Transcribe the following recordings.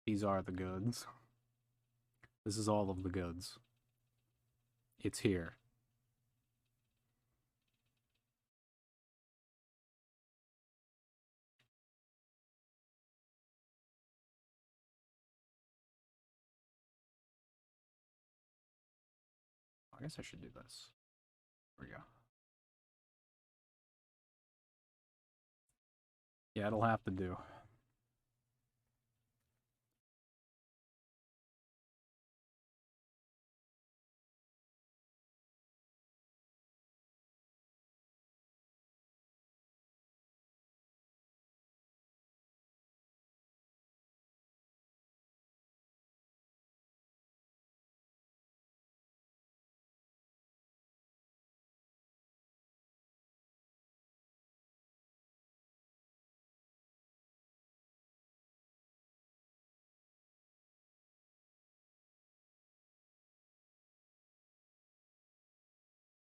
These are the goods. This is all of the goods. It's here. I guess I should do this. There we go. Yeah, it'll have to do.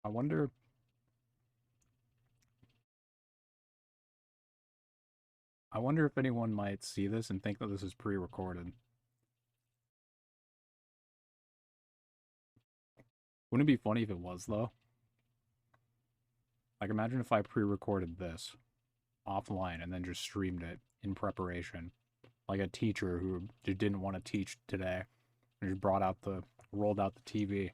I wonder I wonder if anyone might see this and think that this is pre-recorded. Wouldn't it be funny if it was though? Like imagine if I pre-recorded this offline and then just streamed it in preparation. Like a teacher who just didn't want to teach today and just rolled out the TV.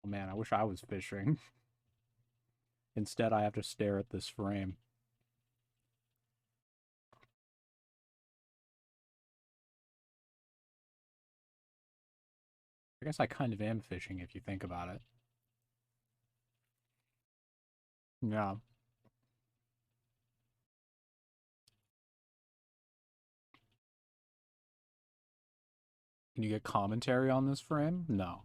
Oh man, I wish I was fishing. Instead, I have to stare at this frame. I guess I kind of am fishing if you think about it. Yeah. Can you get commentary on this frame? No.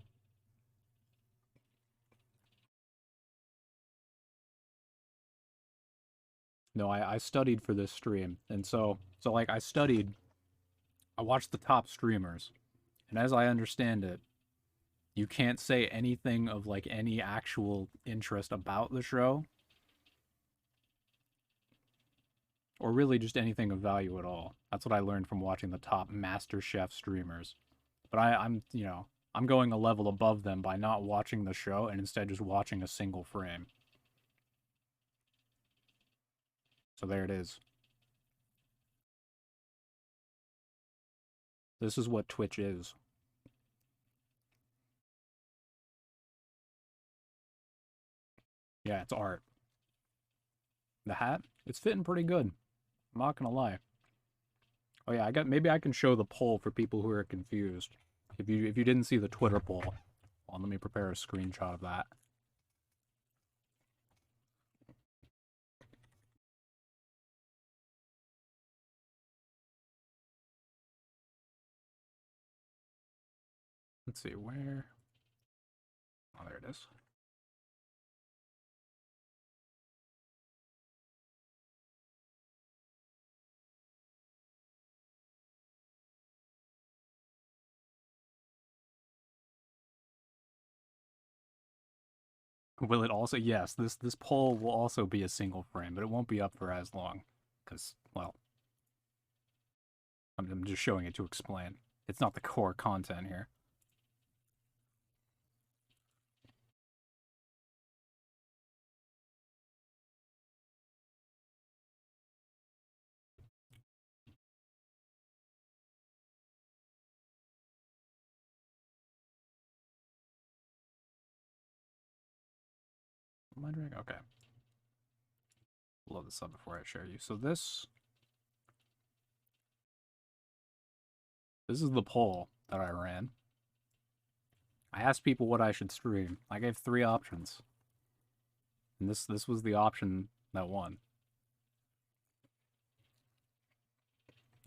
No, I studied for this stream. And so like I watched the top streamers. And as I understand it, you can't say anything of like any actual interest about the show or really just anything of value at all. That's what I learned from watching the top Masterchef streamers. But I'm going a level above them by not watching the show and instead just watching a single frame. So there it is. This is what Twitch is. Yeah, it's art. The hat, it's fitting pretty good. I'm not gonna lie. Oh yeah, maybe I can show the poll for people who are confused. If you didn't see the Twitter poll, well, let me prepare a screenshot of that. Let's see where. Oh, there it is. Will it also? Yes, this poll will also be a single frame, but it won't be up for as long, because well, I'm just showing it to explain. It's not the core content here. my drink? Okay. Load this up before I share you. So this is the poll that I ran. I asked people what I should stream. I gave 3 options. And this was the option that won.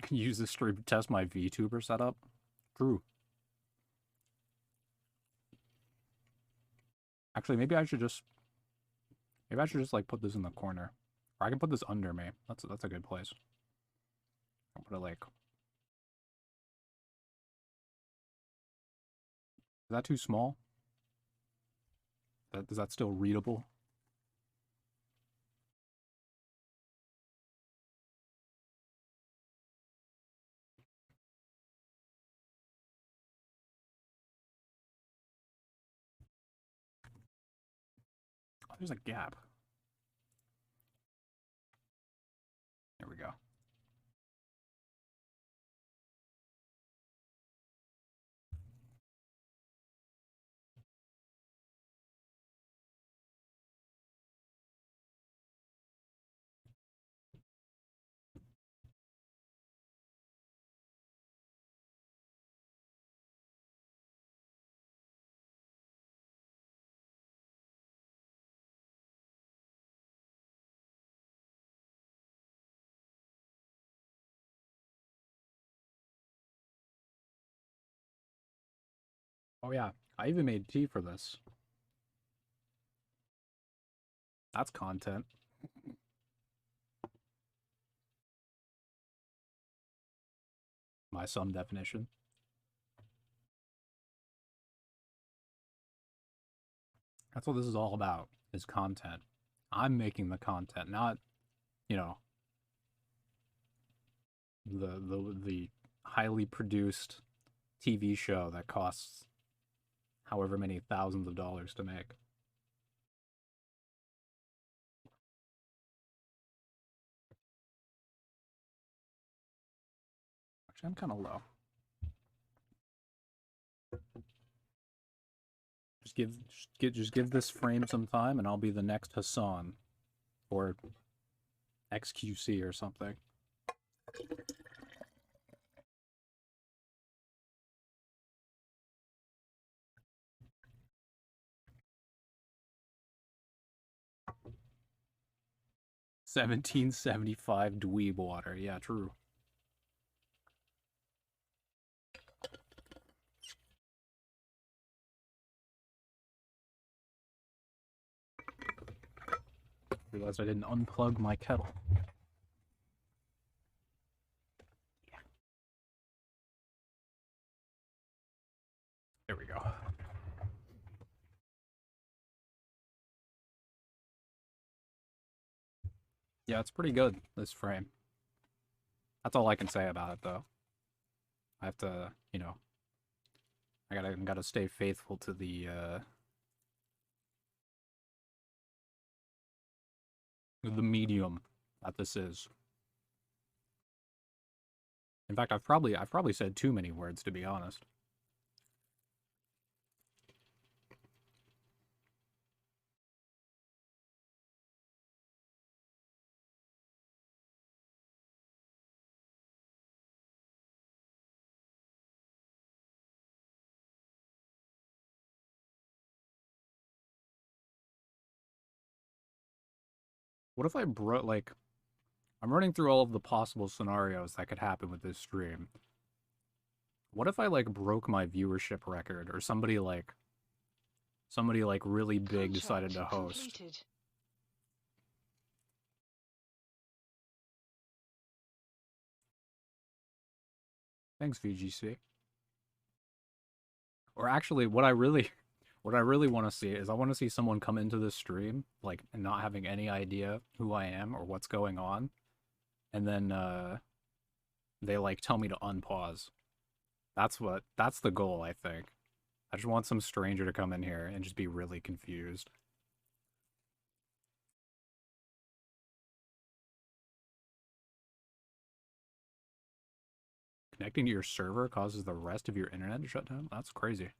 Can use this stream to test my VTuber setup. True. Actually, maybe I should just like put this in the corner. Or I can put this under me. That's a good place. I'll put it like, is that too small? Is that still readable? Oh, there's a gap. There we go. Oh yeah, I even made tea for this. That's content. By some definition. That's what this is all about, is content. I'm making the content, not, you know, the highly produced TV show that costs however many thousands of dollars to make. Actually, I'm kind of low. Just give this frame some time, and I'll be the next Hassan, or XQC or something. $17.75 dweeb water. Yeah, true. Realized I didn't unplug my kettle. There we go. Yeah, it's pretty good, this frame. That's all I can say about it, though. I have to, you know, I gotta stay faithful to the medium that this is. In fact, I've probably said too many words, to be honest. What if I broke, like, I'm running through all of the possible scenarios that could happen with this stream. What if I, like, broke my viewership record, or somebody, like, really big decided to host? Completed. Thanks, VGC. Or actually, what I really want to see is I want to see someone come into this stream, like, not having any idea who I am or what's going on, and then they like tell me to unpause. That's the goal, I think. I just want some stranger to come in here and just be really confused. Connecting to your server causes the rest of your internet to shut down? That's crazy.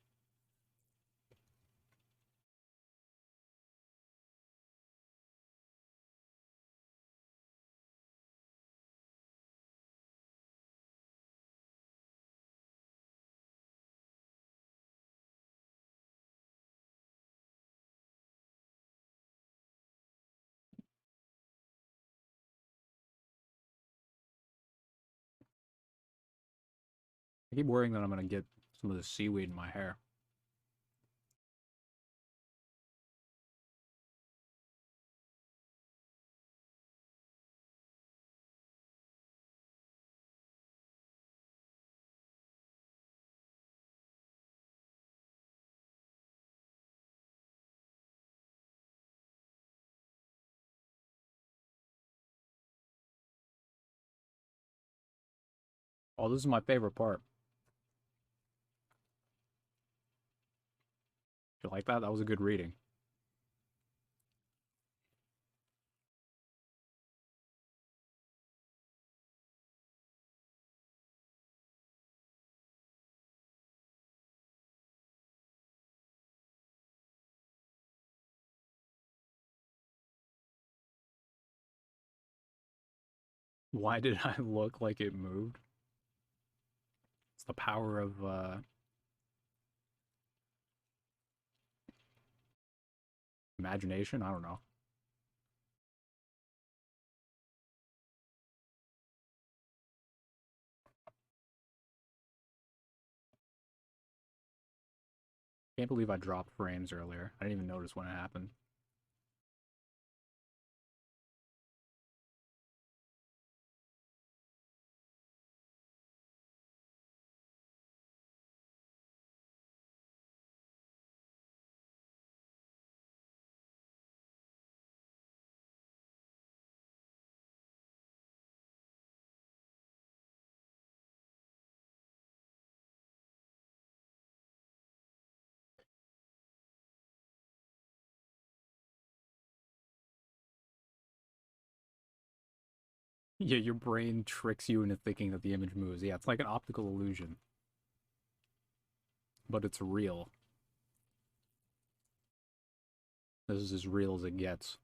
I keep worrying that I'm gonna get some of the seaweed in my hair. Oh, this is my favorite part. You like that? That was a good reading. Why did I look like it moved? It's the power of imagination. I don't know. Can't believe I dropped frames earlier. I didn't even notice when it happened. Yeah, your brain tricks you into thinking that the image moves. Yeah, it's like an optical illusion, but it's real. This is as real as it gets.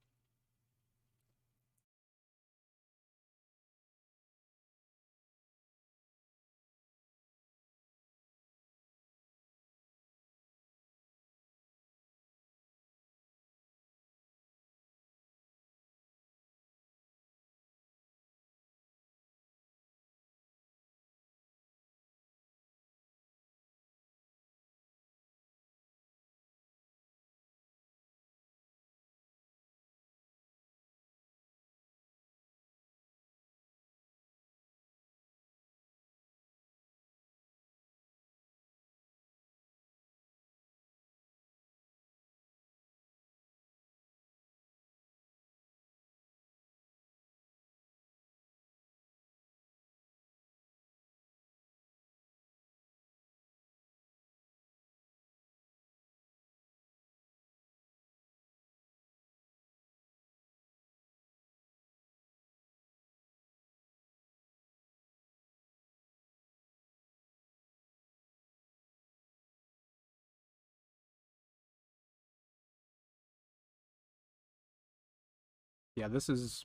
Yeah, this is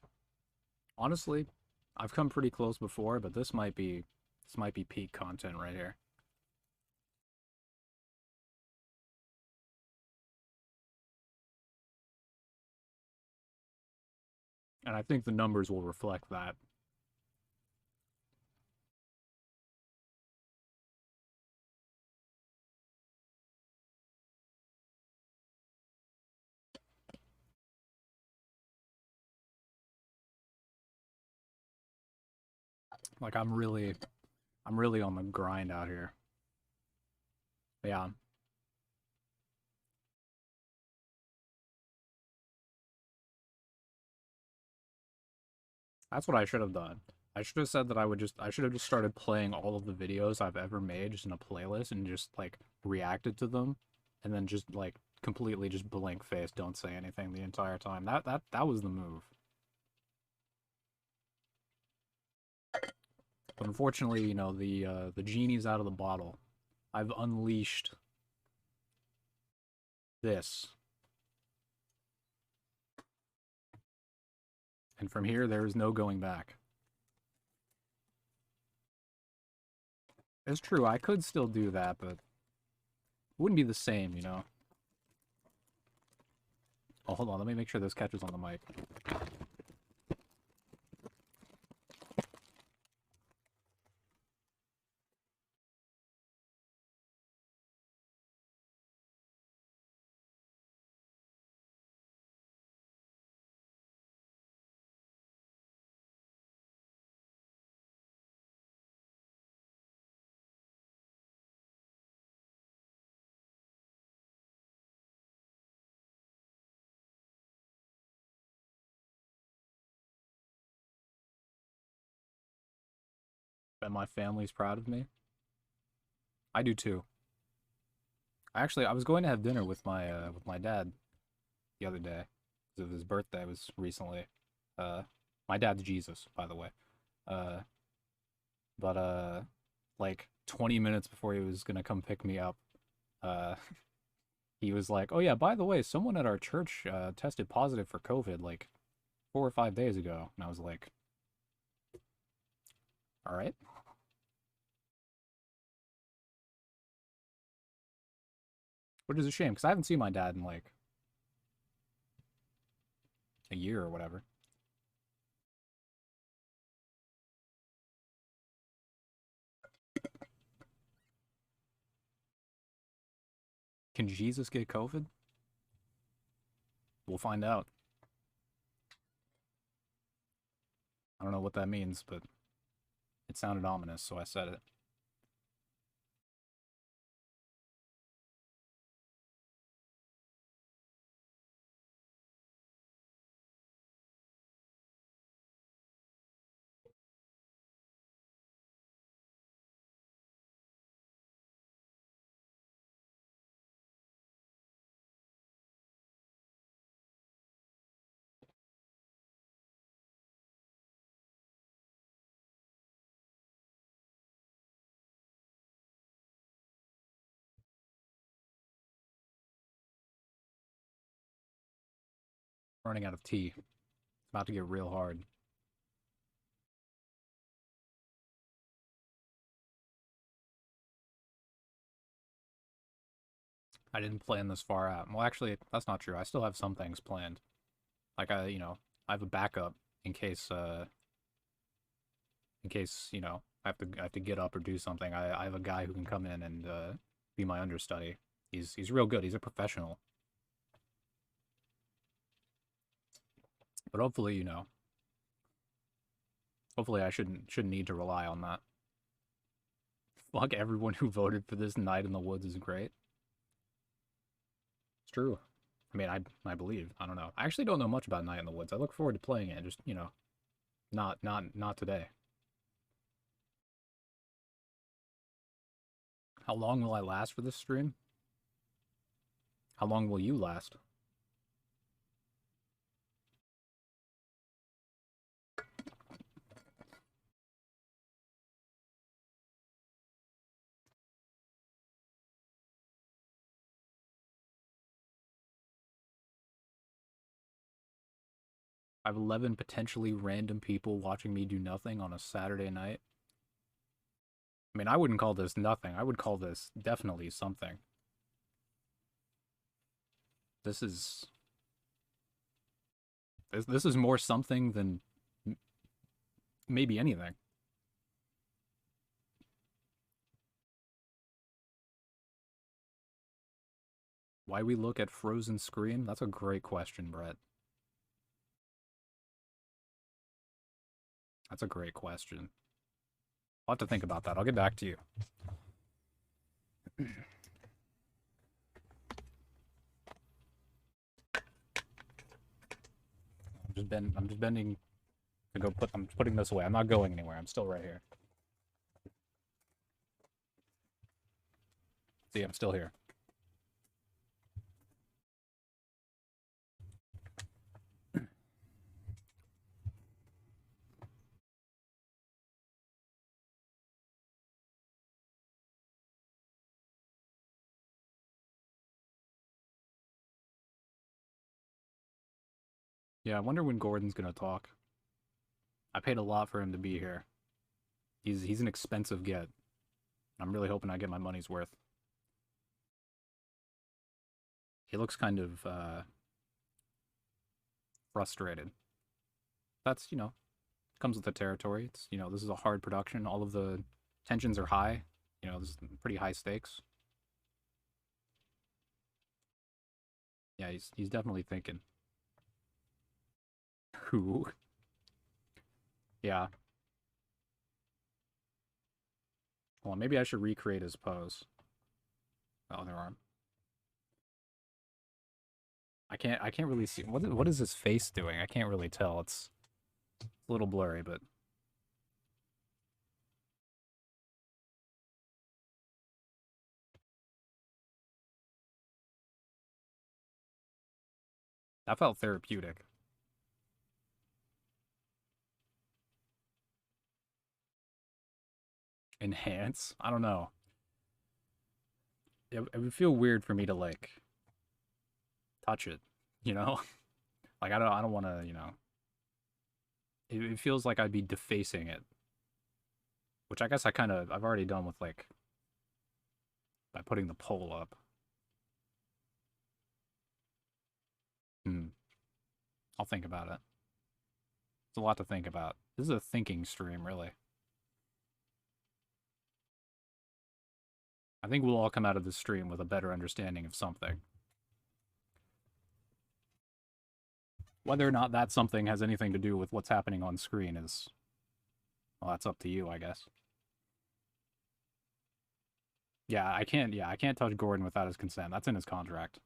honestly, I've come pretty close before, but this might be peak content right here. And I think the numbers will reflect that. Like I'm really on the grind out here. Yeah, that's what I should have done. I should have said that I should have just started playing all of the videos I've ever made just in a playlist and just like reacted to them and then just like completely just blank face, don't say anything the entire time. That was the move. But unfortunately, the genie's out of the bottle. I've unleashed this. And from here there is no going back. It's true, I could still do that, but it wouldn't be the same. Oh, hold on, let me make sure this catches on the mic. Bet my family's proud of me. I do too. Actually, I was going to have dinner with my dad the other day because of his birthday was recently. Uh, my dad's Jesus, by the way. Uh, but like 20 minutes before he was gonna come pick me up, uh, he was like, "Oh yeah, by the way, someone at our church tested positive for COVID like 4 or 5 days ago." And I was like, "All right." Which is a shame because I haven't seen my dad in like a year or whatever. Can Jesus get COVID? We'll find out. I don't know what that means, but it sounded ominous, so I said it. Running out of tea. It's about to get real hard. I didn't plan this far out. Well, actually, that's not true. I still have some things planned. Like I have a backup in case, I have to get up or do something. I have a guy who can come in and be my understudy. He's real good. He's a professional. But hopefully, hopefully I shouldn't need to rely on that. Fuck everyone who voted for this Night in the Woods is great. It's true. I mean, I believe. I don't know. I actually don't know much about Night in the Woods. I look forward to playing it. Just, not today. How long will I last for this stream? How long will you last? I have 11 potentially random people watching me do nothing on a Saturday night. I mean, I wouldn't call this nothing. I would call this definitely something. This is this is more something than maybe anything. Why we look at Frozen Scream? That's a great question, Brett. That's a great question. I'll have to think about that. I'll get back to you. I'm just bending to go put I'm putting this away. I'm not going anywhere. I'm still right here. See, I'm still here. Yeah, I wonder when Gordon's gonna talk. I paid a lot for him to be here. He's an expensive get. I'm really hoping I get my money's worth. He looks kind of frustrated. That's, comes with the territory. It's, this is a hard production. All of the tensions are high. This is pretty high stakes. Yeah, he's definitely thinking. Who? Yeah. Well, maybe I should recreate his pose. Oh, there arm. I can't really see what is his face doing? I can't really tell. It's a little blurry, but That felt therapeutic. Enhance? I don't know. It would feel weird for me to like touch it, you know? Like I don't want to, it feels like I'd be defacing it, which I guess I've already done with like by putting the poll up. Hmm. I'll think about it. It's a lot to think about. This is a thinking stream, really. I think we'll all come out of this stream with a better understanding of something. Whether or not that something has anything to do with what's happening on screen is, well, that's up to you, I guess. Yeah, I can't touch Gordon without his consent. That's in his contract.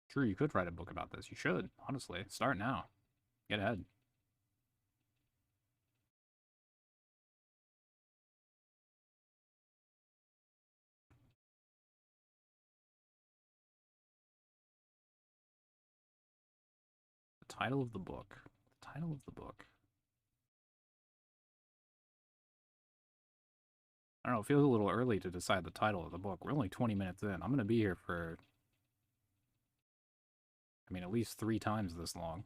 True, you could write a book about this. You should, honestly. Start now. Get ahead. The title of the book. The title of the book. I don't know, it feels a little early to decide the title of the book. We're only 20 minutes in. I'm going to be here for, I mean, at least 3 times this long.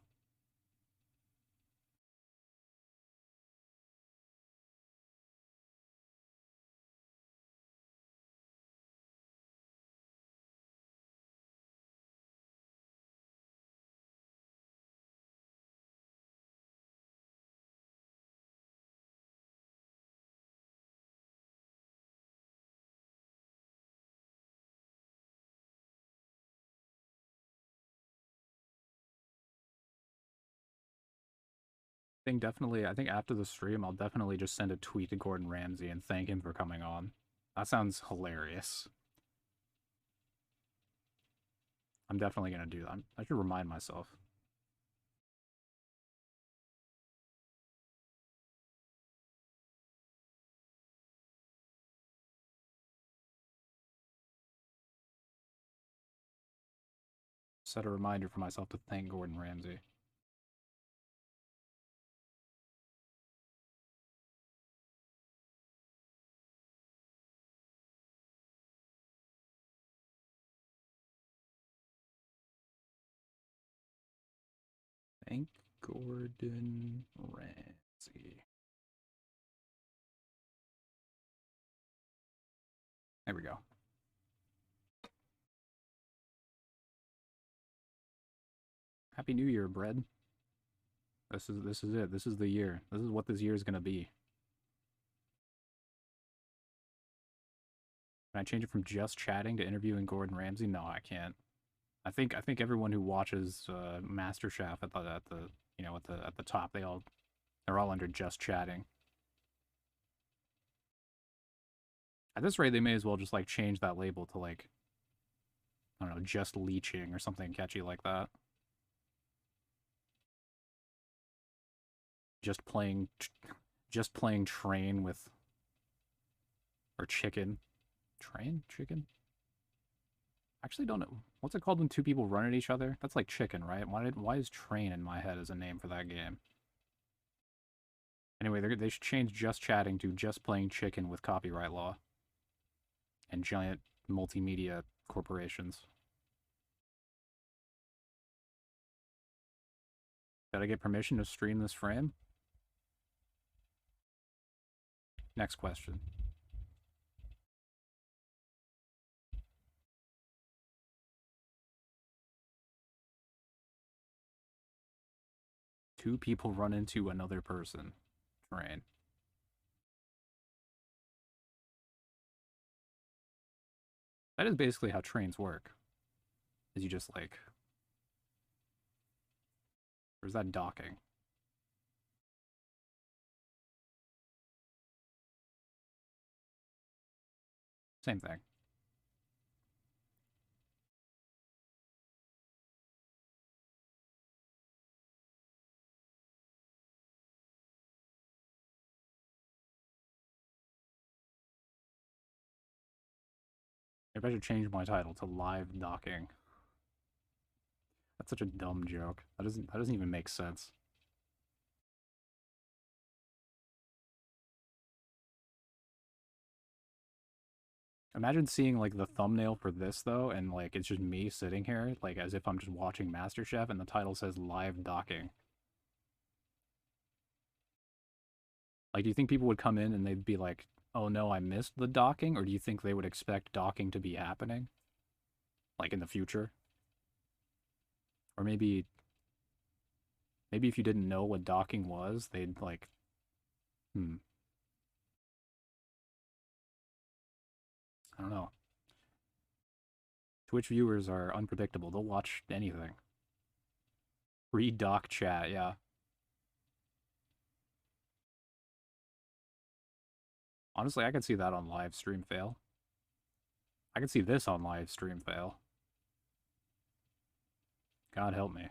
I think after the stream, I'll definitely just send a tweet to Gordon Ramsay and thank him for coming on. That sounds hilarious. I'm definitely going to do that. I should remind myself. Set a reminder for myself to thank Gordon Ramsay. Thank Gordon Ramsay. There we go. Happy New Year, bread. This is it. This is the year. This is what this year is gonna be. Can I change it from just chatting to interviewing Gordon Ramsay? No, I can't. I think everyone who watches Masterchef at the at the top, they're all under just chatting. At this rate, they may as well just like change that label to like, I don't know, just leeching or something catchy like that. Just playing just playing train with or chicken. Train? Chicken? Actually don't know. What's it called when two people run at each other? That's like chicken, right? Why is train in my head as a name for that game? Anyway, they should change just chatting to just playing chicken with copyright law and giant multimedia corporations. Did I get permission to stream this frame? Next question. Two people run into another person. Train. That is basically how trains work. Is you just like, or is that docking? Same thing. Maybe I should change my title to live docking. That's such a dumb joke. That doesn't even make sense. Imagine seeing like the thumbnail for this though, and like it's just me sitting here, like as if I'm just watching MasterChef, and the title says live docking. Like, do you think people would come in and they'd be like, "Oh no, I missed the docking," or do you think they would expect docking to be happening, like in the future? Or maybe if you didn't know what docking was, they'd like, hmm, I don't know. Twitch viewers are unpredictable. They'll watch anything. Free doc chat, yeah. Honestly, I could see that on live stream fail. I could see this on live stream fail. God help me.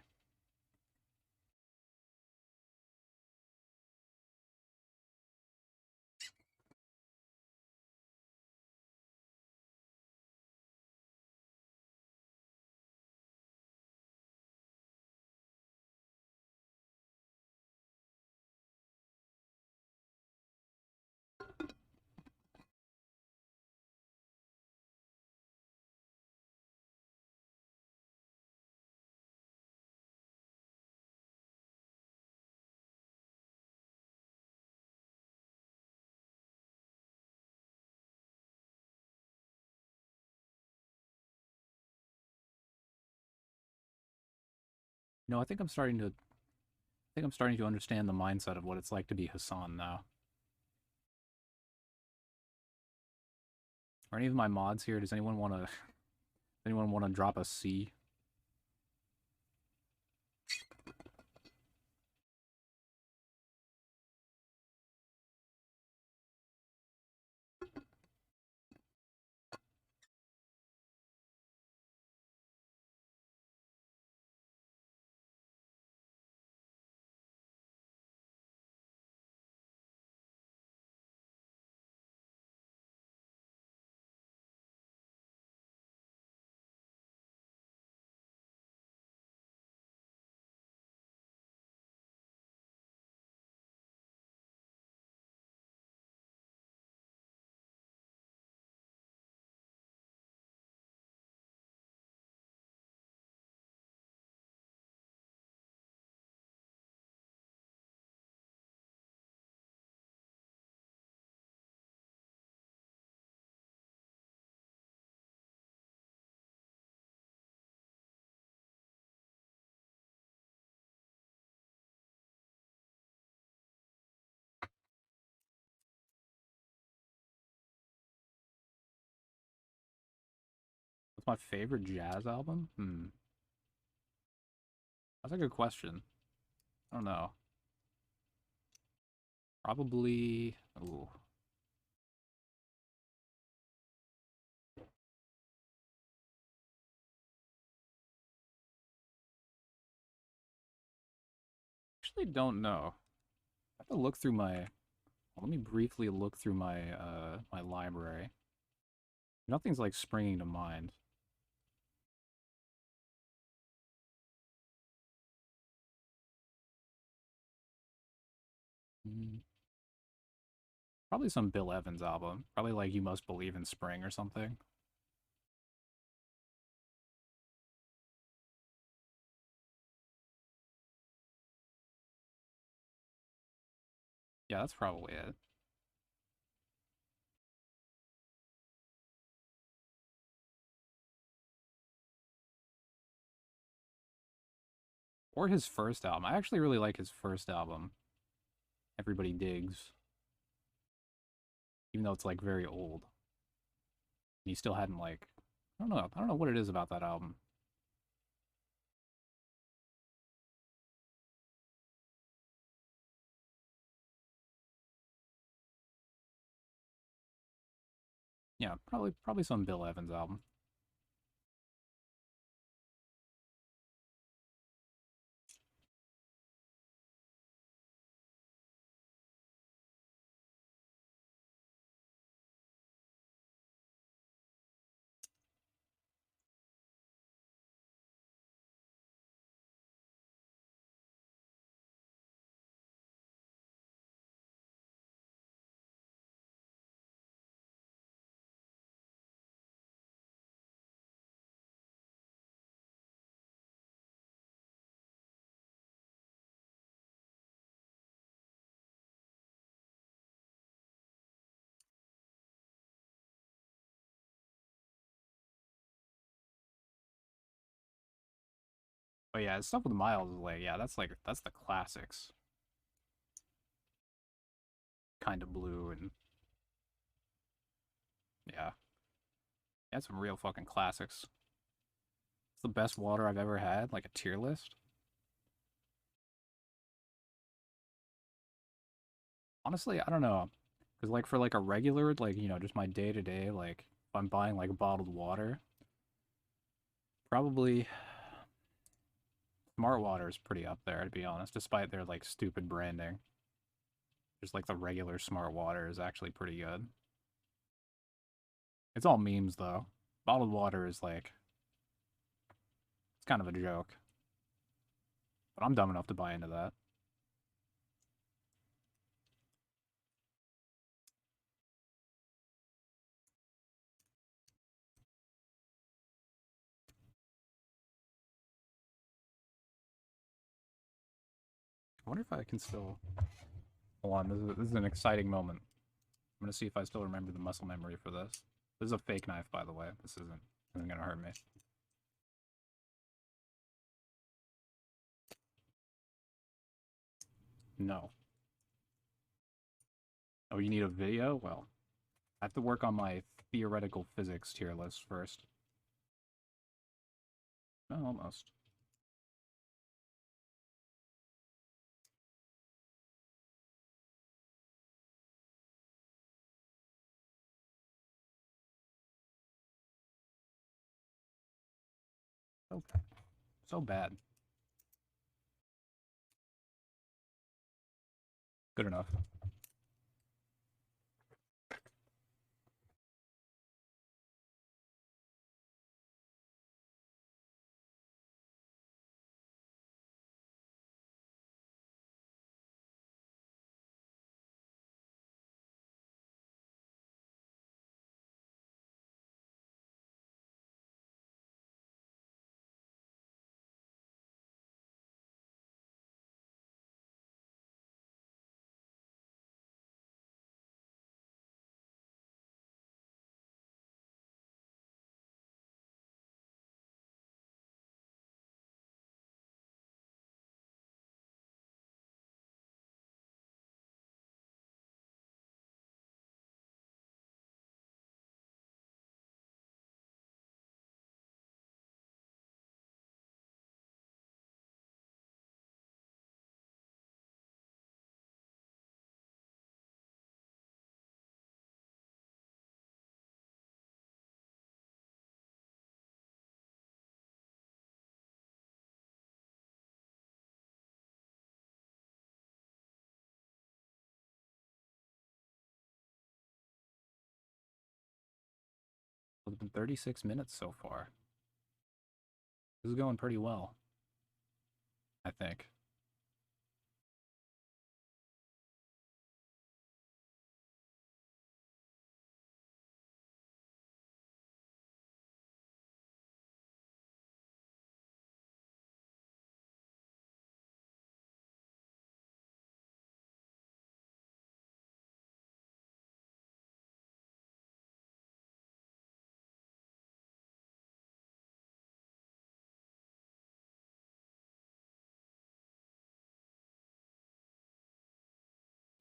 No, I think I'm starting to understand the mindset of what it's like to be Hassan now. Are any of my mods here? Does anyone want to anyone want to drop a C? What's my favorite jazz album? That's a good question. I don't know. Probably. Ooh, actually don't know. I have to look through my. Let me briefly look through my library. Nothing's like springing to mind. Mm, Probably some Bill Evans album. Probably like "You Must Believe in Spring" or something. Yeah, that's probably it. Or his first album. I actually really like his first album. Everybody Digs, even though it's like very old. He still hadn't like. I don't know. I don't know what it is about that album. Yeah, probably some Bill Evans album. But yeah, stuff with miles is like that's the classics. Kind of blue and yeah. That's some real fucking classics. It's the best water I've ever had, like a tier list. Honestly, I don't know. Cause like for like a regular, like, just my day to day, like if I'm buying like bottled water, probably Smart Water is pretty up there to be honest, despite their like stupid branding. Just like the regular Smart Water is actually pretty good. It's all memes though. Bottled water is like it's kind of a joke, but I'm dumb enough to buy into that. I wonder if I can still hold on. This is an exciting moment. I'm gonna see if I still remember the muscle memory for this. This is a fake knife, by the way. This isn't gonna hurt me. No. Oh, you need a video? Well, I have to work on my theoretical physics tier list first. Oh, almost. So, so bad. Good enough. It's been 36 minutes so far. This is going pretty well, I think.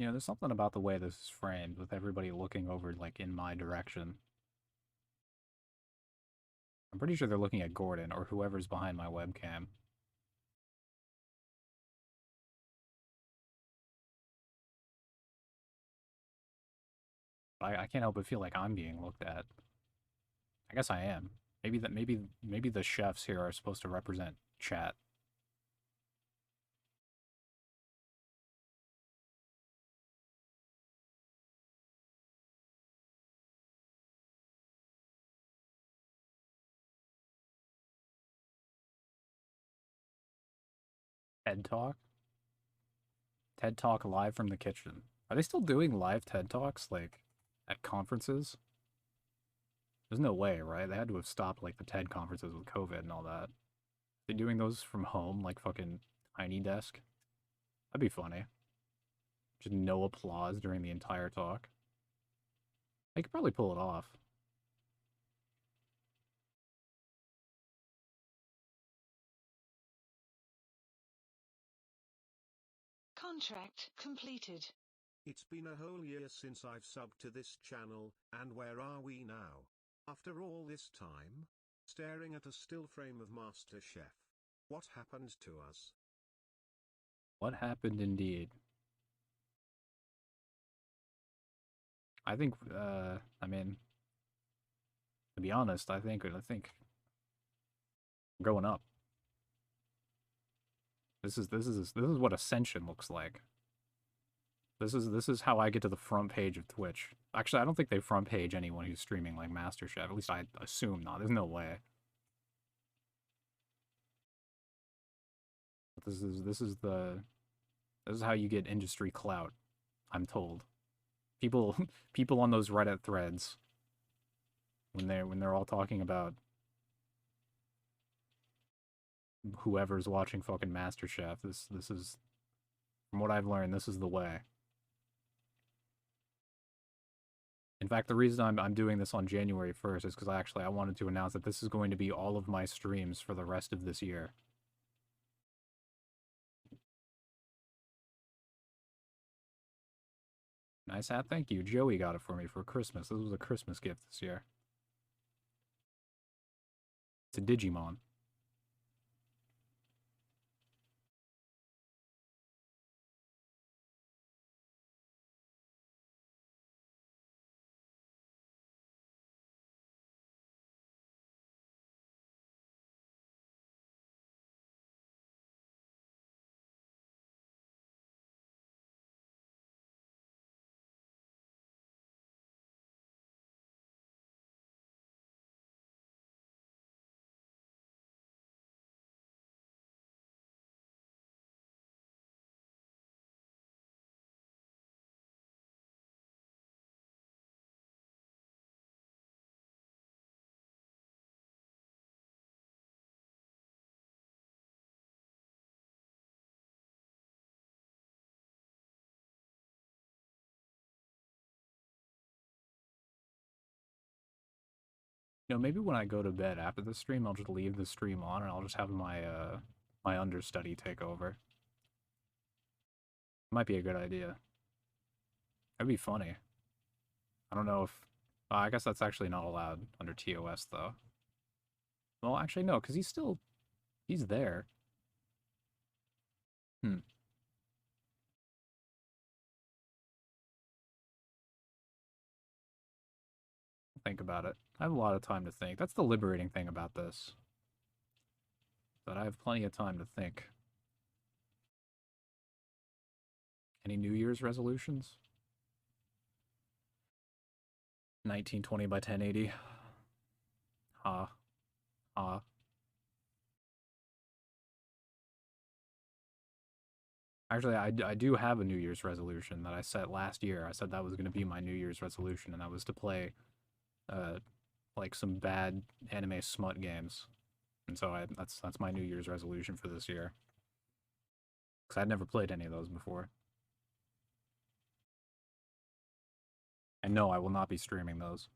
There's something about the way this is framed with everybody looking over, like, in my direction. I'm pretty sure they're looking at Gordon or whoever's behind my webcam. I can't help but feel like I'm being looked at. I guess I am. Maybe the chefs here are supposed to represent chat. TED Talk? TED Talk live from the kitchen. Are they still doing live TED Talks, like, at conferences? There's no way, right? They had to have stopped, like, the TED conferences with COVID and all that. They're doing those from home, like fucking Tiny Desk? That'd be funny. Just no applause during the entire talk. They could probably pull it off. Contract completed. It's been a whole year since I've subbed to this channel, and where are we now? After all this time? Staring at a still frame of Masterchef. What happened to us? What happened indeed? I think, I mean, to be honest, I think going up. This is what Ascension looks like. This is how I get to the front page of Twitch. Actually, I don't think they front page anyone who's streaming like MasterChef. At least I assume not. There's no way. But this is how you get industry clout, I'm told. People people on those Reddit threads when they're all talking about whoever's watching fucking MasterChef. This is, from what I've learned, this is the way. In fact, the reason I'm doing this on January 1st is because I wanted to announce that this is going to be all of my streams for the rest of this year. Nice hat, thank you. Joey got it for me for Christmas. This was a Christmas gift this year. It's a Digimon. You know, maybe when I go to bed after the stream, I'll just leave the stream on and I'll just have my my understudy take over. Might be a good idea. That'd be funny. I don't know if... I guess that's actually not allowed under TOS, though. Well, actually, no, because he's there. Hmm. Think about it. I have a lot of time to think. That's the liberating thing about this. That I have plenty of time to think. Any New Year's resolutions? 1920 by 1080. Ha. Ha. Actually, I do have a New Year's resolution that I set last year. I said that was going to be my New Year's resolution, and that was to play, like some bad anime smut games. And so that's my New Year's resolution for this year. Because I'd never played any of those before. And no, I will not be streaming those.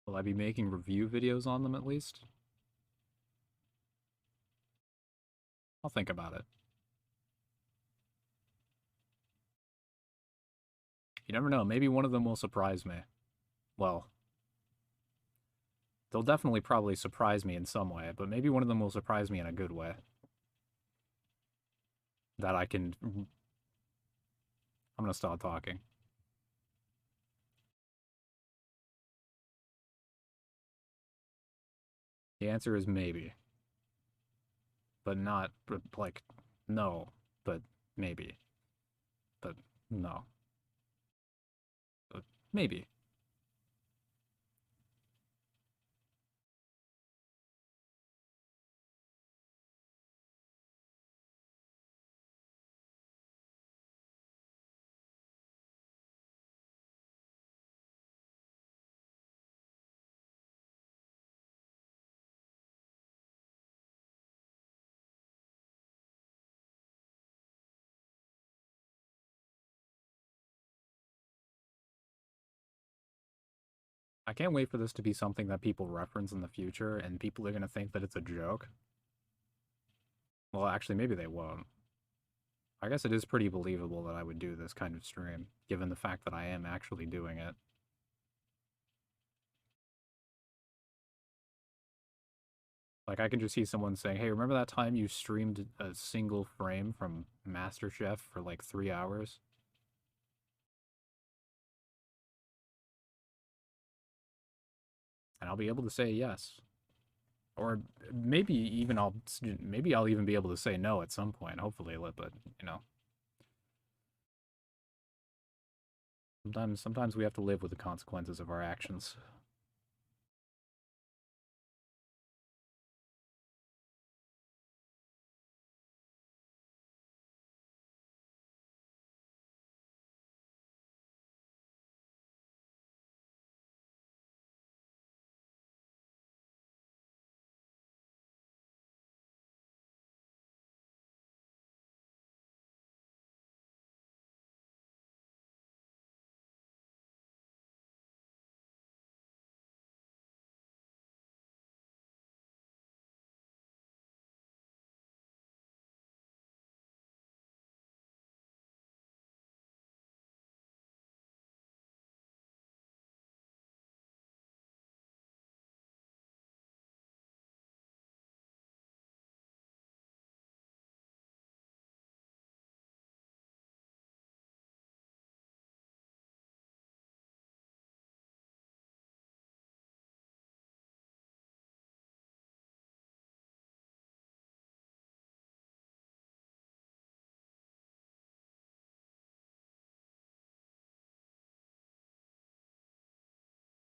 Will I be making review videos on them at least? I'll think about it. You never know, maybe one of them will surprise me. Well, they'll definitely probably surprise me in some way, but maybe one of them will surprise me in a good way. That I can... I'm gonna stop talking. The answer is maybe. But not, like, no, but maybe. But no. But maybe. I can't wait for this to be something that people reference in the future and people are going to think that it's a joke. Well, actually, maybe they won't. I guess it is pretty believable that I would do this kind of stream, given the fact that I am actually doing it. Like, I can just see someone saying, hey, remember that time you streamed a single frame from Masterchef for like 3 hours? And I'll be able to say yes. Or maybe I'll even be able to say no at some point, hopefully, but, you know, sometimes we have to live with the consequences of our actions.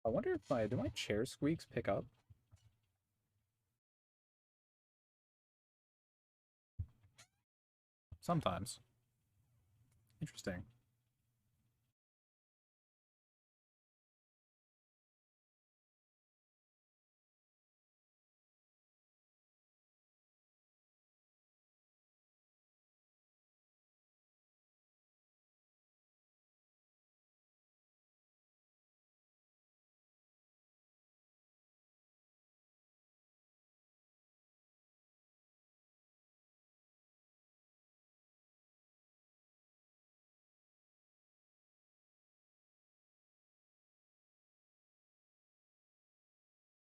I wonder if do my chair squeaks pick up? Sometimes. Interesting.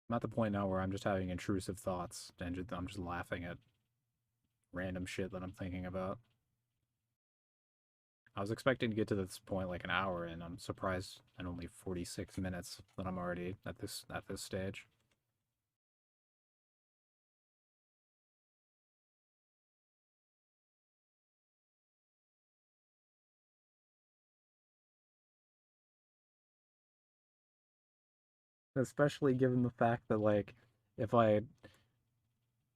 I'm at the point now where I'm just having intrusive thoughts and I'm just laughing at random shit that I'm thinking about. I was expecting to get to this point like an hour, and I'm surprised in only 46 minutes that I'm already at this stage. Especially given the fact that like if I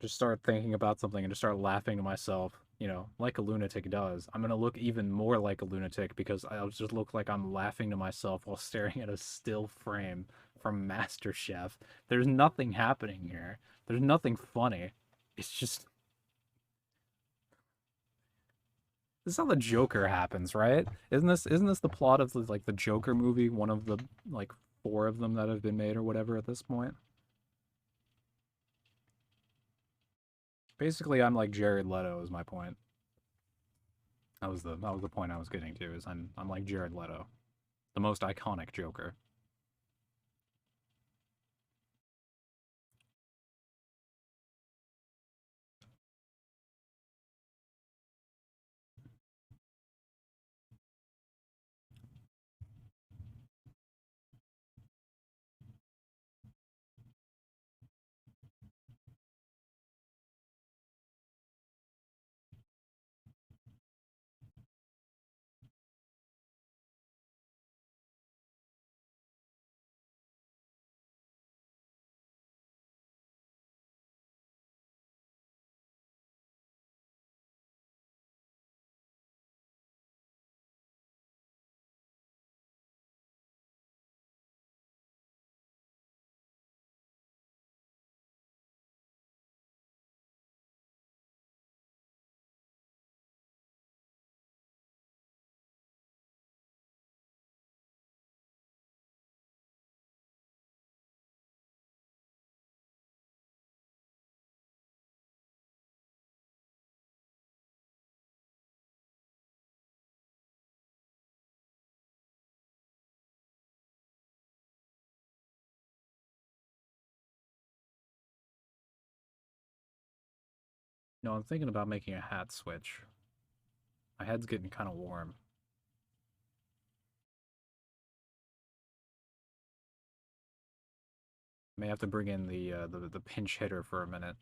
just start thinking about something and just start laughing to myself, you know, like a lunatic does, I'm gonna look even more like a lunatic because I'll just look like I'm laughing to myself while staring at a still frame from MasterChef. There's nothing happening here. There's nothing funny. It's just this is how the Joker happens, right? Isn't this the plot of like the Joker movie? One of the like four of them that have been made or whatever at this point. Basically, I'm like Jared Leto is my point. That was the point I was getting to. Is I'm like Jared Leto, the most iconic Joker. No, I'm thinking about making a hat switch. My head's getting kind of warm. May have to bring in the pinch hitter for a minute.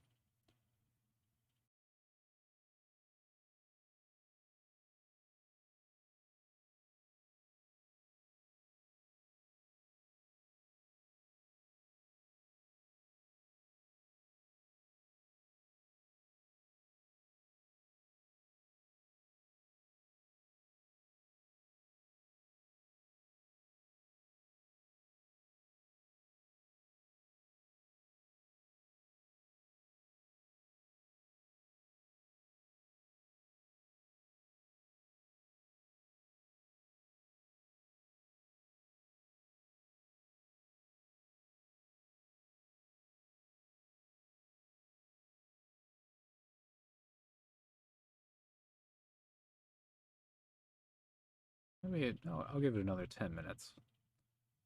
Maybe I'll give it another 10 minutes.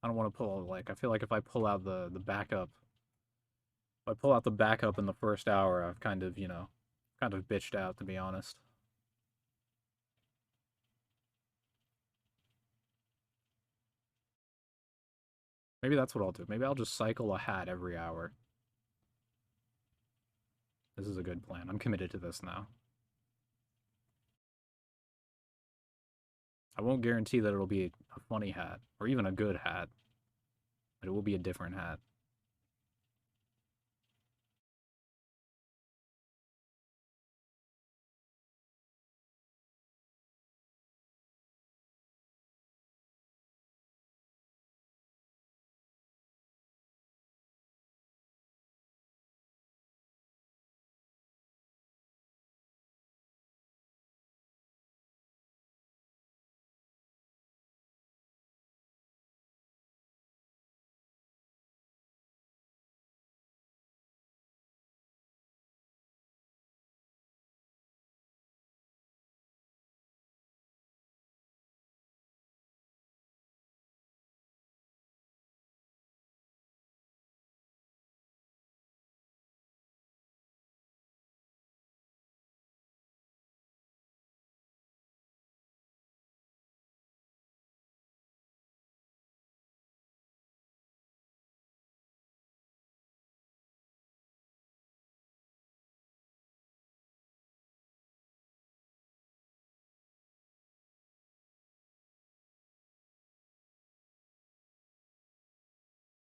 I don't want to pull like I feel like if I pull out the backup, if I pull out the backup in the first hour, I've kind of, kind of bitched out to be honest. Maybe that's what I'll do. Maybe I'll just cycle a hat every hour. This is a good plan. I'm committed to this now. I won't guarantee that it'll be a funny hat or even a good hat, but it will be a different hat.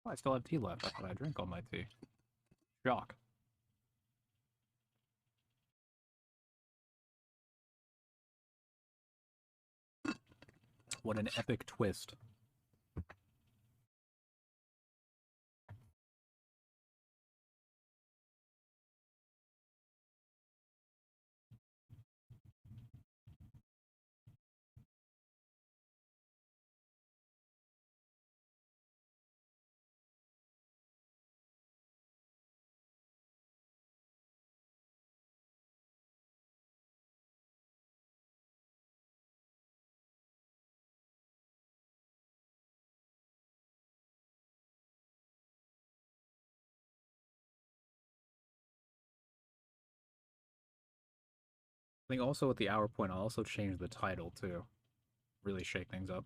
Oh, I still have tea left. I thought I drank all my tea. Shock. What an epic twist. I think also at the hour point, I'll also change the title too. Really shake things up.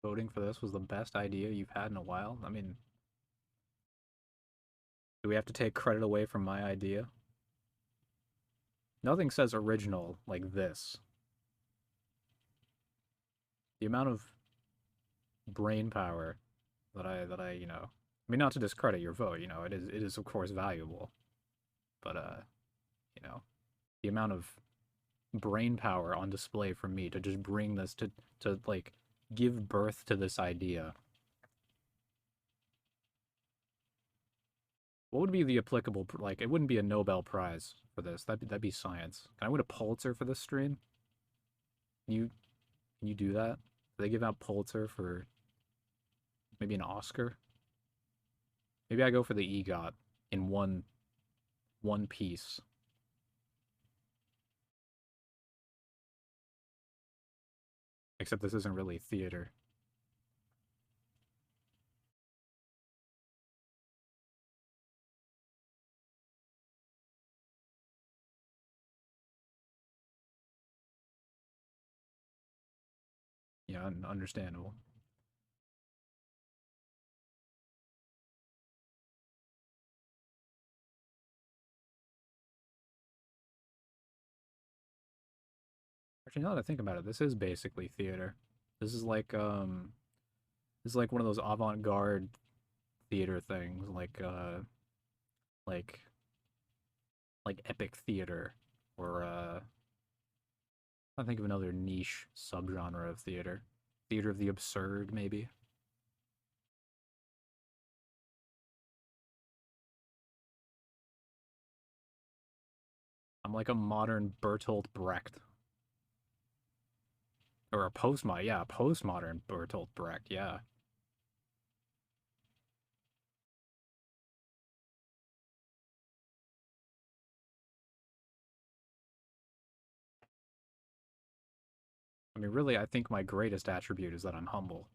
Voting for this was the best idea you've had in a while. I mean, do we have to take credit away from my idea? Nothing says original like this. The amount of brain power that I I mean not to discredit your vote, it is of course valuable. But you know, the amount of brain power on display from me to just bring this to like give birth to this idea. What would be the applicable, like, it wouldn't be a Nobel Prize for this. That'd be science. Can I win a Pulitzer for this stream? You can you do that? Do they give out Pulitzer for maybe an Oscar? Maybe I go for the EGOT in one piece. Except this isn't really theater. Yeah, understandable. Actually, now that I think about it, this is basically theater. This is like this is like one of those avant-garde theater things, like like epic theater, or I think of another niche subgenre of theater. Theater of the absurd, maybe. I'm like a modern Bertolt Brecht. Or a postmodern, yeah, postmodern Bertolt Brecht, yeah. I mean, really, I think my greatest attribute is that I'm humble.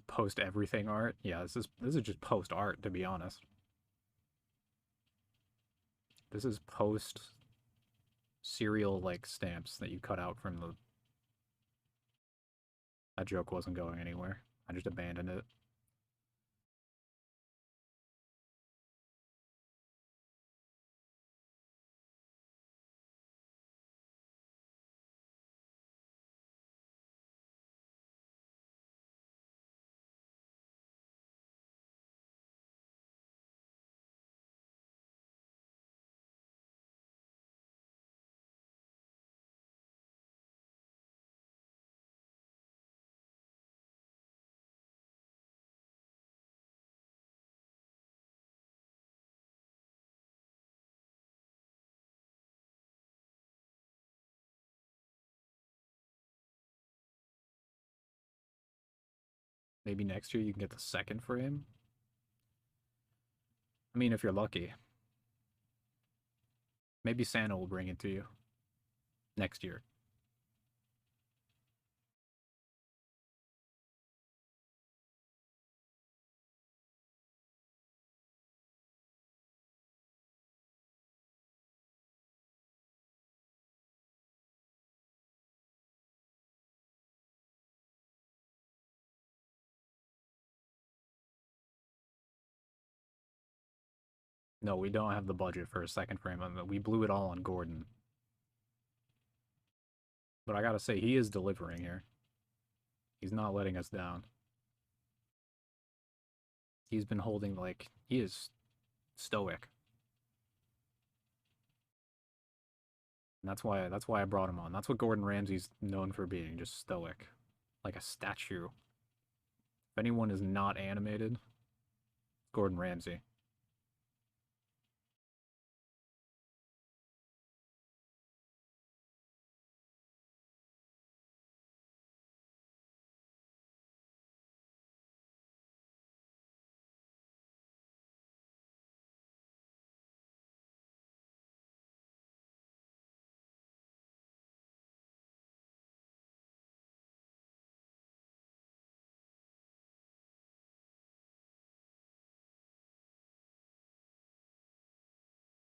Post everything art, yeah. This is just post art, to be honest. This is post serial like stamps that you cut out from the. That joke wasn't going anywhere. I just abandoned it. Maybe next year you can get the second frame. I mean, if you're lucky, maybe Santa will bring it to you next year. No, we don't have the budget for a second frame. We blew it all on Gordon. But I gotta say, he is delivering here. He's not letting us down. He's been holding, like, he is stoic. And that's why I brought him on. That's what Gordon Ramsay's known for being, just stoic. Like a statue. If anyone is not animated, Gordon Ramsay.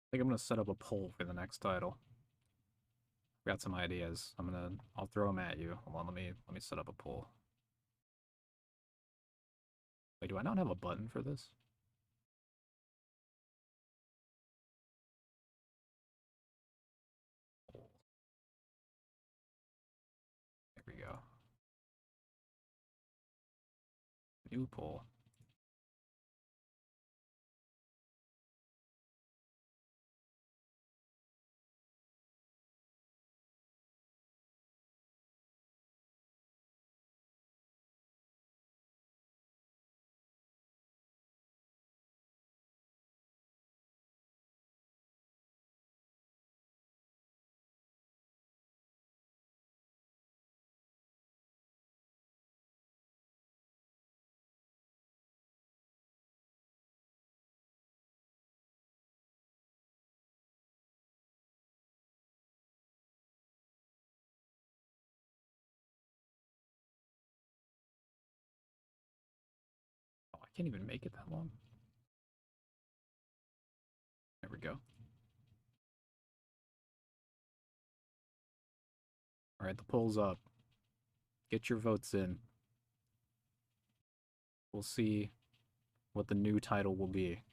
I think I'm gonna set up a poll for the next title. I've got some ideas. I'll throw them at you. Hold on, let me set up a poll. Wait, do I not have a button for this? There we go. New poll. Can't even make it that long. There we go. All right, the poll's up. Get your votes in. We'll see what the new title will be.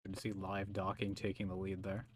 Good to see live docking taking the lead there.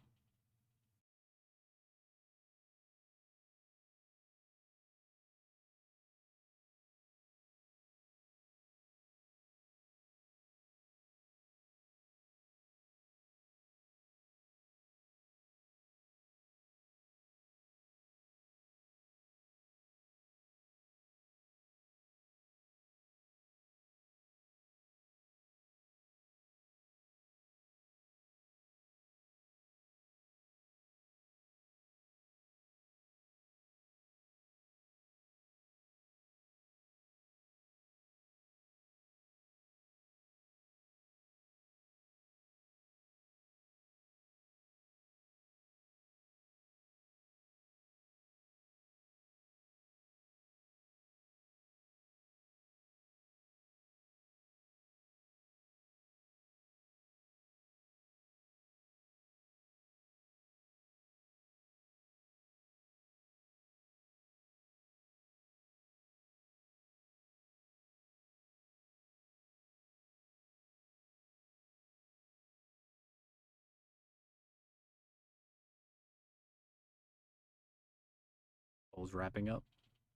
Poll's wrapping up.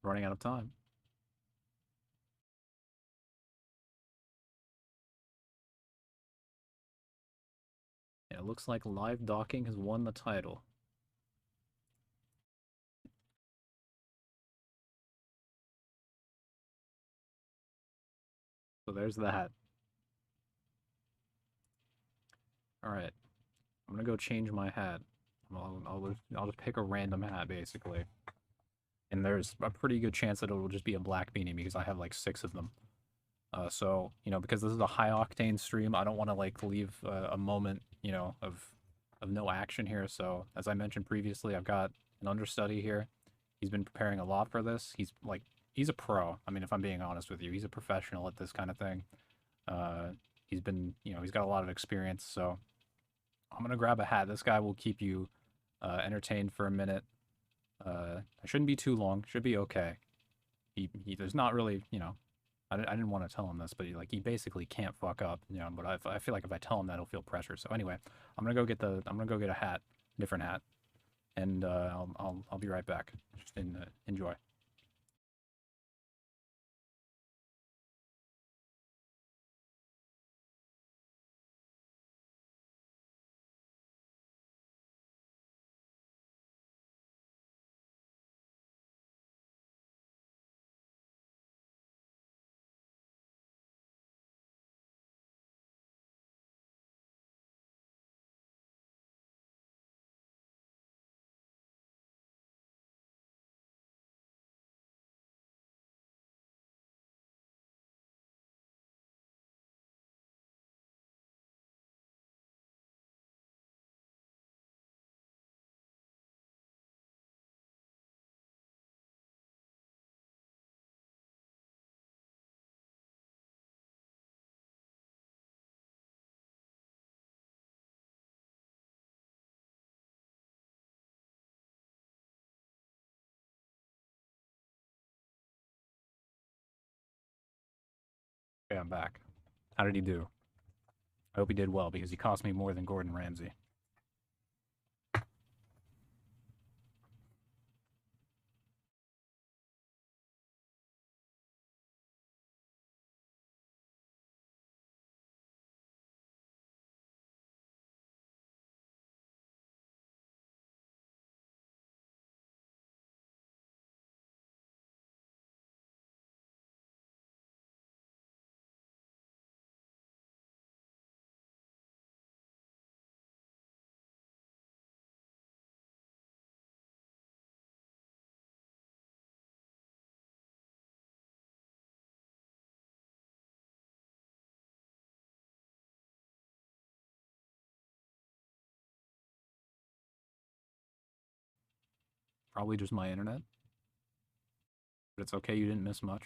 Running out of time. Yeah, it looks like live docking has won the title. So there's that. All right, I'm gonna go change my hat. I'll just pick a random hat basically, and there's a pretty good chance that it'll just be a black beanie because I have like 6 of them. So you know, because this is a high octane stream, I don't want to like leave a moment, you know, of no action here. So as I mentioned previously, I've got an understudy here. He's been preparing a lot for this. He's a pro. I mean, if I'm being honest with you, he's a professional at this kind of thing. Uh, he's been, you know, he's got a lot of experience. So I'm gonna grab a hat. This guy will keep you entertained for a minute. It shouldn't be too long. Should be okay. There's not really, you know, I didn't want to tell him this, but he basically can't fuck up, you know. But I feel like if I tell him that, he'll feel pressure. So anyway, I'm gonna go get a hat, different hat, and I'll be right back. Just enjoy. Okay, I'm back. How did he do? I hope he did well because he cost me more than Gordon Ramsay. Probably just my internet, but it's okay, you didn't miss much.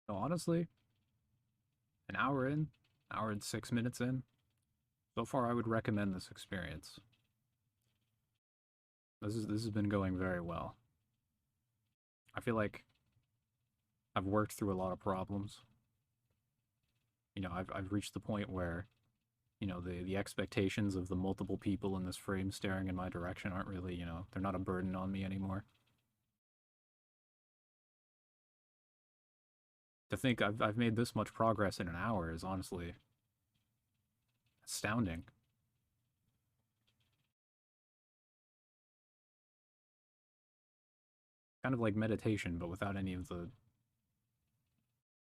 So honestly, an hour in, hour and 6 minutes in, so far I would recommend this experience. This has been going very well. I feel like I've worked through a lot of problems. I've reached the point where, the expectations of the multiple people in this frame staring in my direction aren't really, they're not a burden on me anymore. To think I've made this much progress in an hour is honestly astounding. Kind of like meditation, but without any of the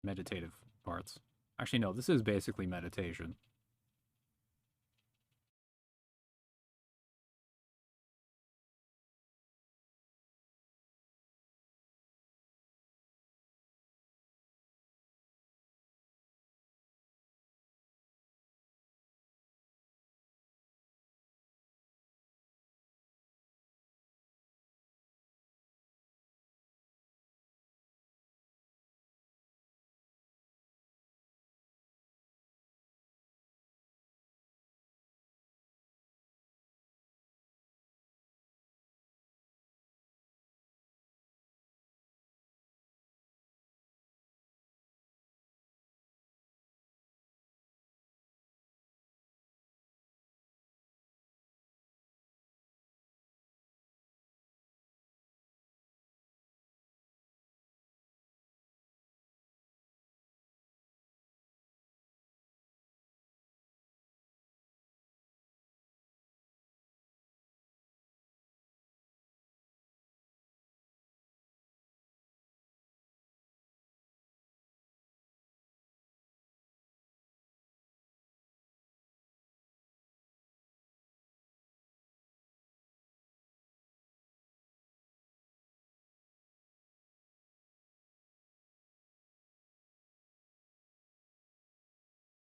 meditative parts. Actually, no, this is basically meditation.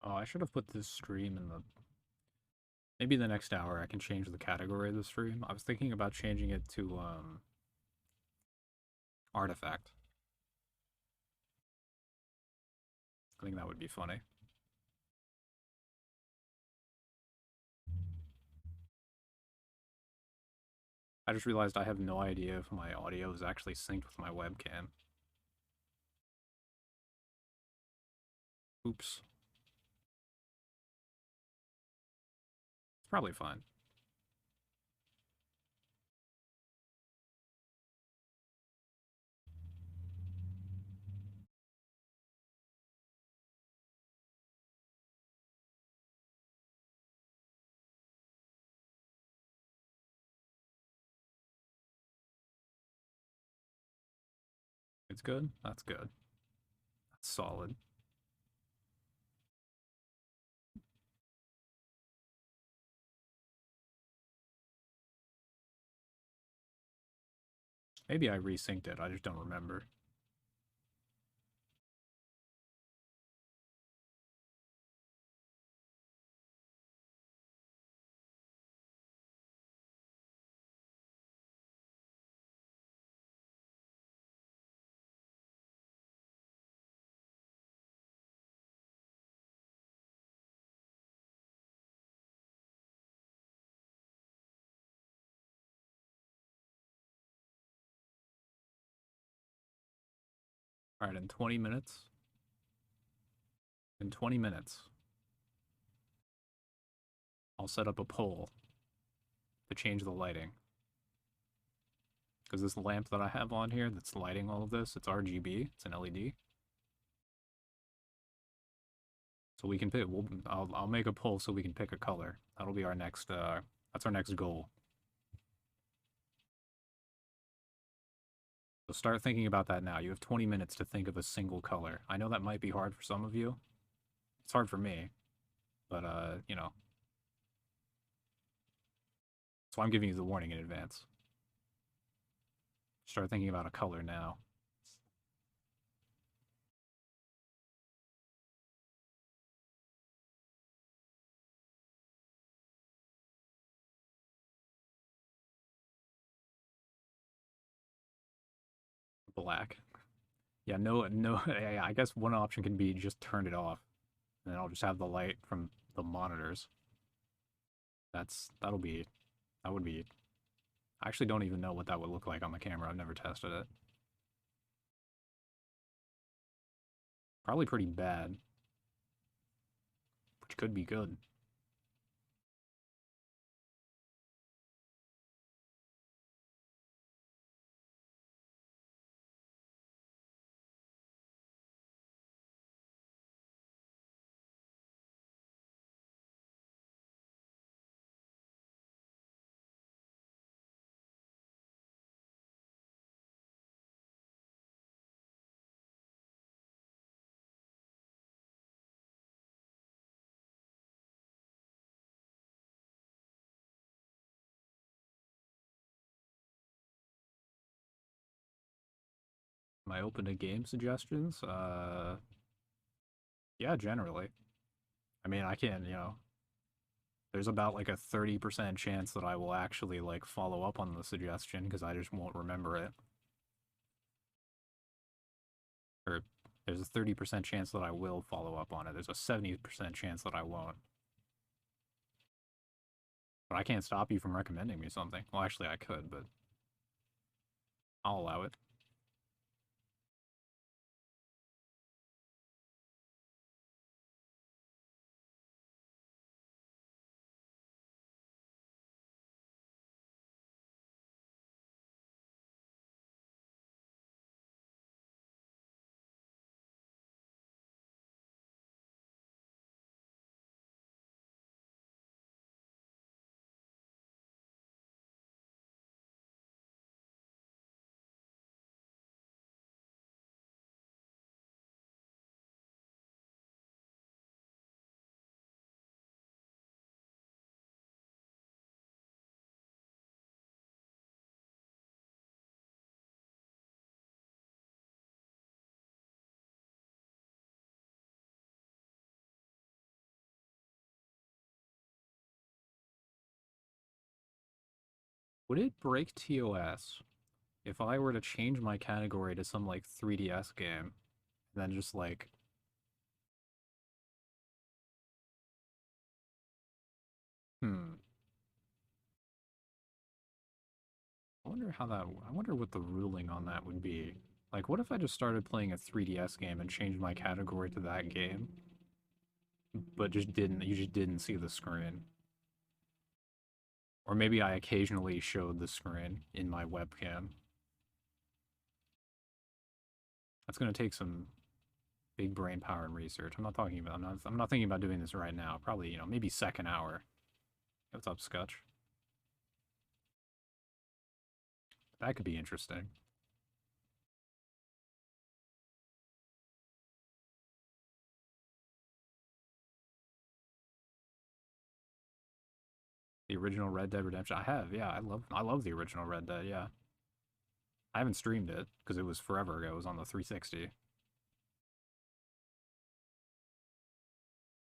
Oh, I should have put this stream in the maybe the next hour I can change the category of the stream. I was thinking about changing it to artifact. I think that would be funny. I just realized I have no idea if my audio is actually synced with my webcam. Oops. It's probably fine. It's good? That's good. That's solid. Maybe I resynced it, I just don't remember. Alright, in 20 minutes. In 20 minutes, I'll set up a poll to change the lighting. Because this lamp that I have on here that's lighting all of this, it's RGB, it's an LED. So we can pick, I'll make a poll so we can pick a color. That'll be our next, that's our next goal. So start thinking about that now. You have 20 minutes to think of a single color. I know that might be hard for some of you. It's hard for me, but, you know. So I'm giving you the warning in advance. Start thinking about a color now. Black. Yeah, no. Yeah, I guess one option can be just turn it off, and then I'll just have the light from the monitors. That'll be, that would be. I actually don't even know what that would look like on the camera. I've never tested it. Probably pretty bad, which could be good. Am I open to game suggestions? Yeah, generally. I mean, I can, you know, there's about like a 30% chance that I will actually like follow up on the suggestion because I just won't remember it. Or there's a 30% chance that I will follow up on it. There's a 70% chance that I won't. But I can't stop you from recommending me something. Well, actually, I could, but I'll allow it. Would it break TOS if I were to change my category to some like 3DS game, and then just like, hmm, I wonder what the ruling on that would be. Like, what if I just started playing a 3DS game and changed my category to that game, but you just didn't see the screen? Or maybe I occasionally showed the screen in my webcam. That's gonna take some big brain power and research. I'm not thinking about doing this right now. Probably, you know, maybe second hour. What's up, Scutch? That could be interesting. The original Red Dead Redemption. I have, yeah. I love the original Red Dead, yeah. I haven't streamed it because it was forever ago. It was on the 360.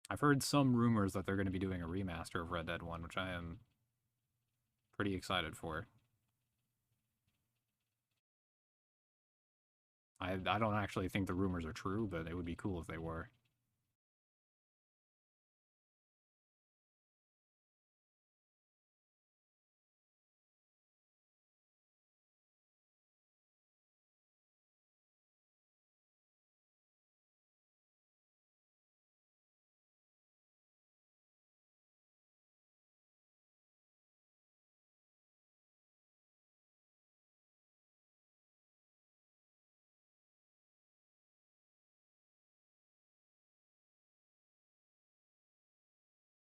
I've heard some rumors that they're going to be doing a remaster of Red Dead 1, which I am pretty excited for. I don't actually think the rumors are true, but it would be cool if they were.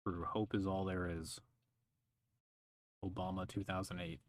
True, hope is all there is. Obama 2008.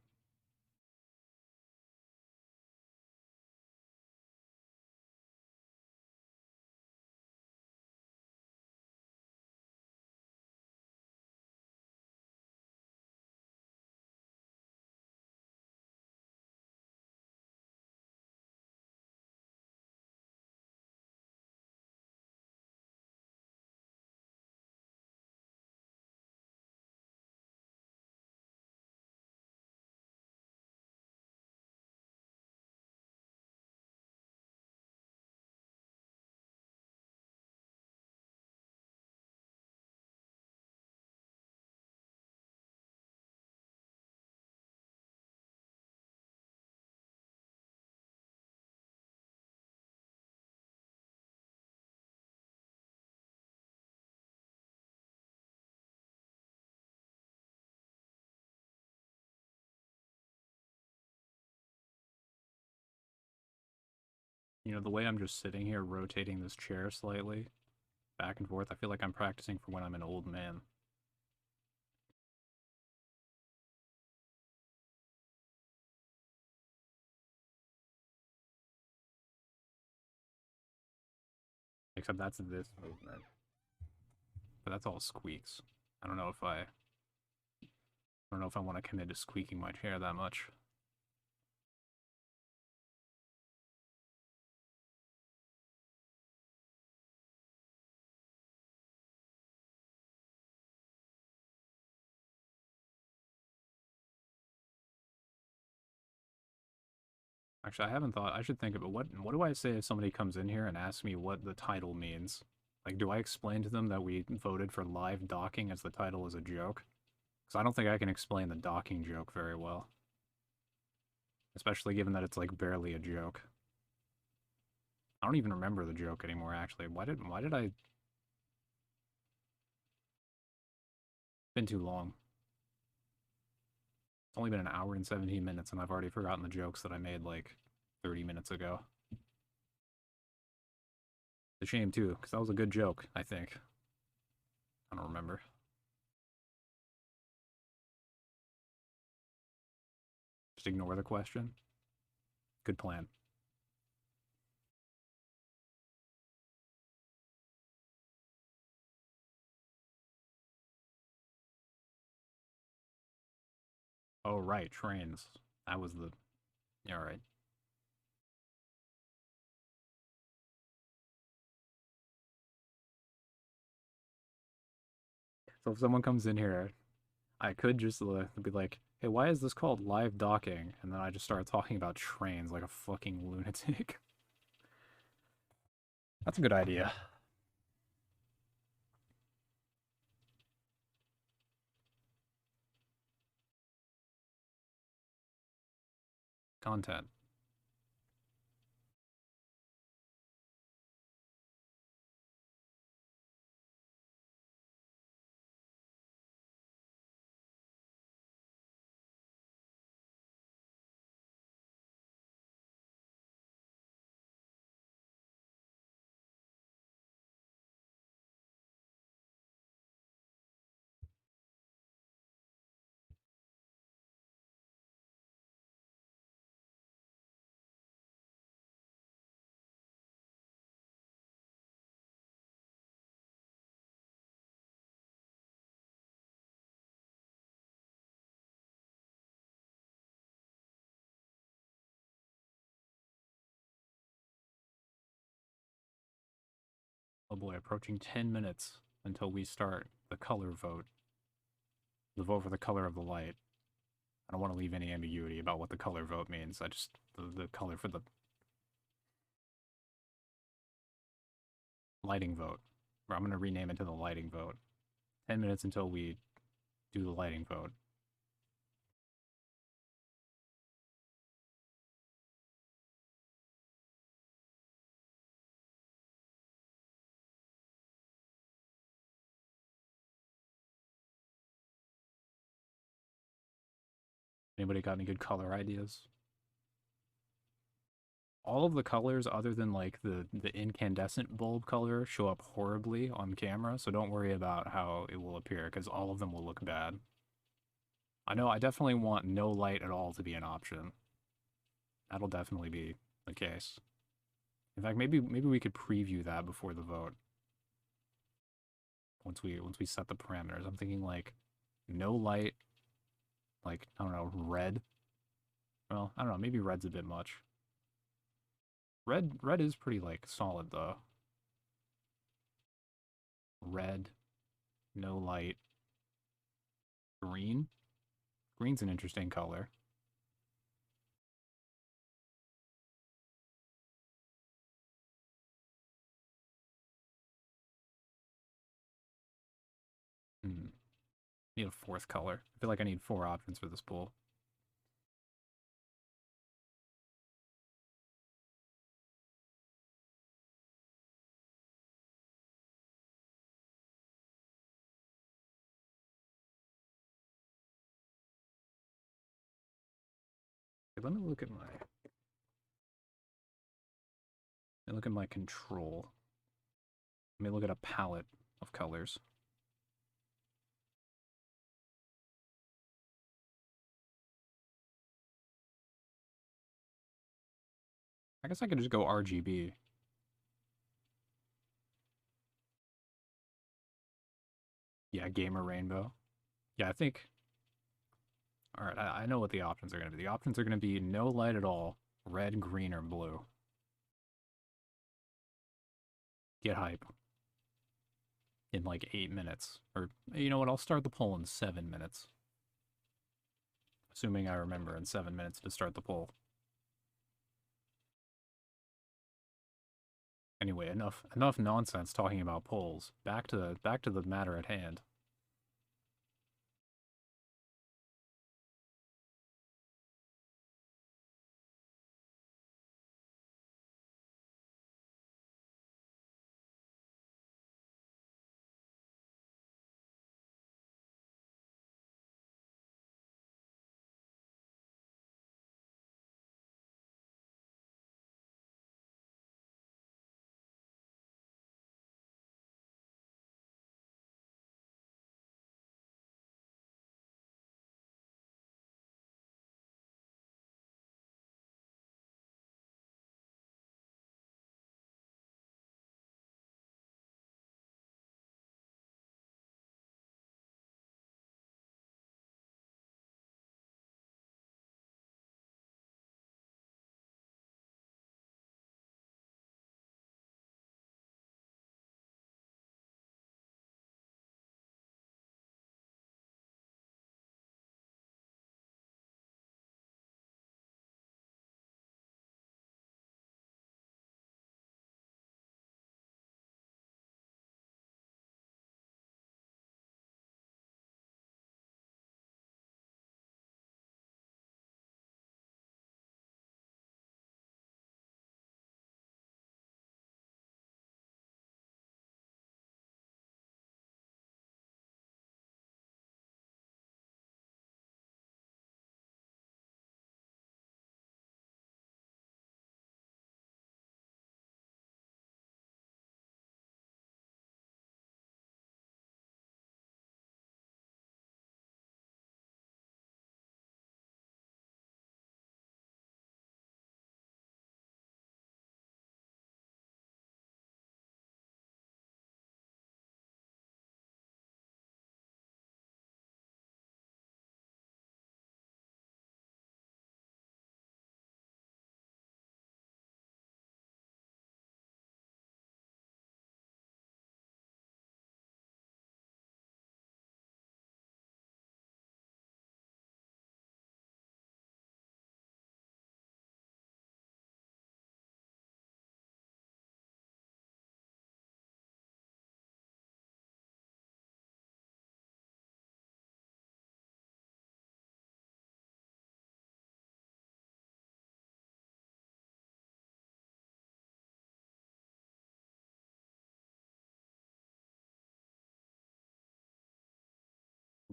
You know, the way I'm just sitting here rotating this chair slightly back and forth, I feel like I'm practicing for when I'm an old man. Except that's this movement. But that's all squeaks. I don't know if I want to commit to squeaking my chair that much. Actually, I haven't thought. I should think about what do I say if somebody comes in here and asks me what the title means? Like, do I explain to them that we voted for live docking as the title is a joke? Because I don't think I can explain the docking joke very well, especially given that it's like barely a joke. I don't even remember the joke anymore. Actually, why did I? It's been too long. It's only been an hour and 17 minutes, and I've already forgotten the jokes that I made like 30 minutes ago. It's a shame too, because that was a good joke. I think. I don't remember. Just ignore the question. Good plan. Oh, right, trains. That was the. Yeah, all right. So if someone comes in here, I could just be like, hey, why is this called live docking? And then I just start talking about trains like a fucking lunatic. That's a good idea. Content. Oh boy, approaching 10 minutes until we start the color vote. The vote for the color of the light. I don't want to leave any ambiguity about what the color vote means. I just, the color for the lighting vote. Or I'm going to rename it to the lighting vote. 10 minutes until we do the lighting vote. Anybody got any good color ideas? All of the colors other than like the incandescent bulb color show up horribly on camera, so don't worry about how it will appear because all of them will look bad. I know I definitely want no light at all to be an option. That'll definitely be the case. In fact, maybe we could preview that before the vote. Once we set the parameters. I'm thinking like no light, like I don't know, red. Well, I don't know, maybe red's a bit much. Red is pretty like solid though. Red, no light, green. Green's an interesting color. Hmm. Need a fourth color. I feel like I need four options for this pool. Okay, let me look at my control. Let me look at a palette of colors. I guess I could just go RGB. Yeah, gamer rainbow. Yeah, I think. All right, I know what the options are going to be. The options are going to be no light at all, red, green, or blue. Get hype in like 8 minutes. Or, you know what, I'll start the poll in 7 minutes. Assuming I remember in 7 minutes to start the poll. Anyway, enough nonsense talking about polls. Back to the matter at hand.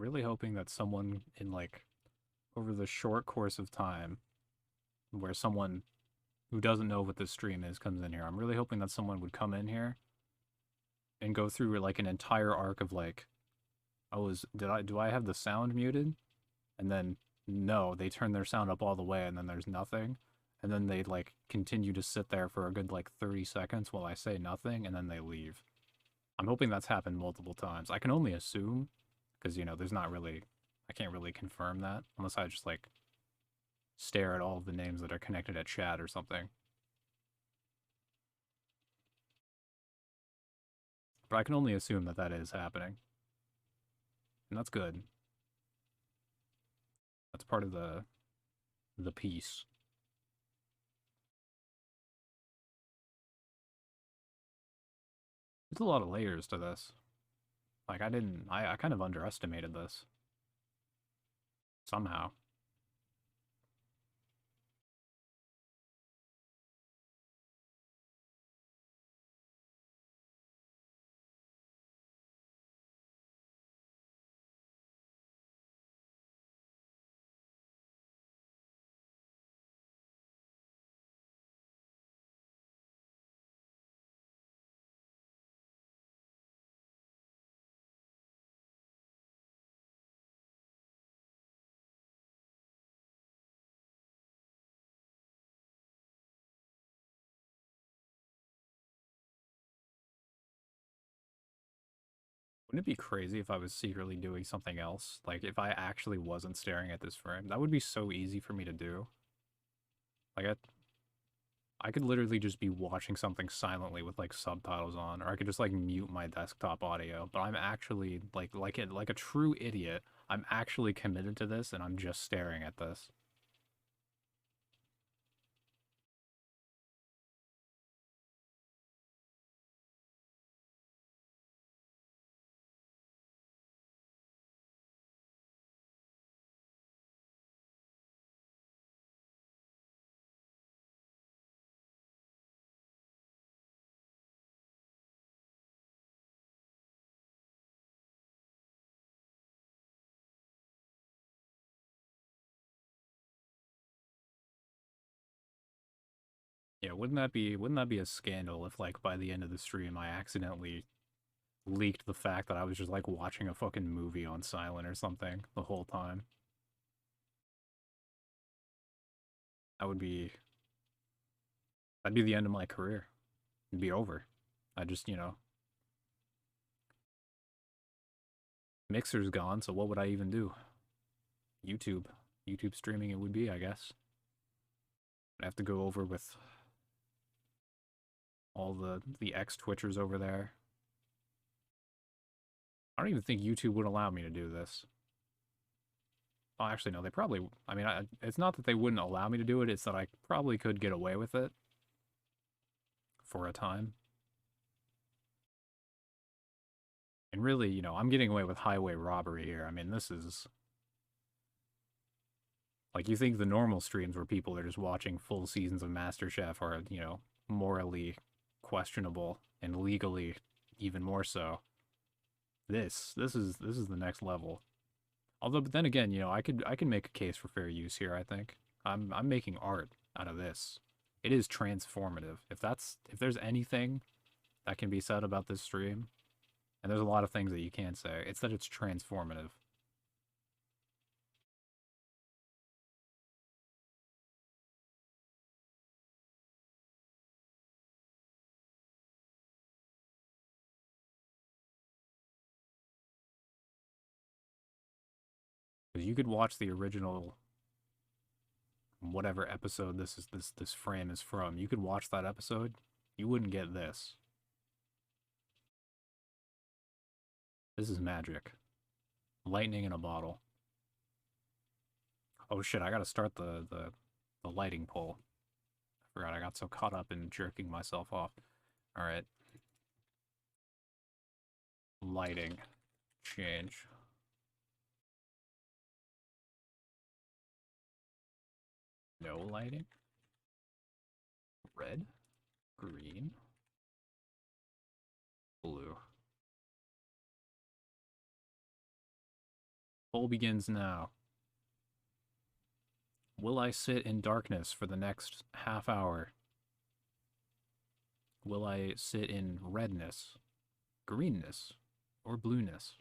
really hoping that someone in like over the short course of time where someone who doesn't know what this stream is comes in here. I'm really hoping that someone would come in here and go through like an entire arc of like, oh, do I have the sound muted? And then no, they turn their sound up all the way and then there's nothing. And then they like continue to sit there for a good like 30 seconds while I say nothing and then they leave. I'm hoping that's happened multiple times. I can only assume because there's not really I can't really confirm that unless I just like stare at all of the names that are connected at chat or something. But I can only assume that that is happening. And that's good. That's part of the piece. There's a lot of layers to this. Like I kind of underestimated this. Somehow. Wouldn't it be crazy if I was secretly doing something else? Like if I actually wasn't staring at this frame? That would be so easy for me to do. Like I could literally just be watching something silently with like subtitles on, or I could just like mute my desktop audio. But I'm actually like a true idiot. I'm actually committed to this, and I'm just staring at this. Yeah, wouldn't that be a scandal if like by the end of the stream I accidentally leaked the fact that I was just like watching a fucking movie on silent or something the whole time? That would be that'd be the end of my career. It'd be over. I just, Mixer's gone, so what would I even do? YouTube. YouTube streaming it would be, I guess. I'd have to go over with all the ex-Twitchers over there. I don't even think YouTube would allow me to do this. Oh, actually, no, they probably... I mean, it's not that they wouldn't allow me to do it, it's that I probably could get away with it for a time. And really, I'm getting away with highway robbery here. I mean, this is... Like, you think the normal streams where people are just watching full seasons of Masterchef are, morally questionable and legally even more so. This is the next level. Although, but then again, I can make a case for fair use here. I think I'm making art out of this. It is transformative. If there's anything that can be said about this stream, and there's a lot of things that you can say, it's that it's transformative. Because you could watch the original whatever episode this frame is from. You could watch that episode, you wouldn't get this. This is magic. Lightning in a bottle. Oh shit, I gotta start the lighting poll. I forgot I got so caught up in jerking myself off. Alright. Lighting. Change. No lighting. Red. Green. Blue. Poll begins now. Will I sit in darkness for the next half hour? Will I sit in redness, greenness, or blueness?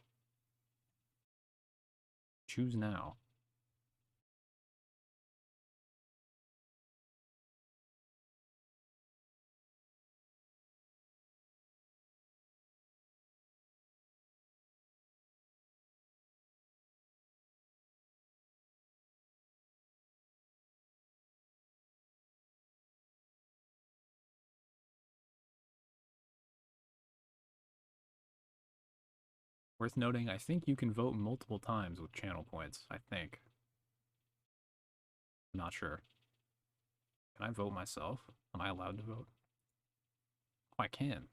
Choose now. Worth noting, I think you can vote multiple times with channel points. I think. I'm not sure. Can I vote myself? Am I allowed to vote? Oh, I can.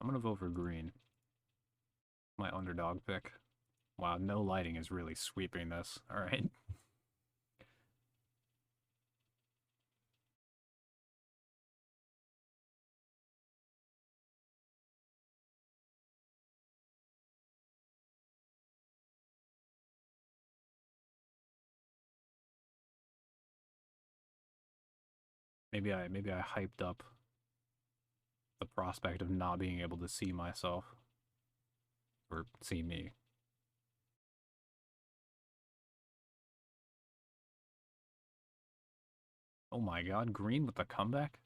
I'm gonna vote for green. My underdog pick. Wow, no lighting is really sweeping this. Alright. Maybe I hyped up the prospect of not being able to see myself. Or see me. Oh my god, green with the comeback?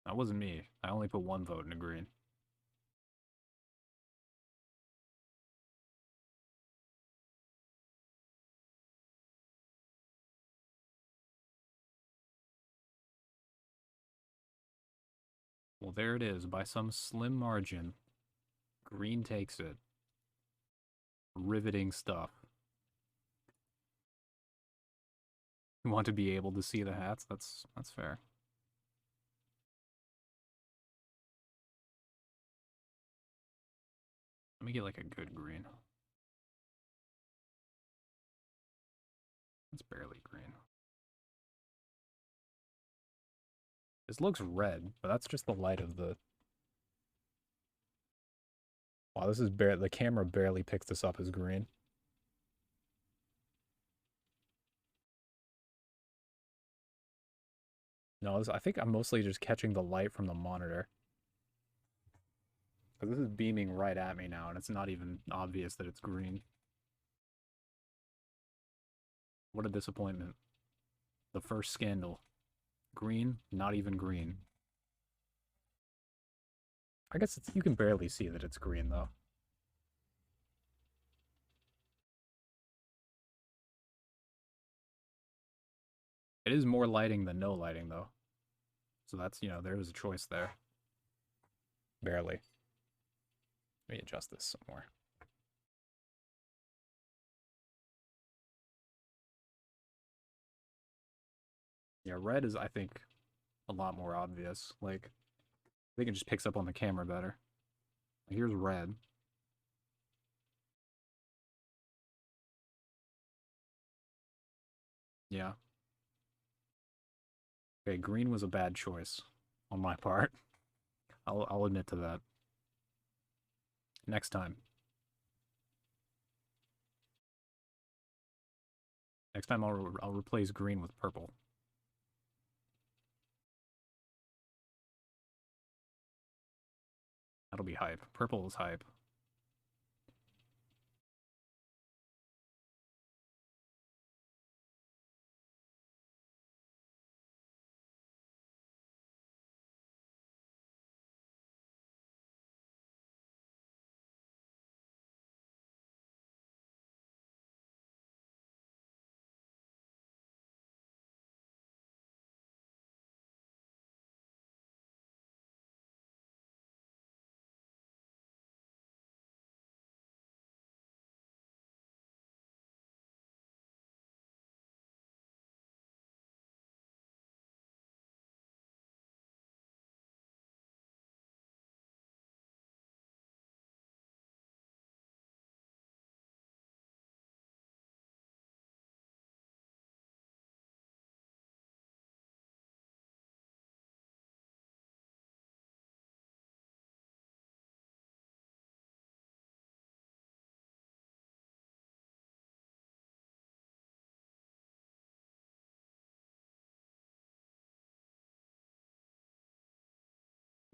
That wasn't me. I only put one vote into green. Well, there it is. By some slim margin, green takes it. Riveting stuff. You want to be able to see the hats? That's fair. Let me get like a good green. It's barely green. This looks red, but that's just the light of the... Wow, this is the camera barely picks this up as green. No, I think I'm mostly just catching the light from the monitor. Because this is beaming right at me now, and it's not even obvious that it's green. What a disappointment. The first scandal. Green, not even green. I guess you can barely see that it's green, though. It is more lighting than no lighting, though. So that's, there was a choice there. Barely. Let me adjust this some more. Yeah, red is, I think, a lot more obvious. Like, I think it just picks up on the camera better. Here's red. Yeah. Okay, green was a bad choice on my part. I'll admit to that. Next time. Next time I'll replace green with purple. That'll be hype. Purple is hype.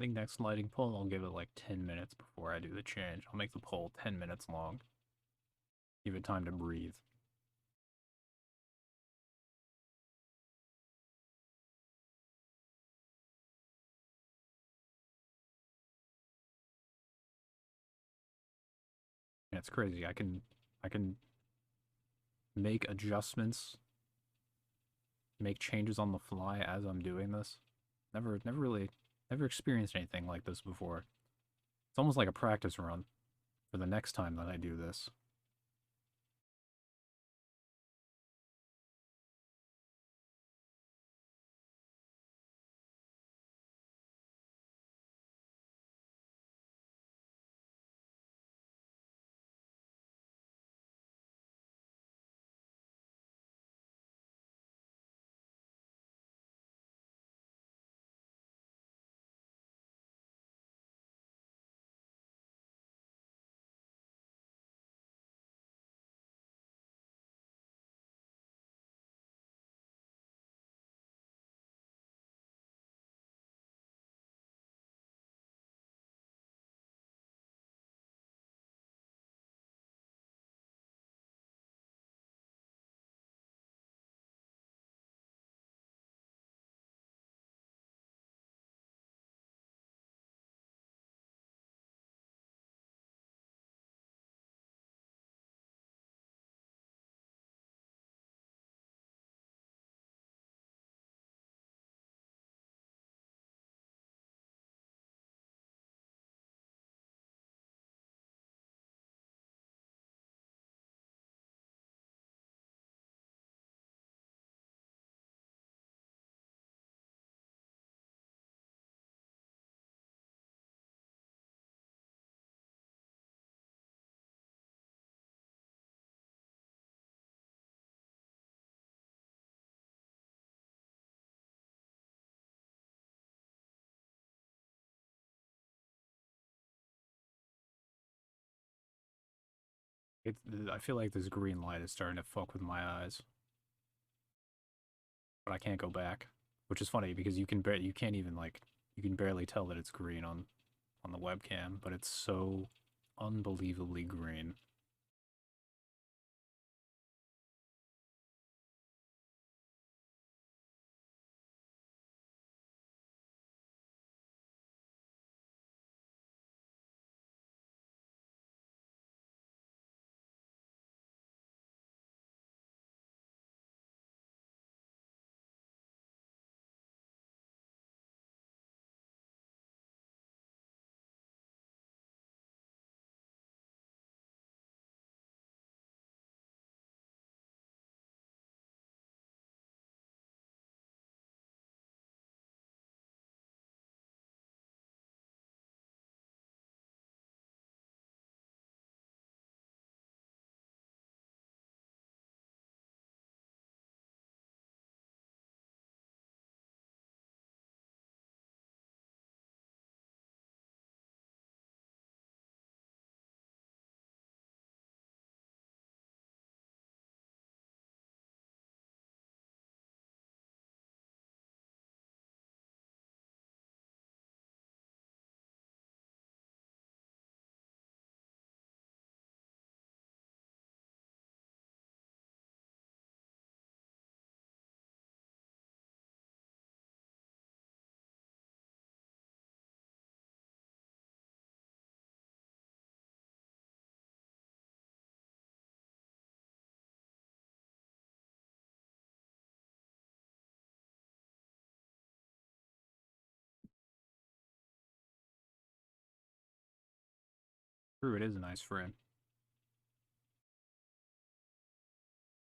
I think next lighting poll, I'll give it like 10 minutes before I do the change. I'll make the poll 10 minutes long. Give it time to breathe. And it's crazy. I can make adjustments, make changes on the fly as I'm doing this. Never experienced anything like this before. It's almost like a practice run for the next time that I do this. It's, I feel like this green light is starting to fuck with my eyes, but I can't go back, which is funny because you can't even like you can barely tell that it's green on the webcam, but it's so unbelievably green. True, it is a nice frame.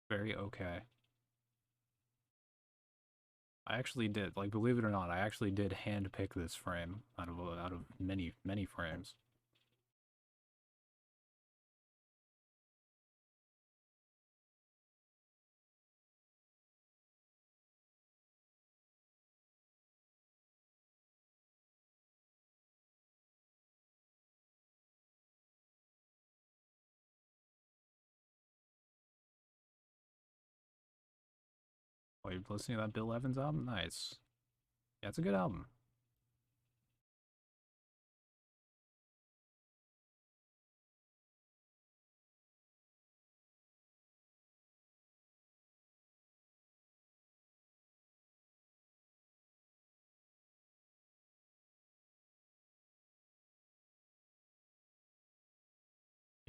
Very okay. I actually did, like, believe it or not, I actually did hand pick this frame out of many frames. Oh, you're listening to that Bill Evans album? Nice. Yeah, it's a good album.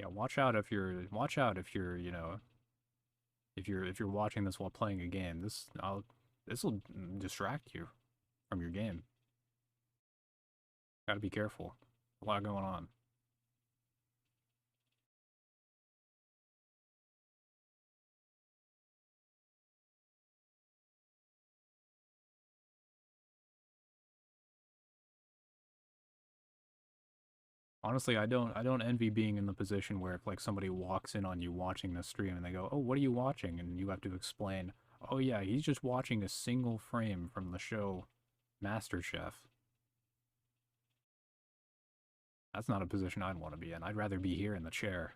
Yeah, watch out if you're, you know, if you're watching this while playing a game. This will distract you from your game. Got to be careful. A lot going on. Honestly, I don't envy being in the position where if like somebody walks in on you watching the stream and they go, "Oh, what are you watching?" and you have to explain, "Oh yeah, he's just watching a single frame from the show Masterchef." That's not a position I'd want to be in. I'd rather be here in the chair.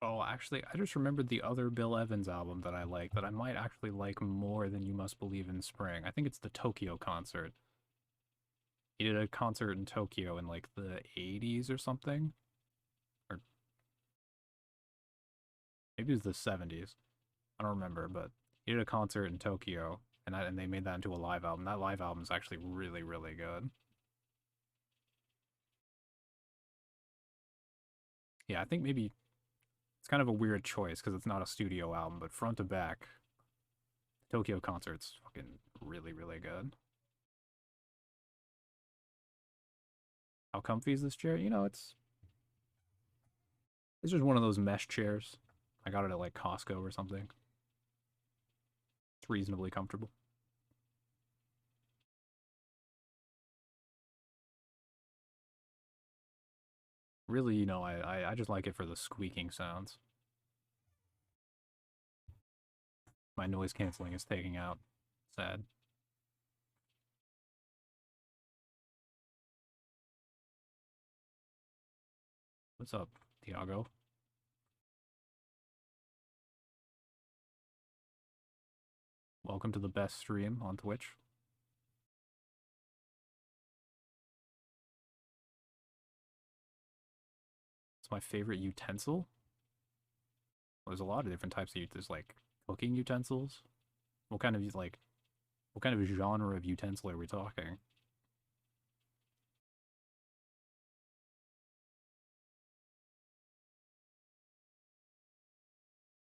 Oh, actually, I just remembered the other Bill Evans album that I like that I might actually like more than You Must Believe in Spring. I think it's the Tokyo concert. He did a concert in Tokyo in like the 80s or something, or maybe it was the 70s. I don't remember, but he did a concert in Tokyo, and they made that into a live album. That live album is actually really, really good. Yeah, I think maybe it's kind of a weird choice because it's not a studio album, but front to back, Tokyo concert's fucking really, really good. How comfy is this chair? You know, it's just one of those mesh chairs. I got it at like Costco or something. It's reasonably comfortable. Really, you know, I just like it for the squeaking sounds. My noise canceling is taking out. Sad. What's up, Tiago? Welcome to the best stream on Twitch. It's my favorite utensil. Well, there's a lot of different types of utensils, like cooking utensils. What kind of like what kind of genre of utensil are we talking?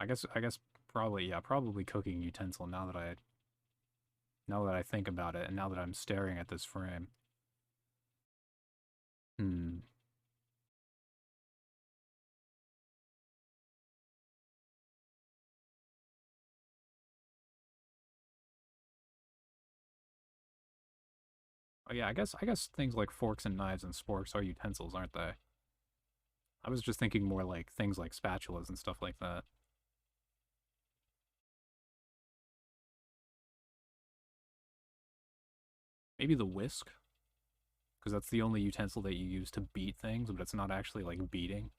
I guess probably yeah, probably cooking utensil now that I think about it and now that I'm staring at this frame. Hmm. Oh yeah, I guess things like forks and knives and sporks are utensils, aren't they? I was just thinking more like things like spatulas and stuff like that. Maybe the whisk, because that's the only utensil that you use to beat things, but it's not actually like beating.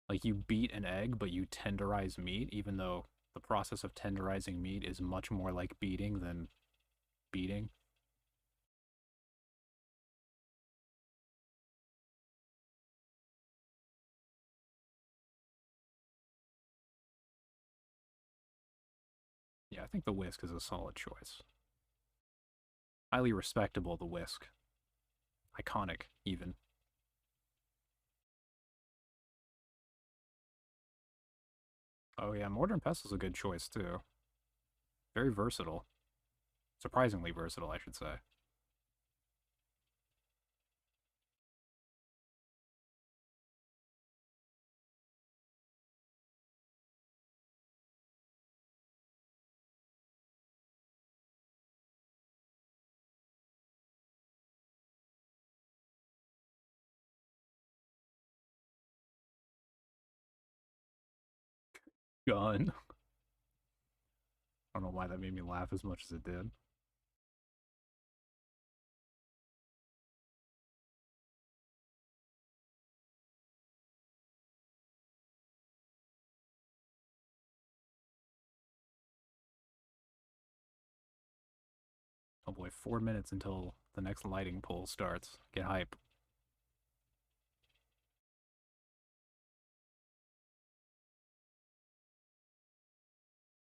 Like you beat an egg, but you tenderize meat, even though the process of tenderizing meat is much more like beating than beating. Yeah, I think the whisk is a solid choice. Highly respectable, the whisk. Iconic, even. Oh yeah, mortar and pestle is a good choice too. Very versatile. Surprisingly versatile, I should say. Gun. I don't know why that made me laugh as much as it did. Oh boy, 4 minutes until the next lighting poll starts. Get hype.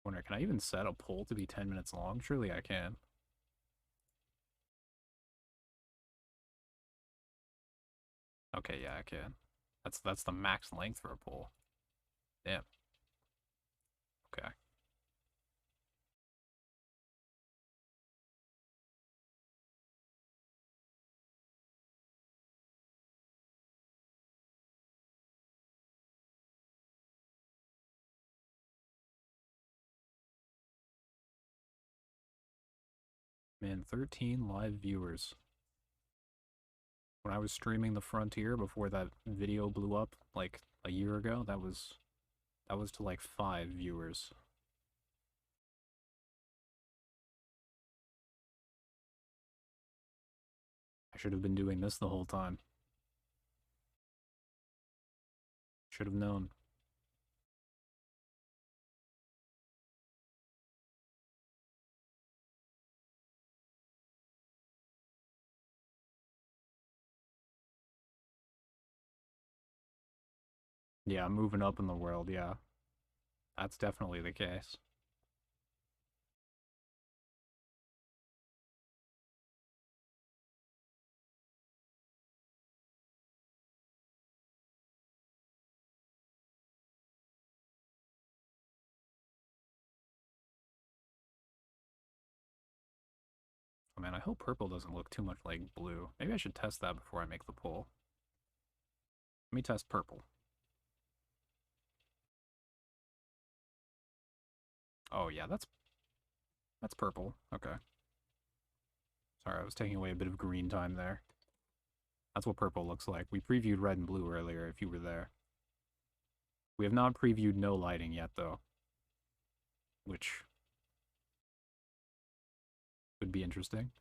Wonder, can I even set a poll to be 10 minutes long? Surely I can. Okay, yeah, I can. That's the max length for a poll. Damn. Okay. Man, 13 live viewers. When I was streaming The Frontier before that video blew up like a year ago, that was to like 5 viewers. I should have been doing this the whole time. Should have known. Yeah, I'm moving up in the world, yeah. That's definitely the case. Oh man, I hope purple doesn't look too much like blue. Maybe I should test that before I make the poll. Let me test purple. Oh yeah, that's purple. Okay. Sorry, I was taking away a bit of green time there. That's what purple looks like. We previewed red and blue earlier if you were there. We have not previewed no lighting yet though, which would be interesting.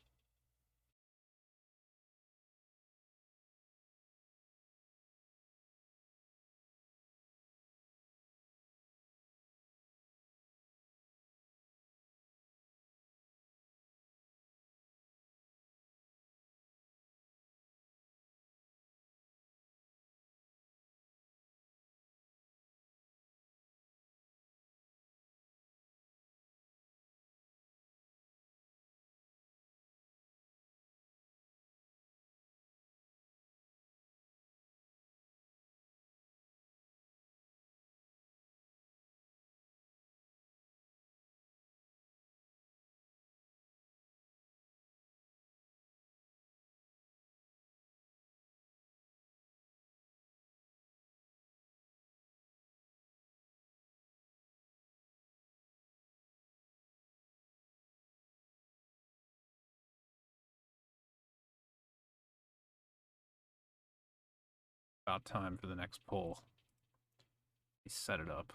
About time for the next poll. Let me set it up.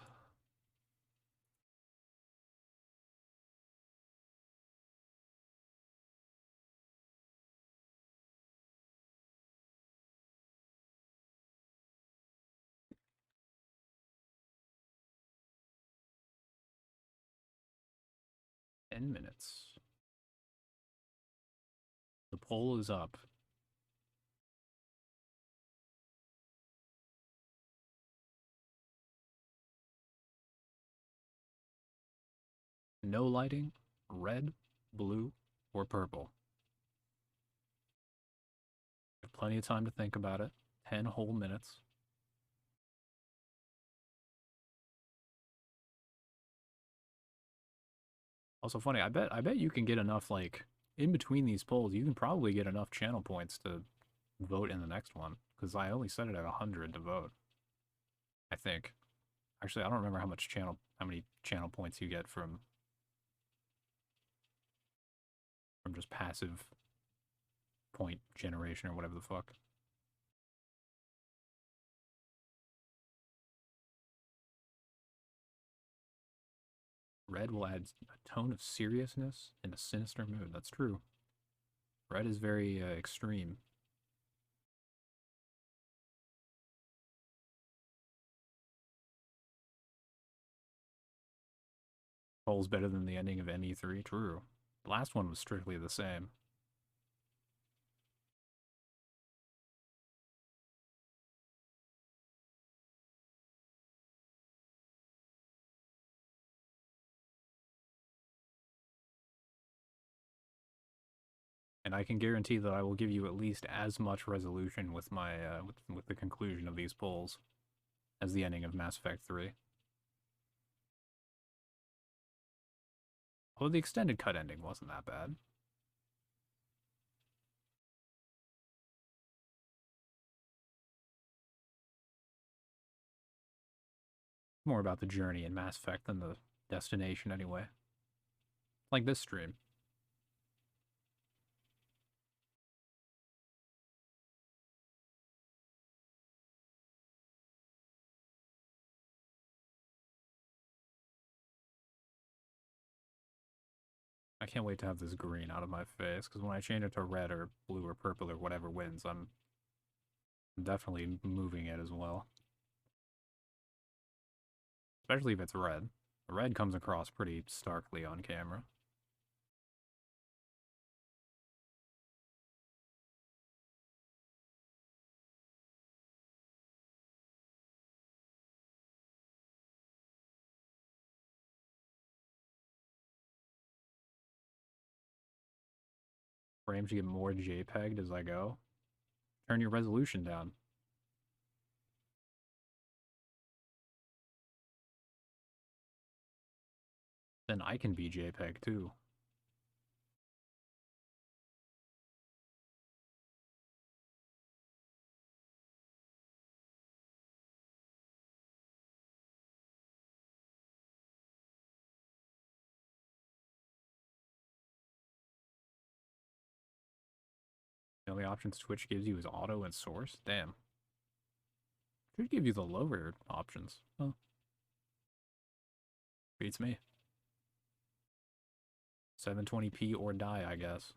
$10. The poll is up. No lighting, red, blue, or purple. You have plenty of time to think about it. 10 whole minutes. Also funny, I bet you can get enough like in between these polls, you can probably get enough channel points to vote in the next one because I only set it at 100 to vote. I think. Actually, I don't remember how many channel points you get from just passive point generation or whatever the fuck. Red will add a tone of seriousness and a sinister mood. That's true. Red is very extreme. Poll's better than the ending of ME3. True. The last one was strictly the same. And I can guarantee that I will give you at least as much resolution with my with the conclusion of these polls as the ending of Mass Effect 3. Although the extended cut ending wasn't that bad. More about the journey in Mass Effect than the destination anyway. Like this stream. I can't wait to have this green out of my face, because when I change it to red or blue or purple or whatever wins, I'm definitely moving it as well. Especially if it's red. The red comes across pretty starkly on camera. Frames get more JPEG'd as I go. Turn your resolution down. Then I can be JPEG too. The only options Twitch gives you is auto and source? Damn. Should give you the lower options. Huh. Beats me. 720p or die, I guess.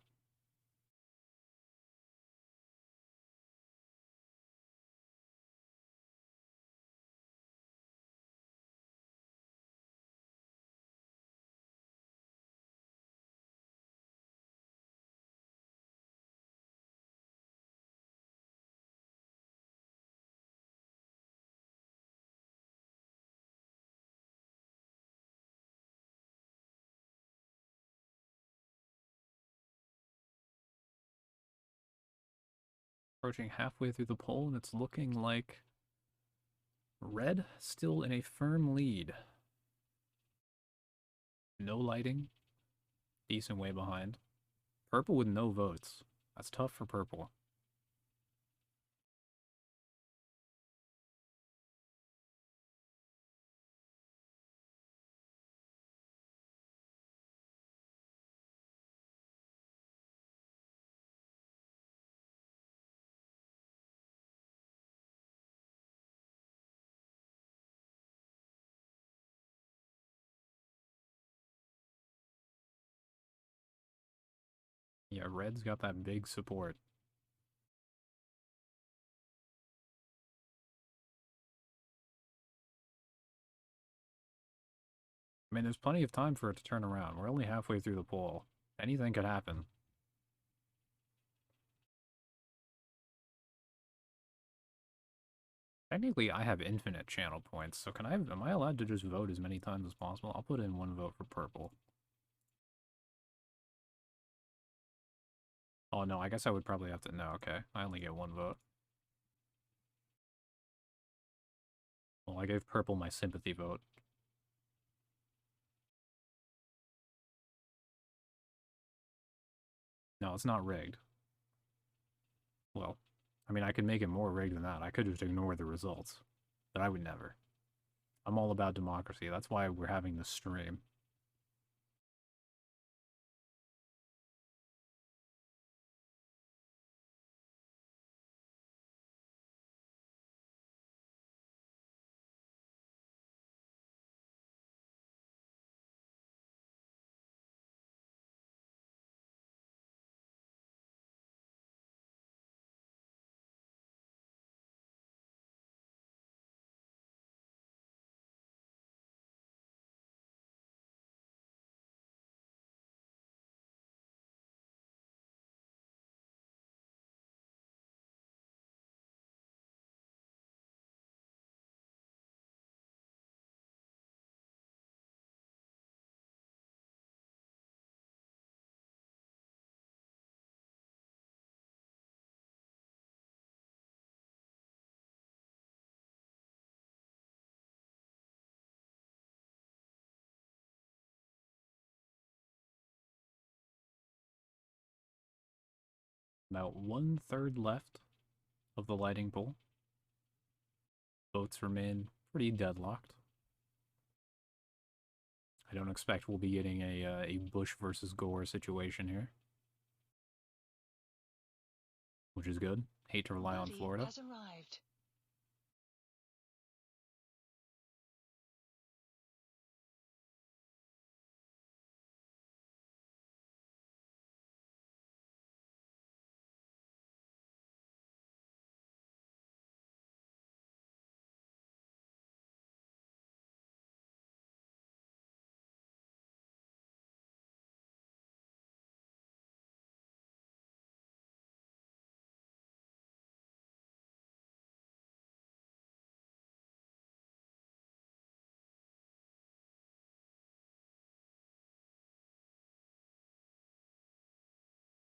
Approaching halfway through the poll, and it's looking like red still in a firm lead. No lighting. Decent way behind. Purple with no votes. That's tough for purple. Yeah, red's got that big support. I mean, there's plenty of time for it to turn around. We're only halfway through the poll. Anything could happen. Technically, I have infinite channel points, so am I allowed to just vote as many times as possible? I'll put in one vote for purple. Oh no, I guess I would probably have to, no, okay. I only get one vote. Well, I gave purple my sympathy vote. No, it's not rigged. Well, I mean, I could make it more rigged than that. I could just ignore the results. But I would never. I'm all about democracy. That's why we're having this stream. About 1/3 left of the lighting pool. Votes remain pretty deadlocked. I don't expect we'll be getting a Bush versus Gore situation here, which is good. Hate to rely on Florida. Has arrived.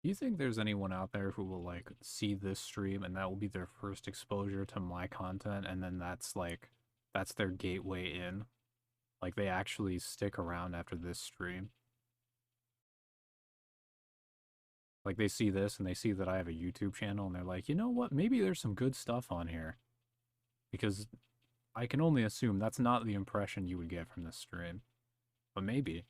Do you think there's anyone out there who will like see this stream and that will be their first exposure to my content, and then that's their gateway in? Like they actually stick around after this stream? Like they see this and they see that I have a YouTube channel and they're like, you know what? Maybe there's some good stuff on here. Because I can only assume that's not the impression you would get from this stream. But maybe.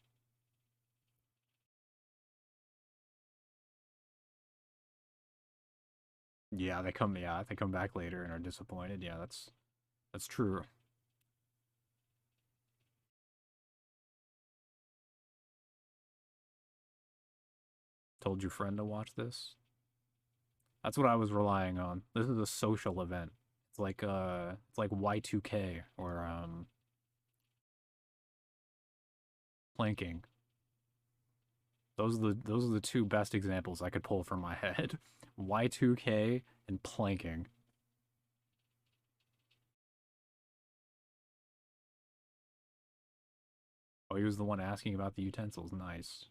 Yeah, they come back later and are disappointed. Yeah, that's true. Told your friend to watch this? That's what I was relying on. This is a social event. It's like Y2K or planking. Those are the two best examples I could pull from my head. Y2K and planking. Oh, he was the one asking about the utensils. Nice.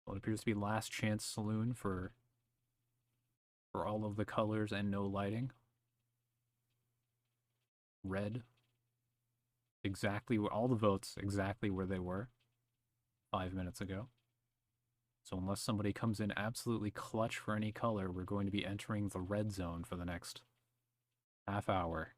Well, it appears to be Last Chance Saloon for all of the colors and no lighting. Red. Exactly where all the votes exactly where they were 5 minutes ago. So unless somebody comes in absolutely clutch for any color, we're going to be entering the red zone for the next half hour.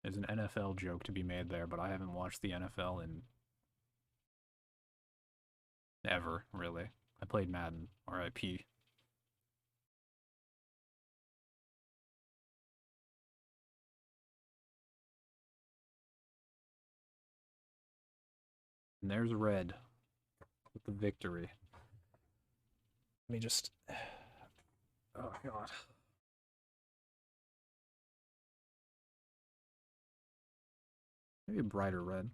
There's an NFL joke to be made there, but I haven't watched the NFL in ever, really. I played Madden, RIP. And there's red with the victory. Let me just... Oh, God. Maybe a brighter red.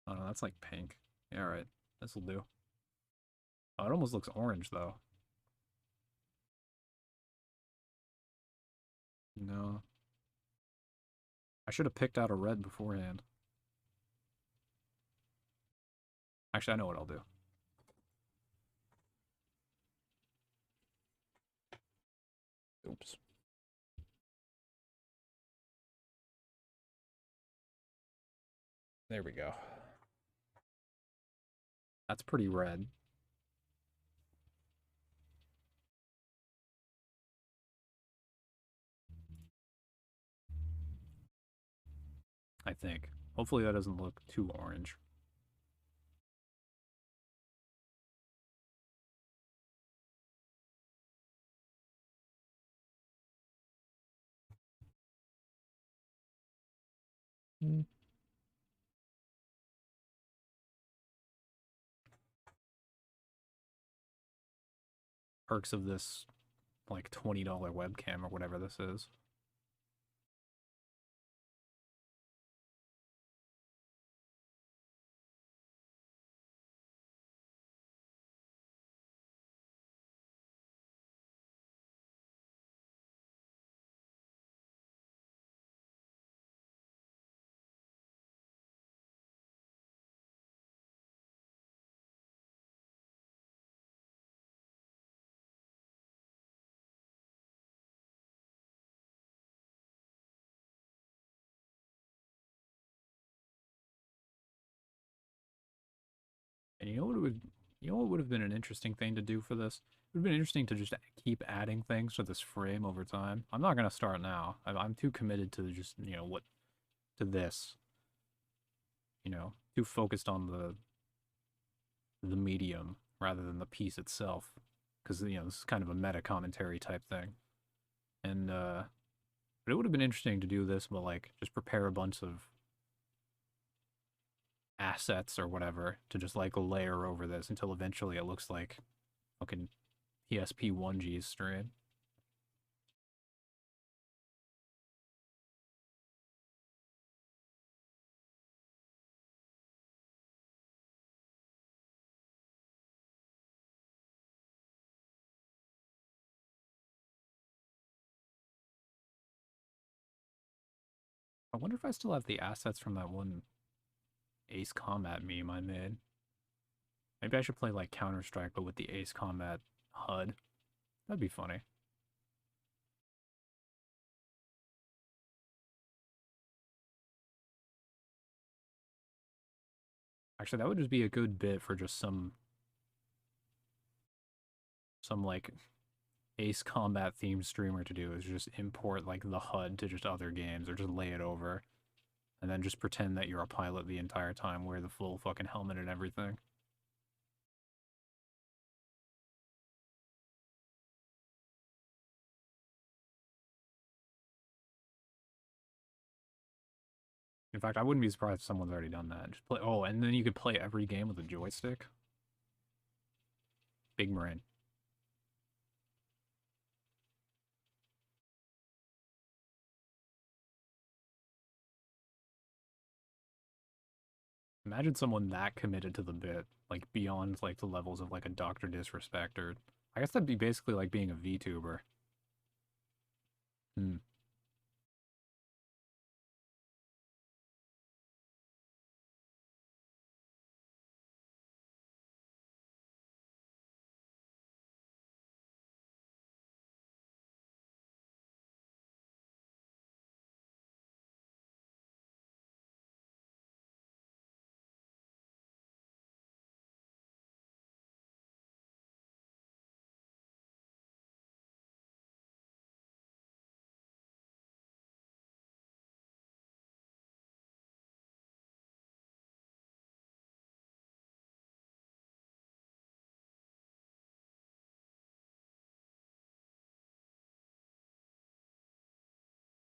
Oh, no, that's like pink. Yeah, alright. This'll do. Oh, it almost looks orange, though. No. I should have picked out a red beforehand. Actually, I know what I'll do. Oops. There we go. That's pretty red. I think. Hopefully that doesn't look too orange. Perks of this, like, $20 webcam or whatever this is. And you know what would have been an interesting thing to do for this? It would have been interesting to just keep adding things to this frame over time. I'm not gonna start now. I'm too committed to just, you know, what to this. You know, too focused on the medium rather than the piece itself, because you know this is kind of a meta commentary type thing. And but it would have been interesting to do this, but like just prepare a bunch of assets or whatever to just like layer over this until eventually it looks like fucking ESP1G's stream. I wonder if I still have the assets from that one Ace Combat meme I made. Maybe I should play like Counter-Strike, but with the Ace Combat HUD. That'd be funny. Actually, that would just be a good bit for just some like Ace Combat themed streamer to do is just import like the HUD to just other games or just lay it over and then just pretend that you're a pilot the entire time, wear the full fucking helmet and everything. In fact, I wouldn't be surprised if someone's already done that. Just play. Oh, and then you could play every game with a joystick. Big brain. Imagine someone that committed to the bit, like beyond like the levels of like a Doctor Disrespect, or I guess that'd be basically like being a VTuber. Hmm.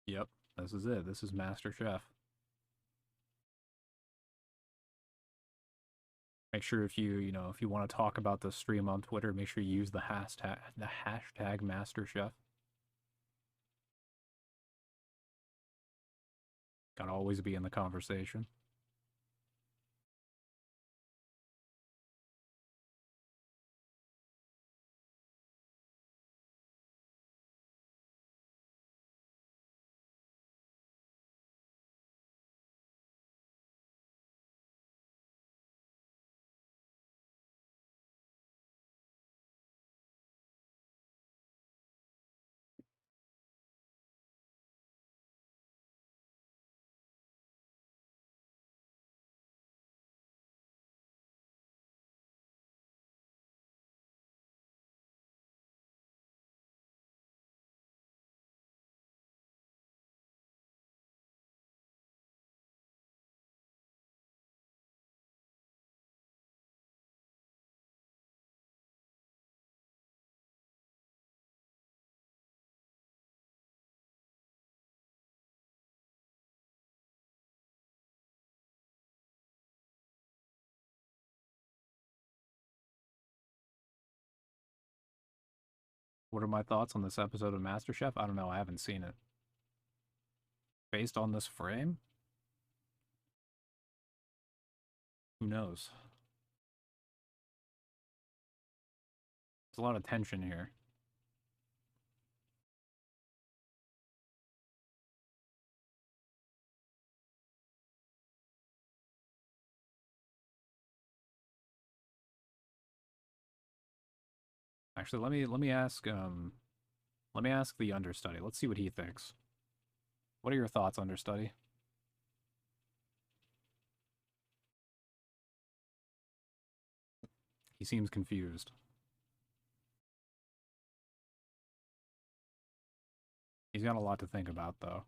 Yep. This is it. This is Masterchef. Make sure if you know, if you want to talk about the stream on Twitter, make sure you use the hashtag MasterChef. Gotta always be in the conversation. What are my thoughts on this episode of MasterChef? I don't know. I haven't seen it. Based on this frame, who knows? There's a lot of tension here. Actually, let me ask the understudy. Let's see what he thinks. What are your thoughts, understudy? He seems confused. He's got a lot to think about, though.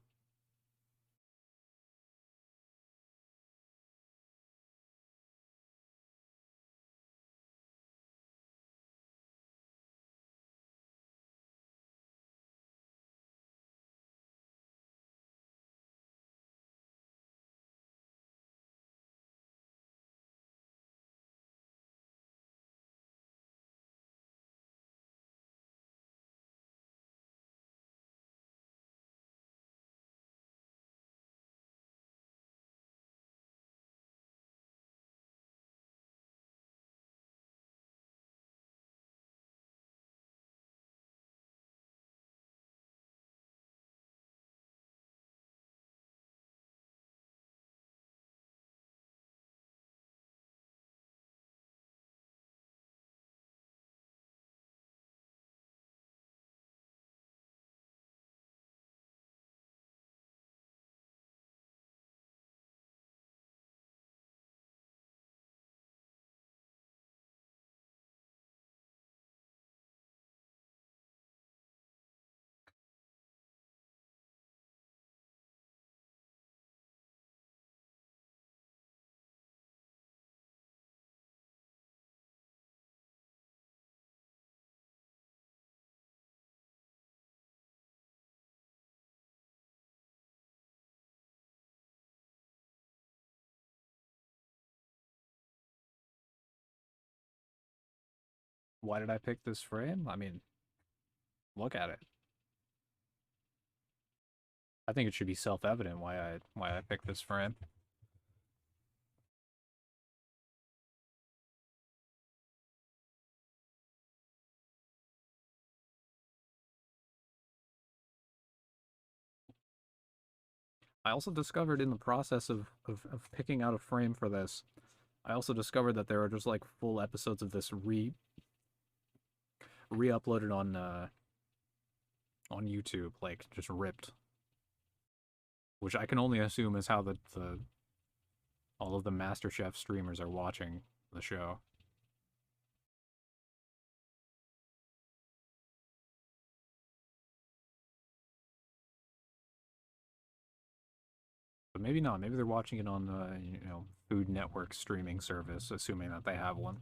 Why did I pick this frame? I mean, look at it. I think it should be self-evident why I picked this frame. I also discovered in the process of picking out a frame for this, I also discovered that there are just like full episodes of this re-uploaded on YouTube, like just ripped, which I can only assume is how the all of the Masterchef streamers are watching the show. But maybe not. Maybe they're watching it on the Food Network streaming service, assuming that they have one.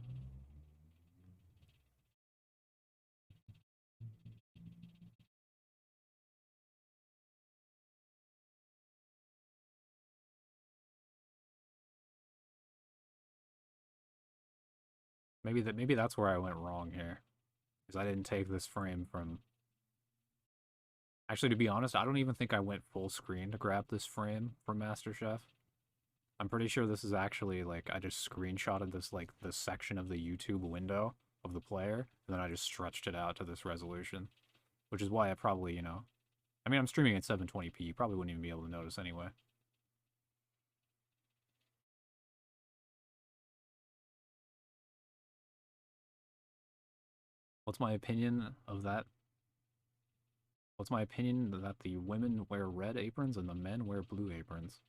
Maybe that's where I went wrong here, because I didn't take this frame from. Actually, to be honest, I don't even think I went full screen to grab this frame from MasterChef. I'm pretty sure this is actually like I just screenshotted this section of the YouTube window of the player, and then I just stretched it out to this resolution, which is why I probably, I mean, I'm streaming at 720p. You probably wouldn't even be able to notice anyway. What's my opinion of that? What's my opinion that the women wear red aprons and the men wear blue aprons?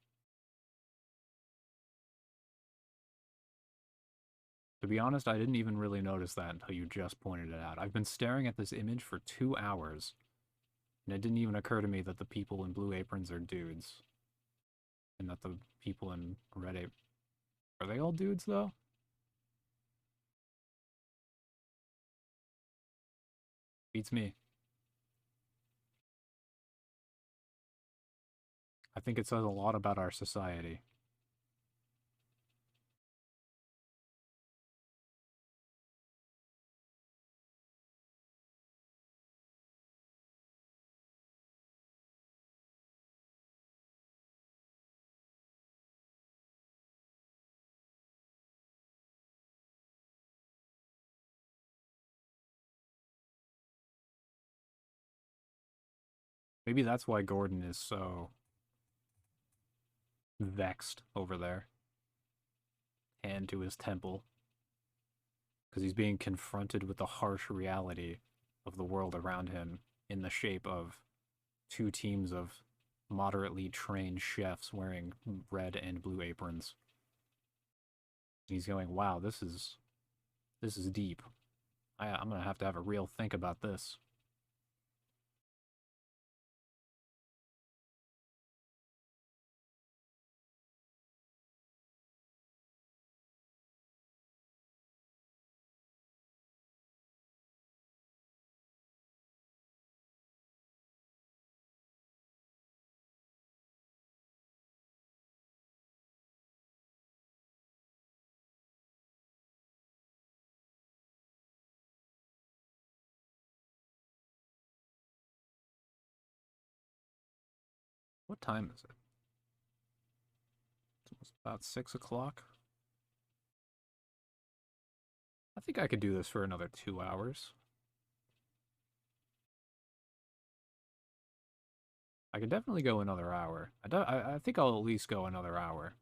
To be honest, I didn't even really notice that until you just pointed it out. I've been staring at this image for 2 hours, and it didn't even occur to me that the people in blue aprons are dudes, and that the people in red aprons... Are they all dudes, though? Beats me. I think it says a lot about our society. Maybe that's why Gordon is so vexed over there. Hand to his temple. Because he's being confronted with the harsh reality of the world around him in the shape of two teams of moderately trained chefs wearing red and blue aprons. And he's going, wow, this is This is deep. I'm gonna have to have a real think about this. What time is it? It's about 6 o'clock. I think I could do this for another 2 hours. I could definitely go another hour. I think I'll at least go another hour.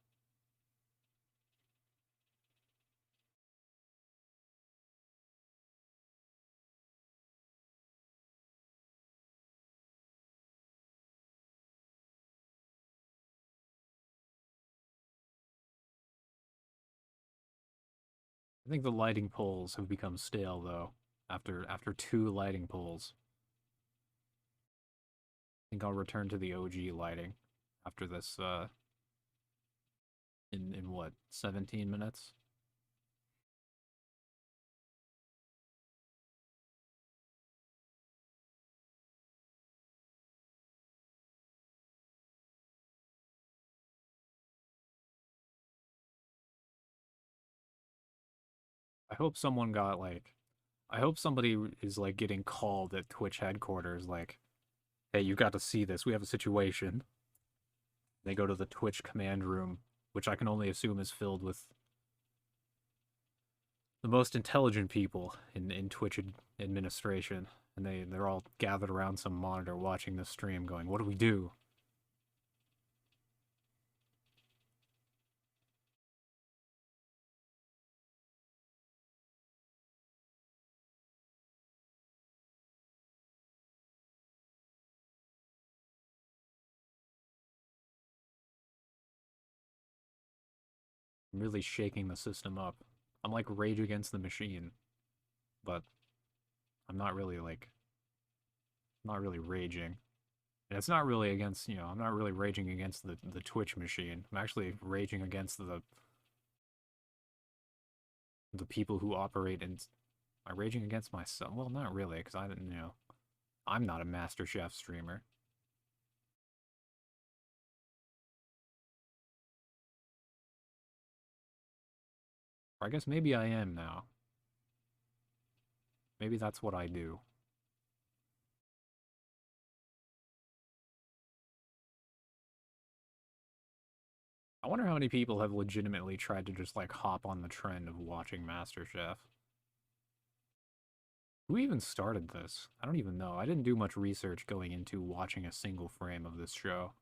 I think the lighting poles have become stale though. After two lighting poles, I think I'll return to the OG lighting after this. In what 17 minutes? I hope someone got like. I hope somebody is like getting called at Twitch headquarters like, "Hey, you got to see this. We have a situation." They go to the Twitch command room, which I can only assume is filled with the most intelligent people in Twitch administration, and they're all gathered around some monitor watching the stream, going, "What do we do?" I'm really shaking the system up. I'm like Rage Against the Machine, but I'm not really like not really raging. And it's not really against, I'm not really raging against the Twitch machine. I'm actually raging against the people who operate in. Am I raging against myself? Well, not really, because I didn't, I'm not a Masterchef streamer. Or I guess maybe I am now. Maybe that's what I do. I wonder how many people have legitimately tried to just like hop on the trend of watching MasterChef. Who even started this? I don't even know. I didn't do much research going into watching a single frame of this show.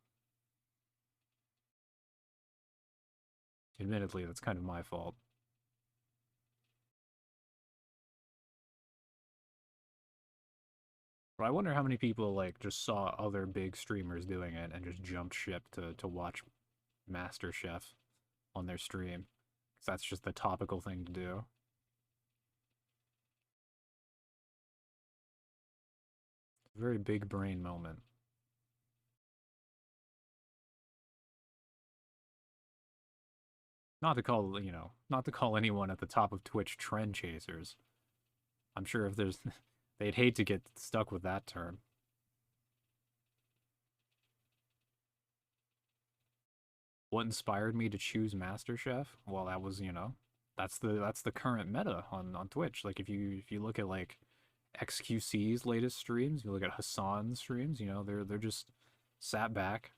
Admittedly, that's kind of my fault. But I wonder how many people like just saw other big streamers doing it and just jumped ship to watch MasterChef on their stream. Because that's just the topical thing to do. Very big brain moment. Not to call anyone at the top of Twitch trend chasers. I'm sure if there's, they'd hate to get stuck with that term. What inspired me to choose MasterChef? Well, that was, that's the current meta on Twitch. Like if you look at like XQC's latest streams, you look at Hassan's streams, they're just sat back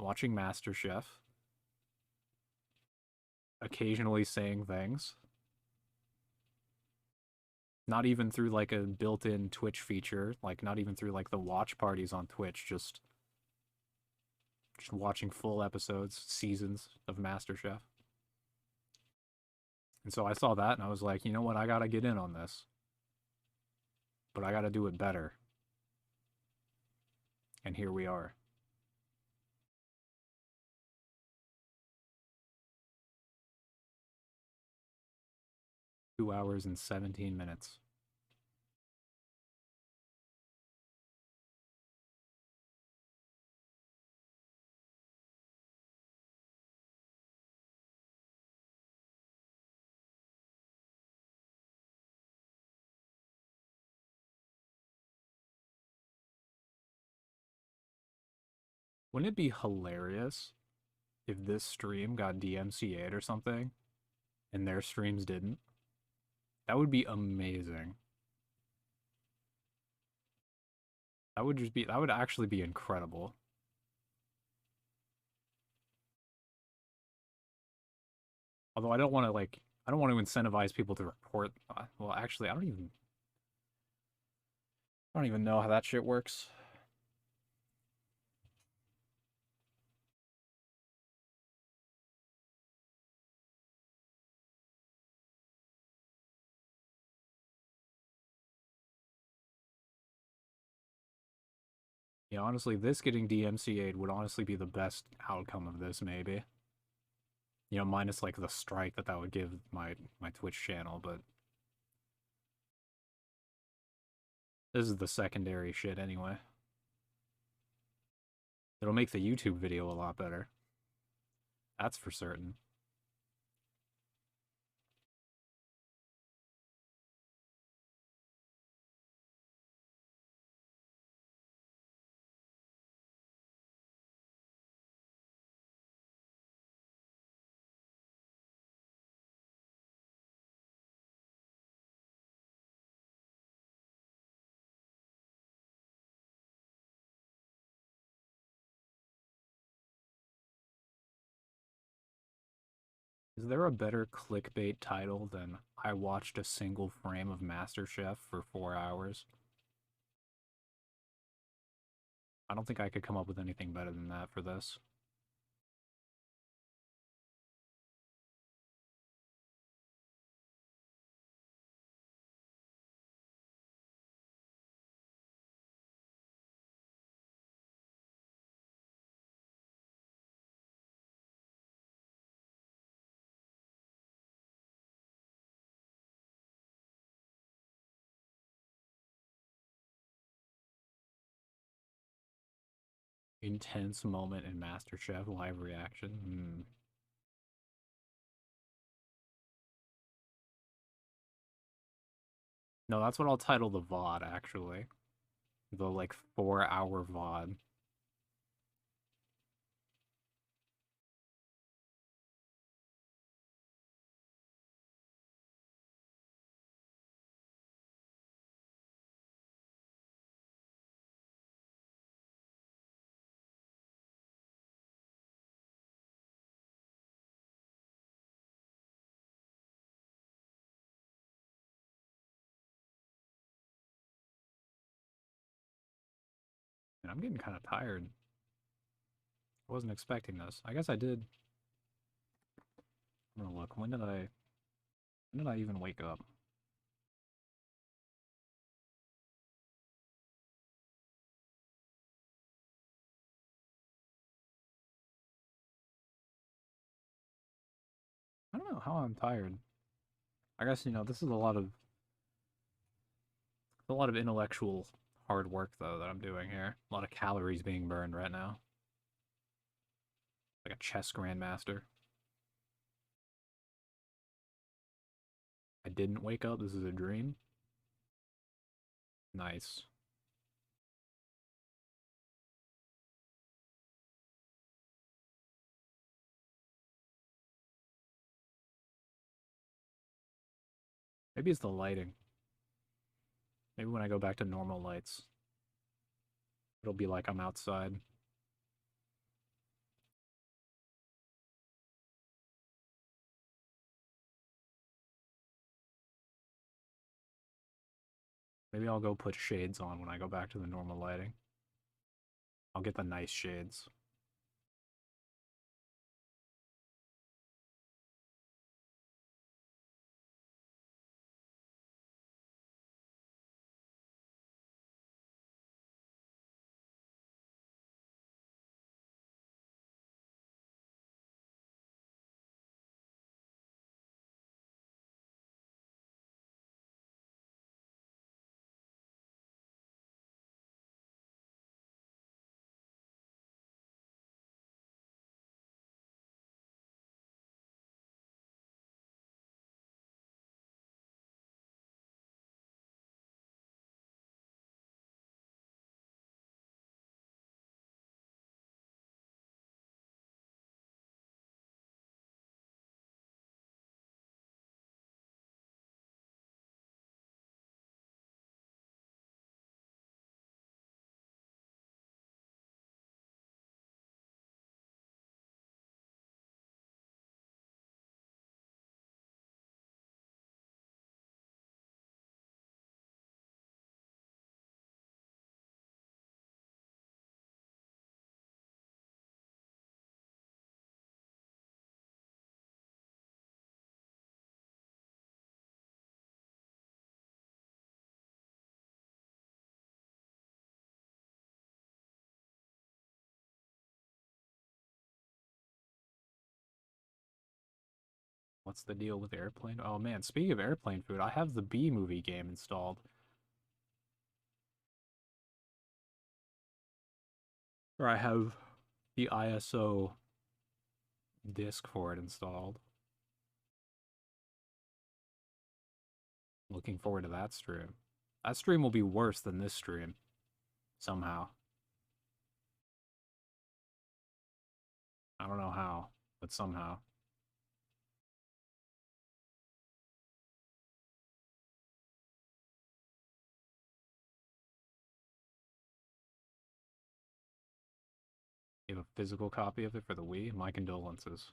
watching MasterChef, occasionally saying things. Not even through like a built-in Twitch feature, like not even through like the watch parties on Twitch, just watching full episodes, seasons of MasterChef. And so I saw that and I was like, you know what, I gotta get in on this. But I gotta do it better. And here we are. 2 hours and 17 minutes. Wouldn't it be hilarious if this stream got DMCA'd or something and their streams didn't? That would be amazing. That would actually be incredible. Although I don't want to incentivize people to report. Well, actually, I don't even know how that shit works. Yeah, honestly, this getting DMCA'd would honestly be the best outcome of this, maybe. You know, minus like the strike that would give my Twitch channel, but this is the secondary shit anyway. It'll make the YouTube video a lot better. That's for certain. Is there a better clickbait title than I watched a single frame of Masterchef for 4 hours? I don't think I could come up with anything better than that for this. Intense moment in Masterchef live reaction. No, that's what I'll title the VOD, actually. The, like, 4-hour VOD. And I'm getting kind of tired. I wasn't expecting this. I guess I did. I'm gonna look. When did I even wake up? I don't know how I'm tired. I guess, you know, this is a lot of intellectual hard work, though, that I'm doing here. A lot of calories being burned right now. Like a chess grandmaster. I didn't wake up. This is a dream. Nice. Maybe it's the lighting. Maybe when I go back to normal lights, it'll be like I'm outside. Maybe I'll go put shades on when I go back to the normal lighting. I'll get the nice shades. What's the deal with airplane? Oh man, speaking of airplane food, I have the B movie game installed. Or I have the ISO disc for it installed. Looking forward to that stream. That stream will be worse than this stream. Somehow. I don't know how, but somehow. You have a physical copy of it for the Wii? My condolences.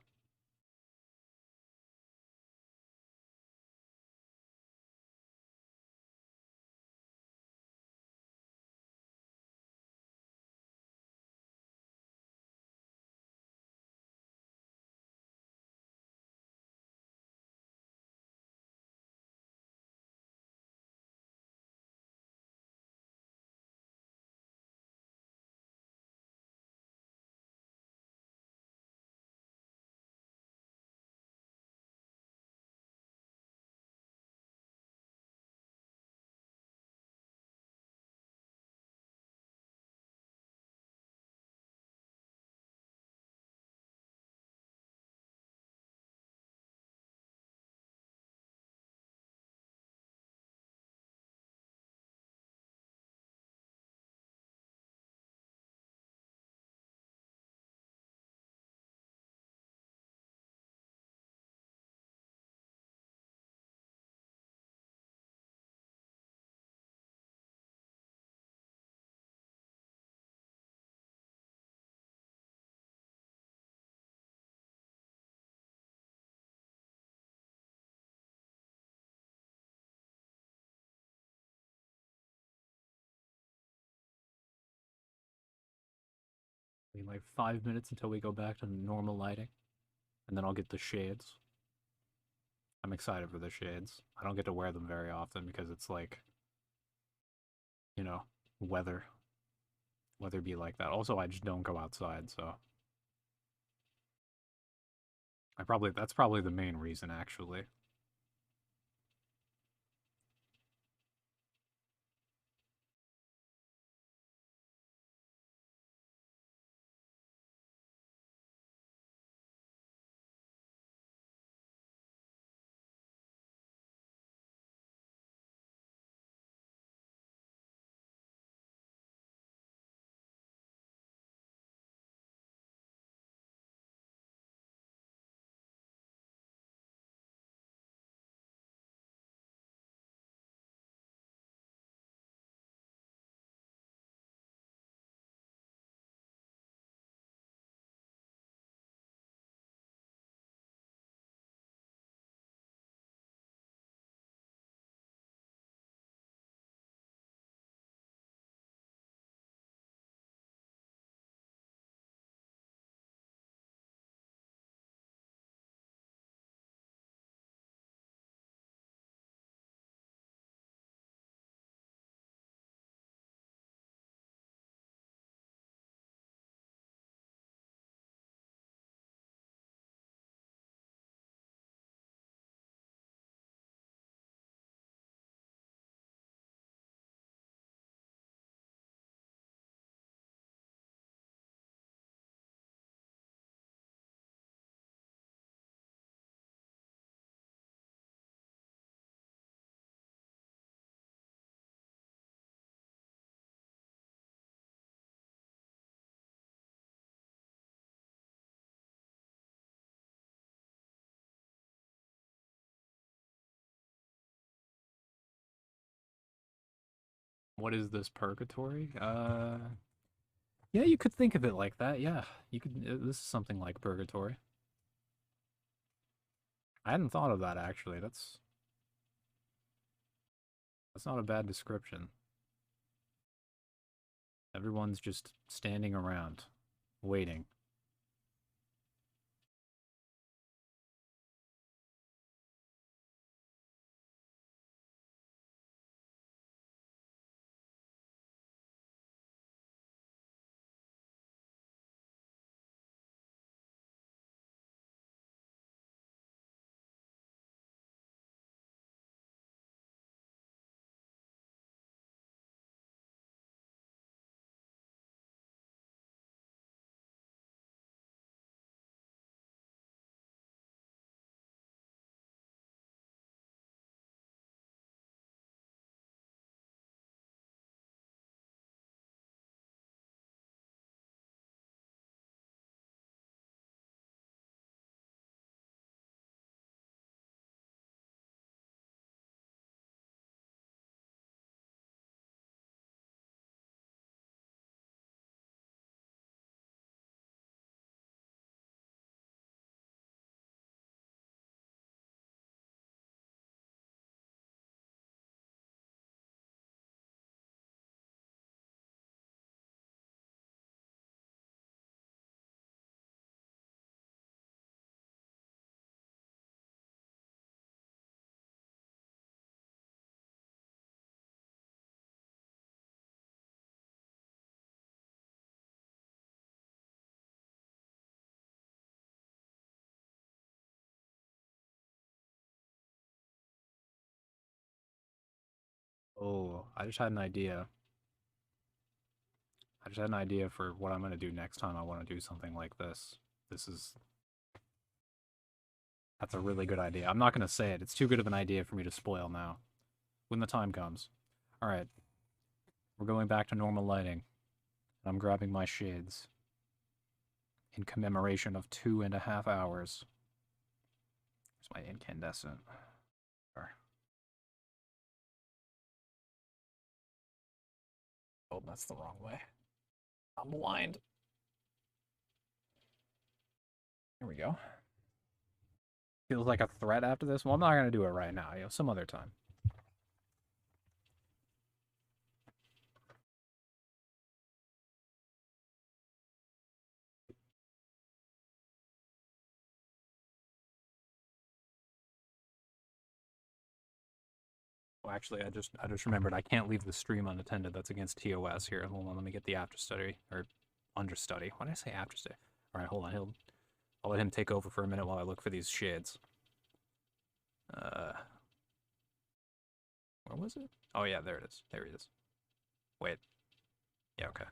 We have like 5 minutes until we go back to normal lighting. And then I'll get the shades. I'm excited for the shades. I don't get to wear them very often because it's like, you know, weather. Weather be like that. Also, I just don't go outside, so that's probably the main reason actually. What is this purgatory? Yeah, you could think of it like that. Yeah, you could. This is something like purgatory. I hadn't thought of that actually. That's not a bad description. Everyone's just standing around, waiting. Oh, I just had an idea. I just had an idea for what I'm gonna do next time I want to do something like this. This is That's a really good idea. I'm not gonna say it. It's too good of an idea for me to spoil now. When the time comes. Alright, we're going back to normal lighting. I'm grabbing my shades. In commemoration of 2.5 hours. Here's my incandescent. Oh, that's the wrong way. I'm blind. Here we go. Feels like a threat after this. Well, I'm not gonna do it right now. Some other time. Oh, actually, I just remembered I can't leave the stream unattended. That's against TOS here. Hold on, let me get the after study or understudy. Why did I say after study? All right, hold on. I'll let him take over for a minute while I look for these shades. Where was it? Oh yeah, there it is. There he is. Wait. Yeah, okay.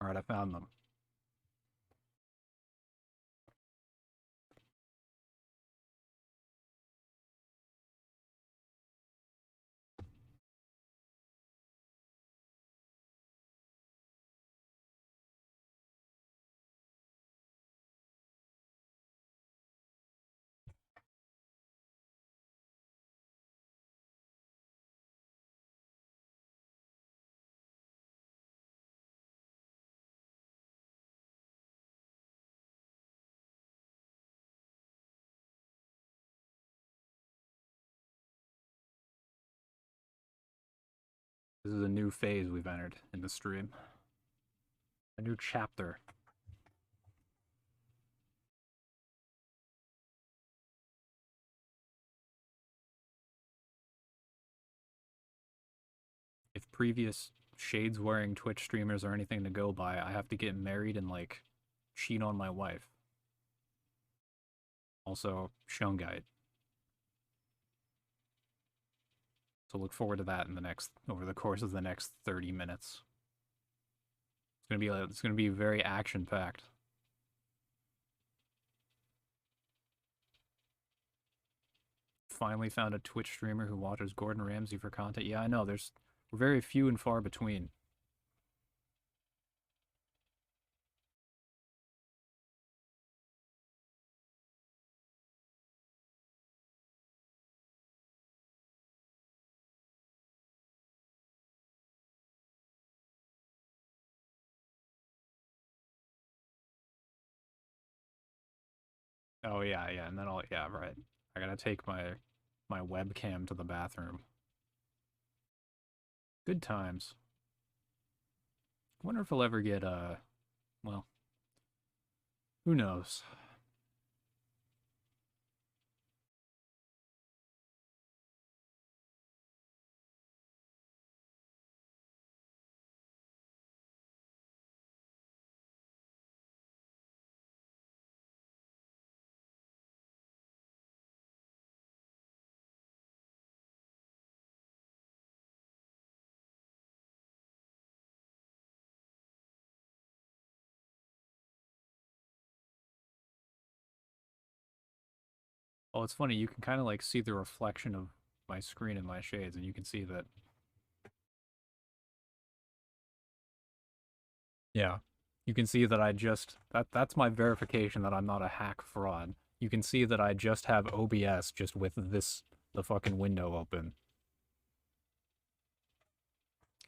All right, I found them. This is a new phase we've entered in the stream. A new chapter. If previous shades wearing Twitch streamers are anything to go by, I have to get married and like cheat on my wife. Also, Shungite. So look forward to that over the course of the next 30 minutes. It's gonna be very action packed. Finally found a Twitch streamer who watches Gordon Ramsay for content. Yeah, I know. We're very few and far between. Oh yeah, yeah, and then yeah, right. I gotta take my webcam to the bathroom. Good times. I wonder if I'll ever get well, who knows? Oh, it's funny. You can kind of like see the reflection of my screen in my shades, and you can see that. Yeah, you can see that that's my verification that I'm not a hack fraud. You can see that I just have OBS just with the fucking window open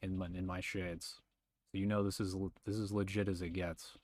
in my shades. So you know this is legit as it gets.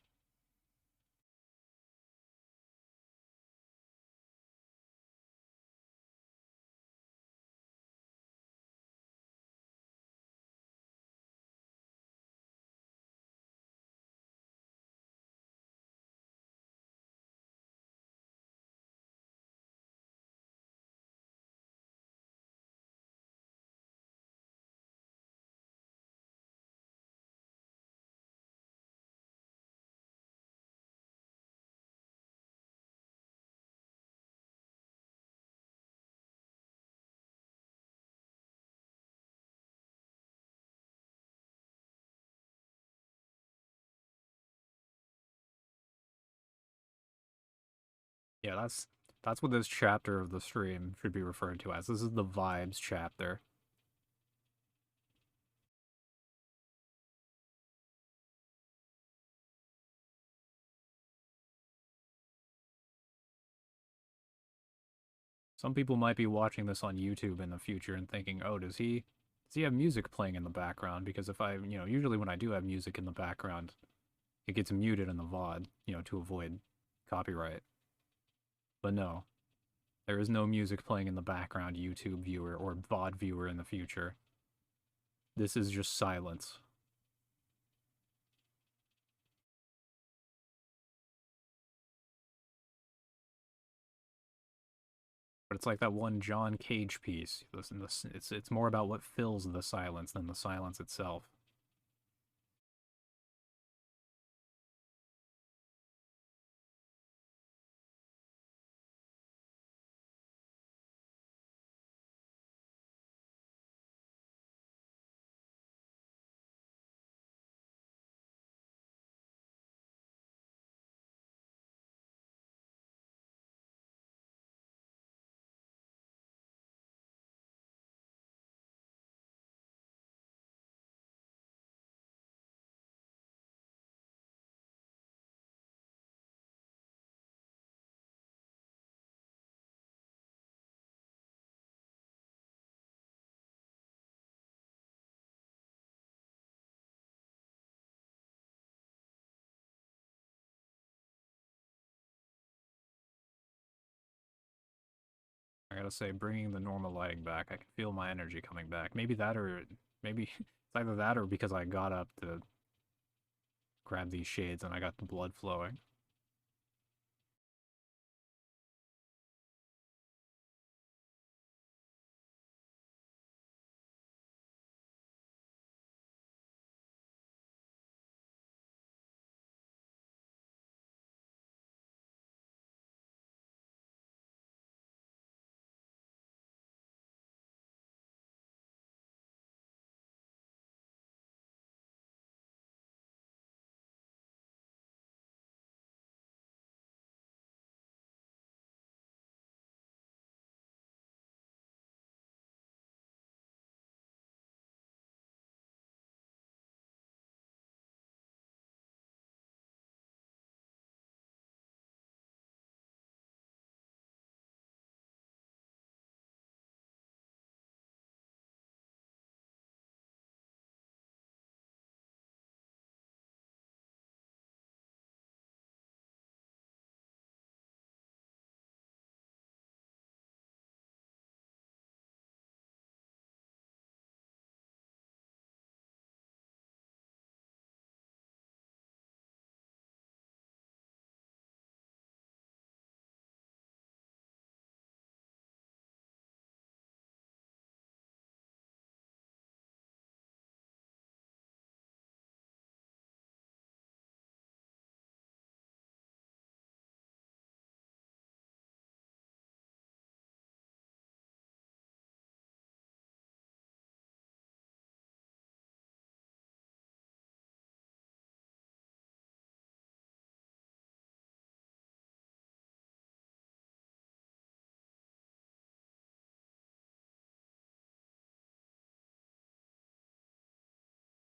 Yeah, that's what this chapter of the stream should be referred to as. This is the vibes chapter. Some people might be watching this on YouTube in the future and thinking, "Oh, does he have music playing in the background?" Because if I, usually when I do have music in the background, it gets muted in the VOD, to avoid copyright. But no, there is no music playing in the background, YouTube viewer or VOD viewer in the future. This is just silence. But it's like that one John Cage piece. Listen, it's more about what fills the silence than the silence itself. I gotta say, bringing the normal lighting back, I can feel my energy coming back. Maybe that, or maybe it's either that or because I got up to grab these shades and I got the blood flowing.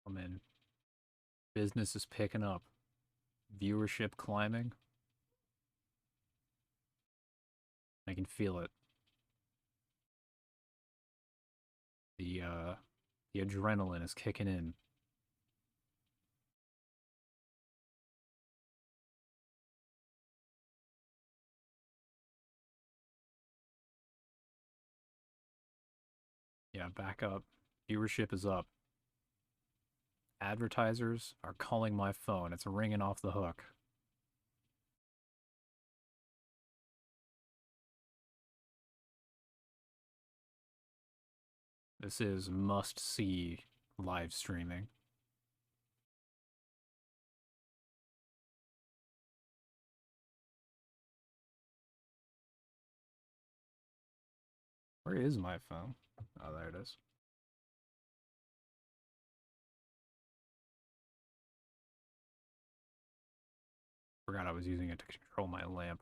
I'm in. Business is picking up. Viewership climbing. I can feel it. The uh the adrenaline is kicking in. Yeah, back up. Viewership is up. Advertisers are calling my phone. It's ringing off the hook. This is must see live streaming. Where is my phone? Oh, there it is. Forgot I was using it to control my lamp.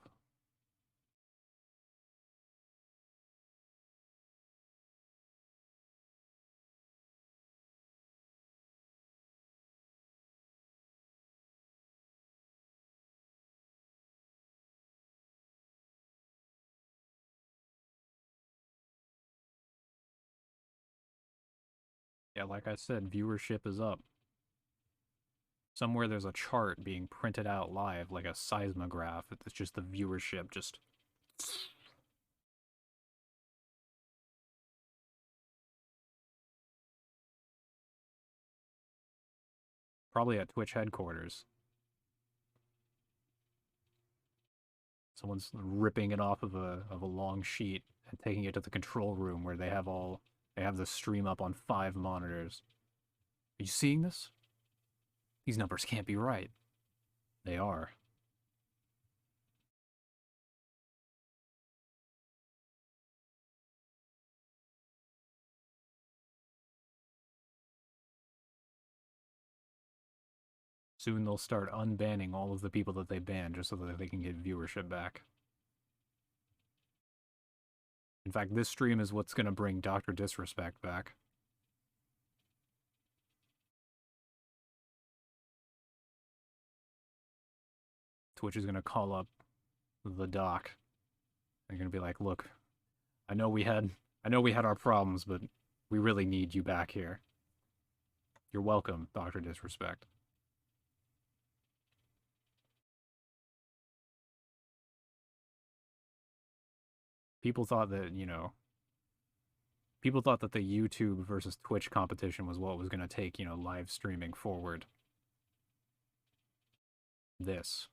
Yeah, like I said, viewership is up. Somewhere there's a chart being printed out live, like a seismograph. It's just the viewership, just probably at Twitch headquarters. Someone's ripping it off of a long sheet and taking it to the control room where they have the stream up on 5 monitors. Are you seeing this? These numbers can't be right. They are. Soon they'll start unbanning all of the people that they banned just so that they can get viewership back. In fact, this stream is what's going to bring Dr. Disrespect back. Twitch is going to call up the doc. They're going to be like, "Look, I know we had our problems, but we really need you back here. You're welcome, Dr. Disrespect." People thought that, people thought that the YouTube versus Twitch competition was what was going to take, live streaming forward. This.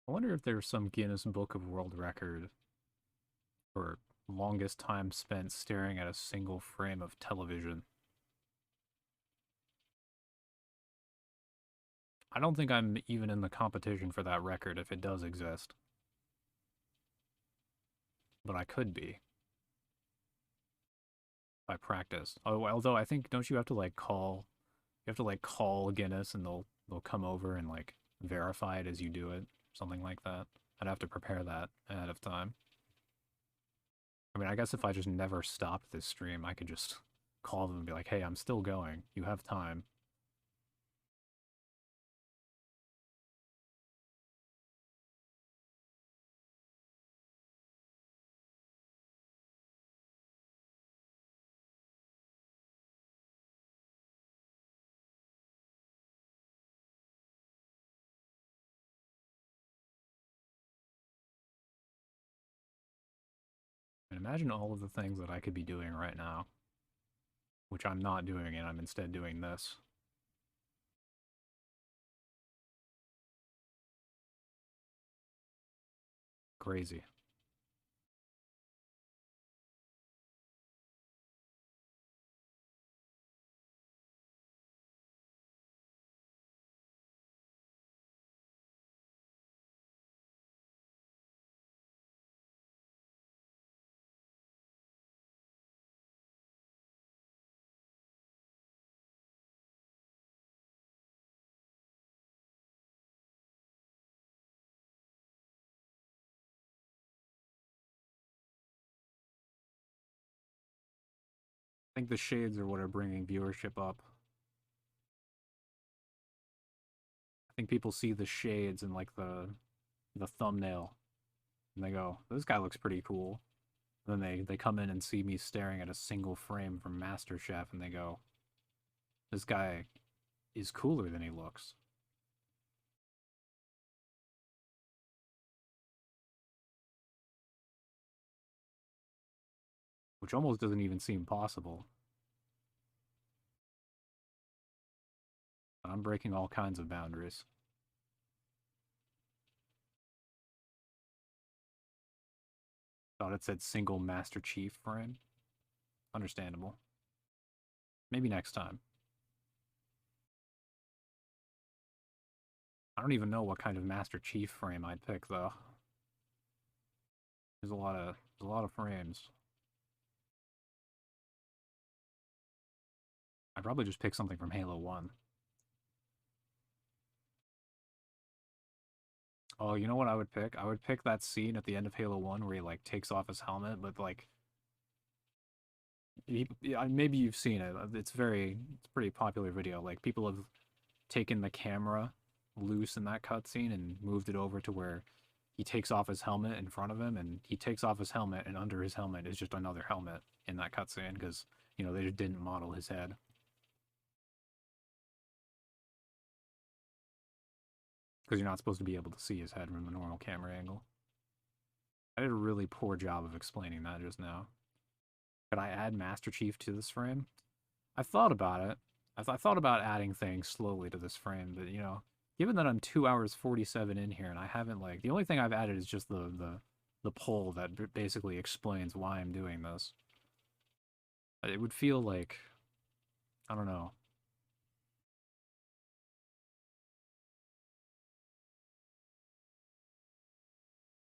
I wonder if there's some Guinness Book of World Record for longest time spent staring at a single frame of television. I don't think I'm even in the competition for that record if it does exist, but I could be by practice. Oh, although I think don't you have to call Guinness and they'll come over and like verify it as you do it, something like that. I'd have to prepare that ahead of time. I mean, I guess if I just never stopped this stream, I could just call them and be like, "Hey, I'm still going. You have time." And imagine all of the things that I could be doing right now, which I'm not doing, and I'm instead doing this. Crazy. I think the shades are what are bringing viewership up. I think people see the shades in like the thumbnail And they go, this guy looks pretty cool. And then they come in and see me staring at a single frame from Masterchef, and they go, this guy is cooler than he looks. Which almost doesn't even seem possible. I'm breaking all kinds of boundaries. Thought it said single Master Chief frame. Understandable. Maybe next time. I don't even know what kind of Master Chief frame I'd pick though. There's a lot of frames. I'd probably just pick something from Halo 1. Oh, you know what I would pick? I would pick that scene at the end of Halo 1 where he like takes off his helmet, but like yeah, maybe you've seen it. It's a pretty popular video. Like people have taken the camera loose in that cutscene and moved it over to where he takes off his helmet in front of him, and he takes off his helmet, and under his helmet is just another helmet in that cutscene because they just didn't model his head because you're not supposed to be able to see his head from the normal camera angle. I did a really poor job of explaining that just now. Could I add Master Chief to this frame? I thought about it. I thought about adding things slowly to this frame, but given that I'm 2 hours 47 in here and I haven't the only thing I've added is just the poll that basically explains why I'm doing this. It would feel like, I don't know.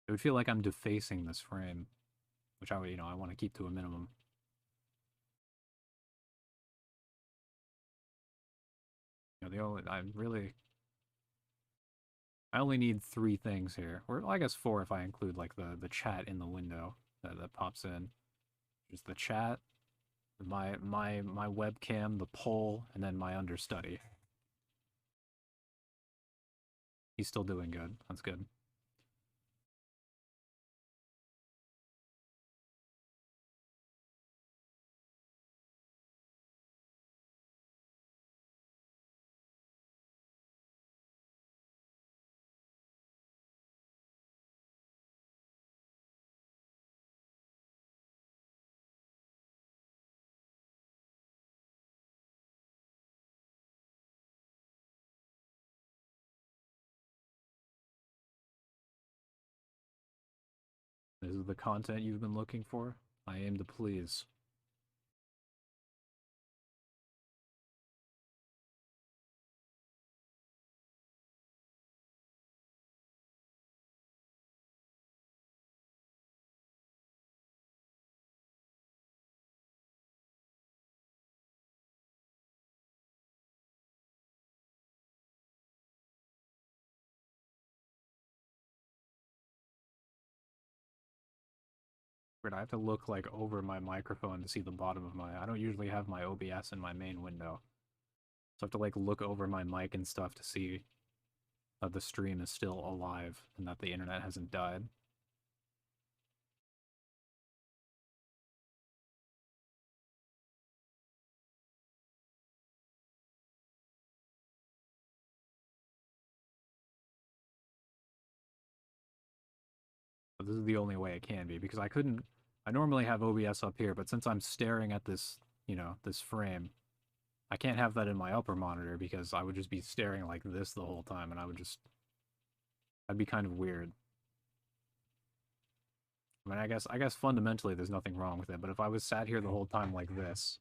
It would feel like I'm defacing this frame, which I want to keep to a minimum. The only I only need 3 things here, or I guess 4 if I include like the chat in the window that pops in. Just the chat, my webcam, the poll, and then my understudy. He's still doing good. That's good. This is the content you've been looking for. I aim to please. Weird, I have to look like over my microphone to see the bottom of my. I don't usually have my OBS in my main window, so I have to like look over my mic and stuff to see that the stream is still alive and that the internet hasn't died. But this is the only way it can be because I couldn't. I normally have OBS up here, but since I'm staring at this frame, I can't have that in my upper monitor because I would just be staring like this the whole time, and I'd be kind of weird. I mean, I guess fundamentally there's nothing wrong with it, but if I was sat here the whole time like this,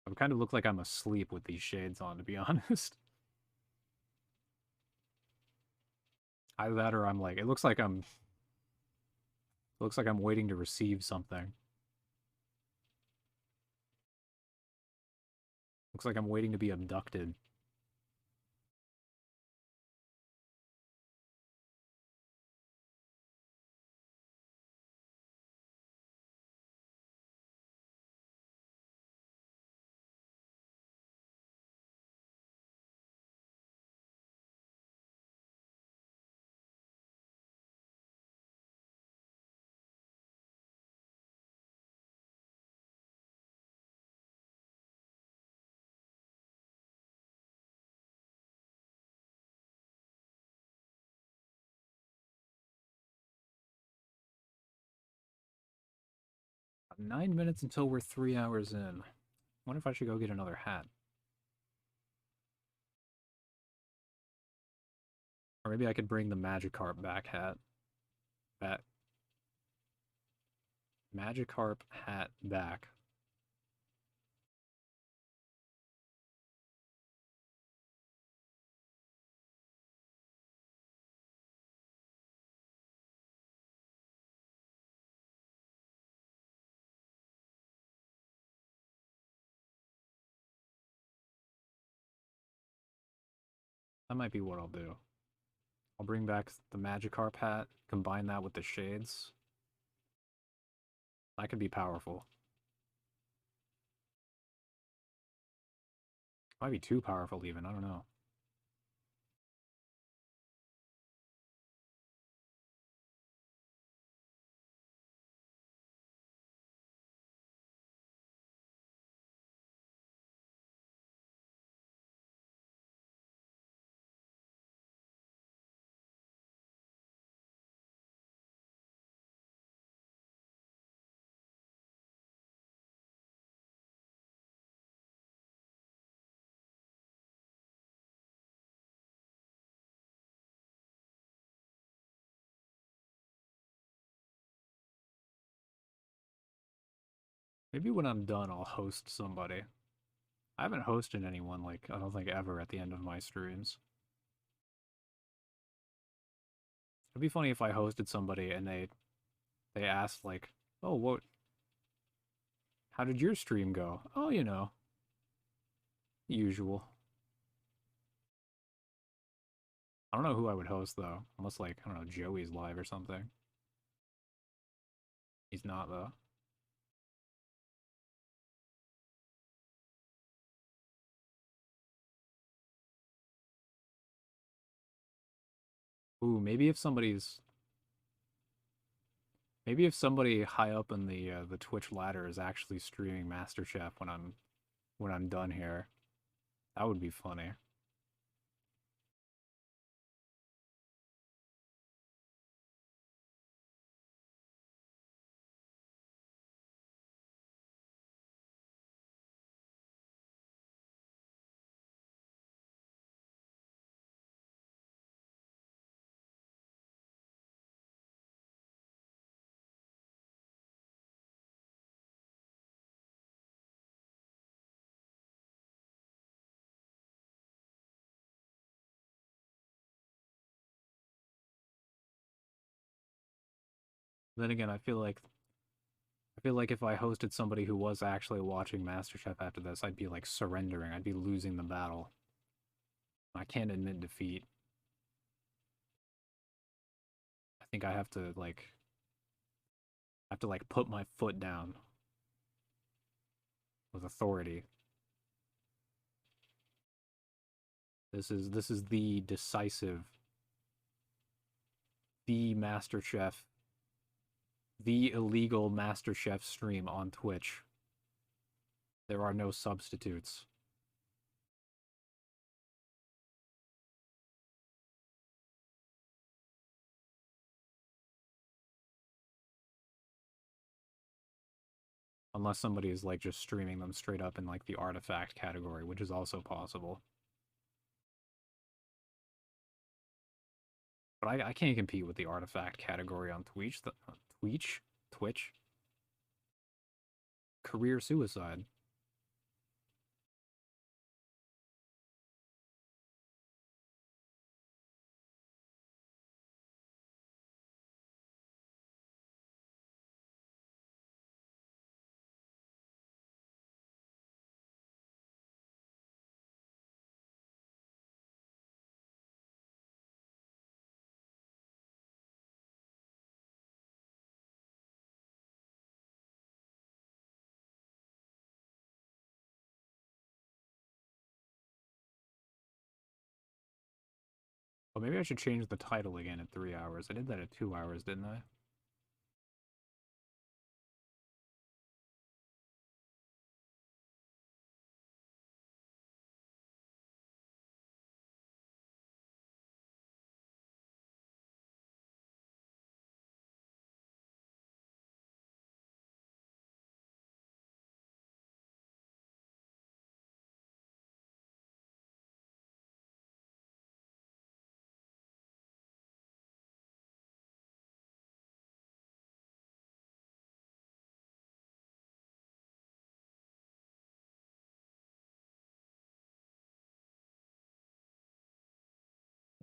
I would kind of look like I'm asleep with these shades on, to be honest. Either that or I'm like, it looks like I'm waiting to receive something. Looks like I'm waiting to be abducted. 9 minutes until we're 3 hours in. Wonder if I should go get another hat. Or maybe I could bring the Magikarp back hat. Back. Magikarp hat back. That might be what I'll do. I'll bring back the Magikarp hat, combine that with the shades. That could be powerful. Might be too powerful even, I don't know. Maybe when I'm done, I'll host somebody. I haven't hosted anyone, like, I don't think ever at the end of my streams. It'd be funny if I hosted somebody and they asked, like, oh, how did your stream go? Oh, you know, usual. I don't know who I would host, though. Unless, like, I don't know, Joey's live or something. He's not, though. Ooh, maybe if somebody high up in the Twitch ladder is actually streaming MasterChef when I'm done here, that would be funny. I Then again, I feel like if I hosted somebody who was actually watching MasterChef after this, I'd be like surrendering. I'd be losing the battle. I can't admit defeat. I think I have to put my foot down with authority. This is the decisive, the MasterChef, the illegal MasterChef stream on Twitch. There are no substitutes. Unless somebody is like just streaming them straight up in like the artifact category, which is also possible. But I can't compete with the artifact category on Twitch. Twitch? Career suicide. But maybe I should change the title again at 3 hours. I did that at 2 hours, didn't I?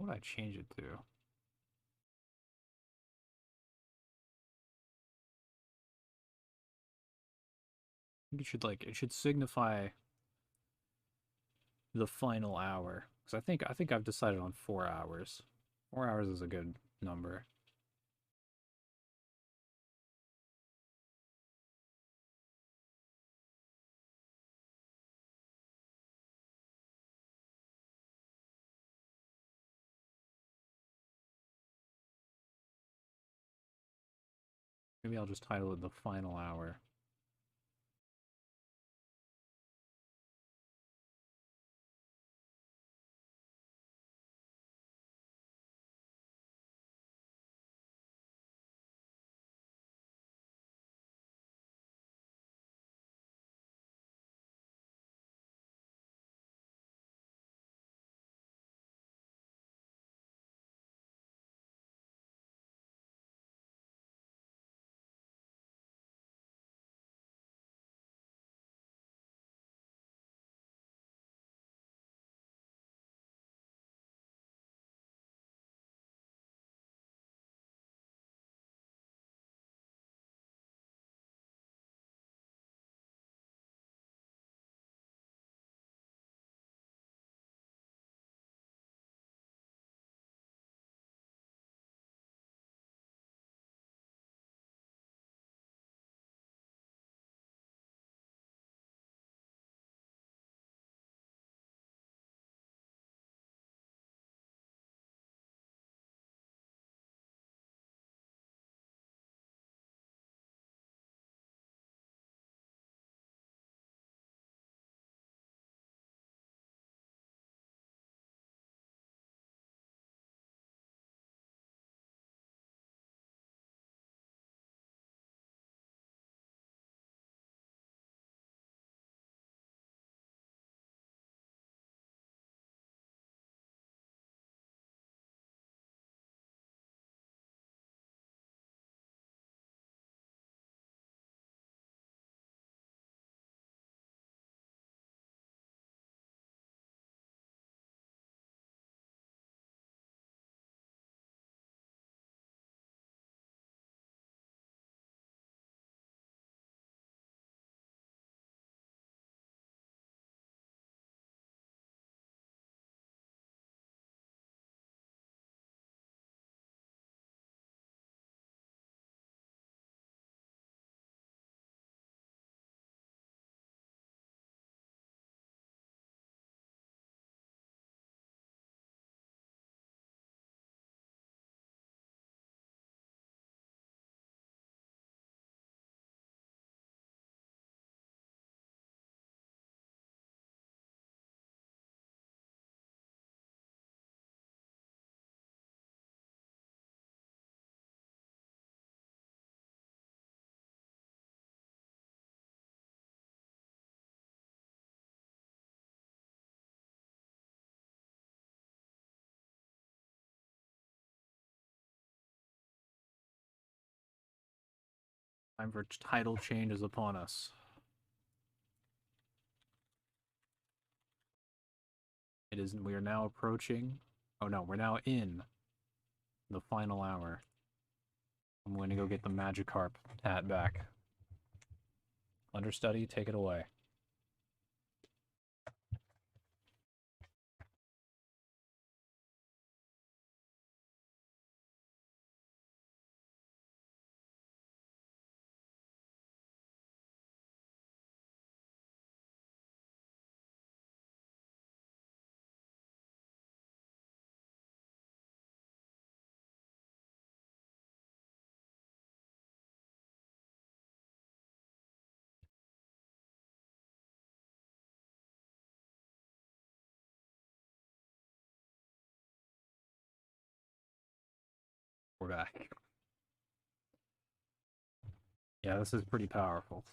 What would I change it to? I think it should signify the final hour. Because I think I've decided on 4 hours. 4 hours is a good number. Maybe I'll just title it the final hour. Time for title change is upon us. It is. We are now approaching. Oh no, we're now in the final hour. I'm going to go get the Magikarp hat back. Understudy, take it away. We're back. Yeah, this is pretty powerful.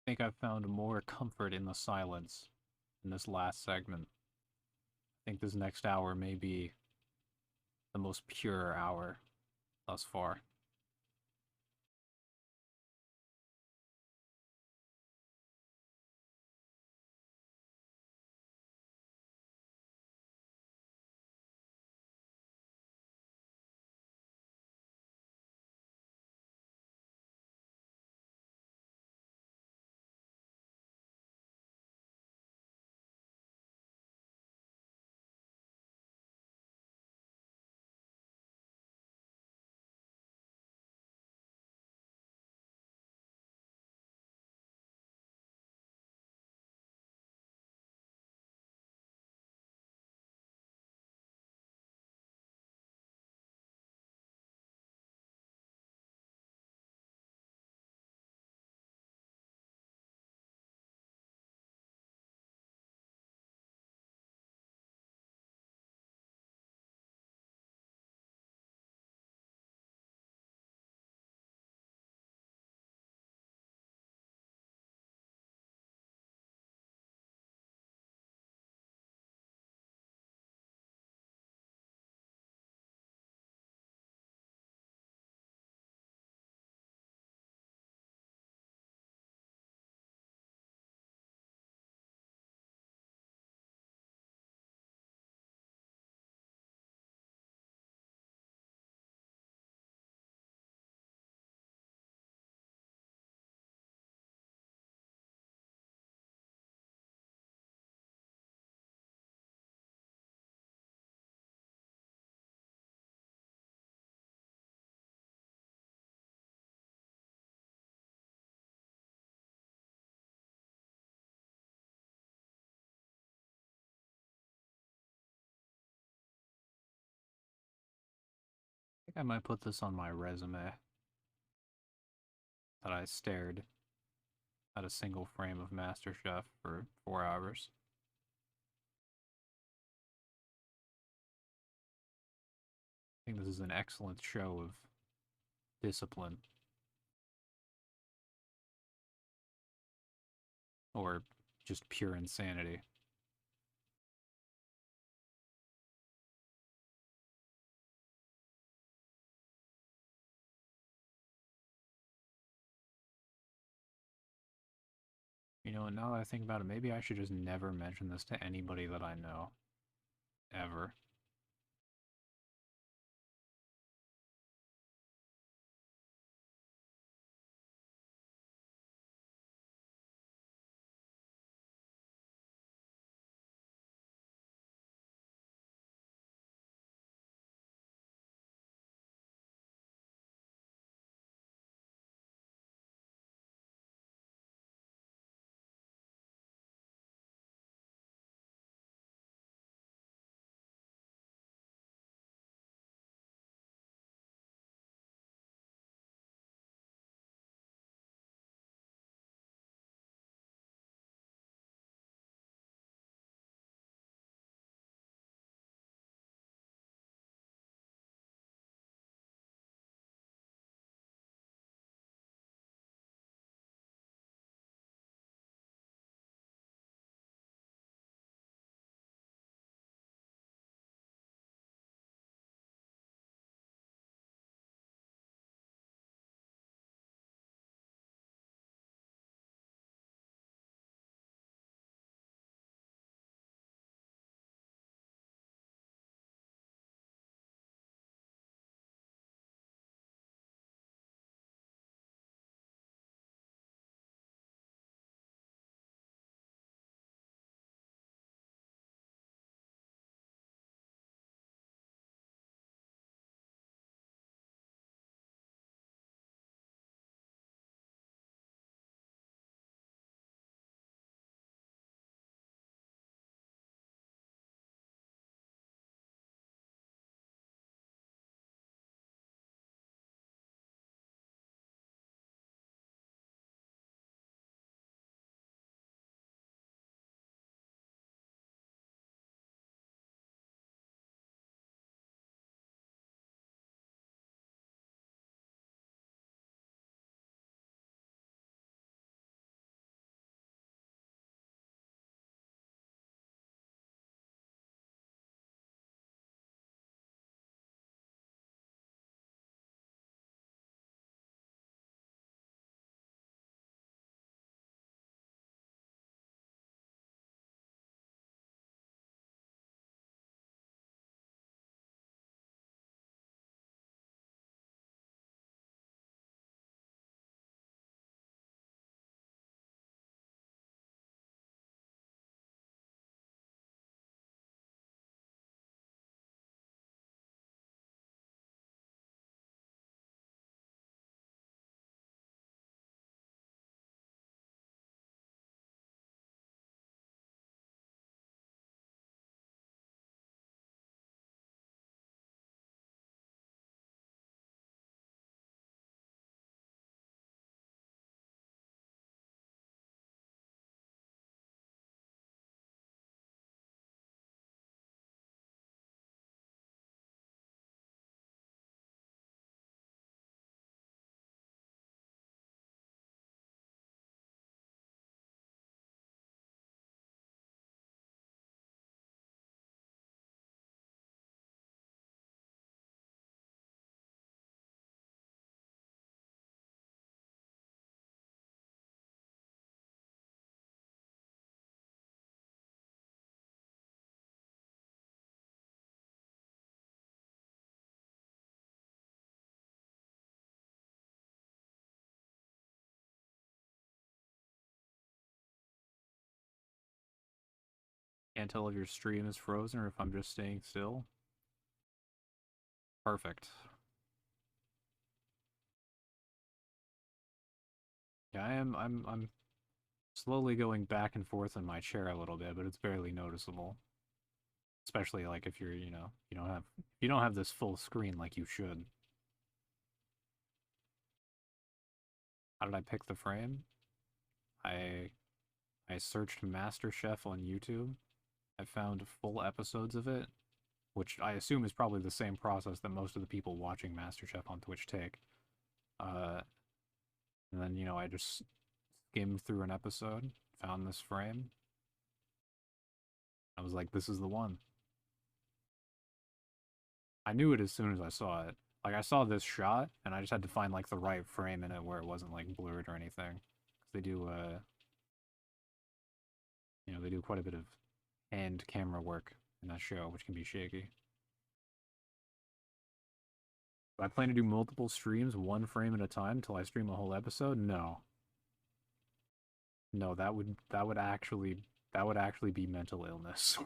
think I've found more comfort in the silence in this last segment. I think this next hour may be the most pure hour thus far. I think I might put this on my resume that I stared at a single frame of Masterchef for 4 hours. I think this is an excellent show of discipline, or just pure insanity. You know, and now that I think about it, maybe I should just never mention this to anybody that I know. Ever. Can't tell if your stream is frozen or if I'm just staying still. Perfect. Yeah, I'm slowly going back and forth in my chair a little bit, but it's barely noticeable. Especially like if you're, you don't have this full screen like you should. How did I pick the frame? I I searched Masterchef on YouTube. I found full episodes of it, which I assume is probably the same process that most of the people watching Masterchef on Twitch take. Uh, and then, I just skimmed through an episode, found this frame. I was like, this is the one. I knew it as soon as I saw it. Like, I saw this shot, and I just had to find, like, the right frame in it where it wasn't, like, blurred or anything. Because they do, they do quite a bit of hand camera work in that show, which can be shaky. Do I plan to do multiple streams, one frame at a time, until I stream a whole episode? No. No, that would actually be mental illness.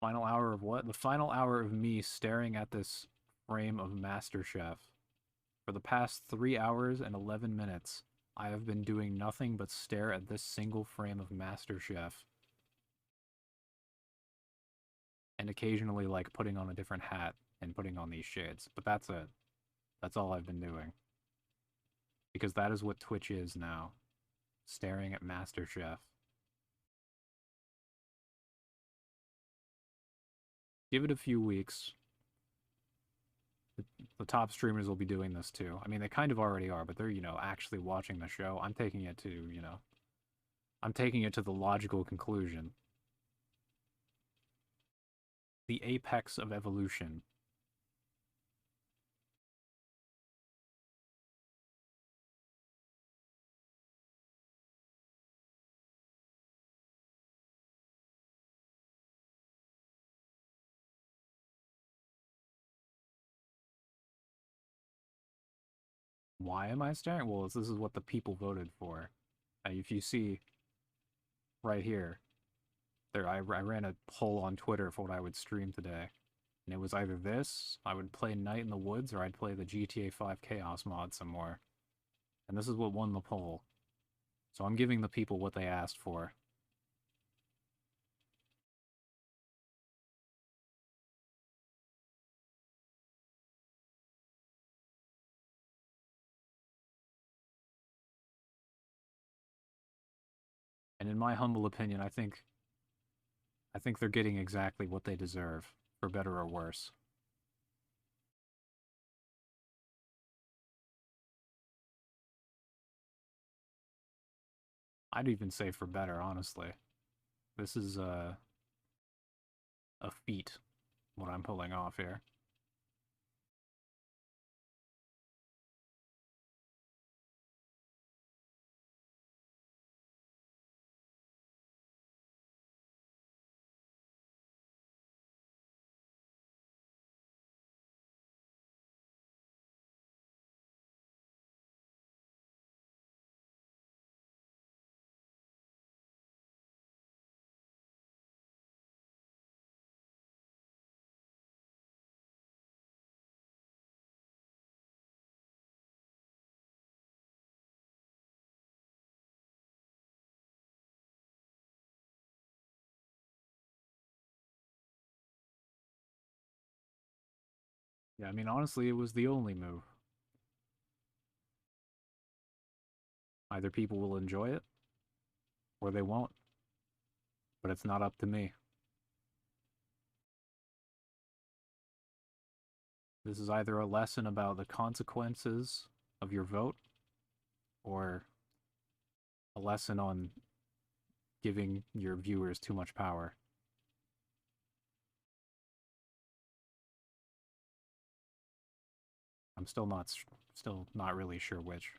Final hour of what? The final hour of me staring at this frame of MasterChef. For the past 3 hours and 11 minutes, I have been doing nothing but stare at this single frame of MasterChef. And occasionally, like, putting on a different hat and putting on these shades. But that's it. That's all I've been doing. Because that is what Twitch is now. Staring at MasterChef. Give it a few weeks. The top streamers will be doing this too. I mean, they kind of already are, but they're, actually watching the show. I'm taking it to, I'm taking it to the logical conclusion. The apex of evolution. Why am I staring? Well, this is what the people voted for. If you see right here, I ran a poll on Twitter for what I would stream today. And it was either this, I would play Night in the Woods, or I'd play the GTA 5 Chaos mod some more. And this is what won the poll. So I'm giving the people what they asked for. And in my humble opinion, I think they're getting exactly what they deserve, for better or worse. I'd even say for better, honestly. This is a feat, what I'm pulling off here. Yeah, I mean, honestly, it was the only move. Either people will enjoy it, or they won't. But it's not up to me. This is either a lesson about the consequences of your vote, or a lesson on giving your viewers too much power. I'm still not really sure which.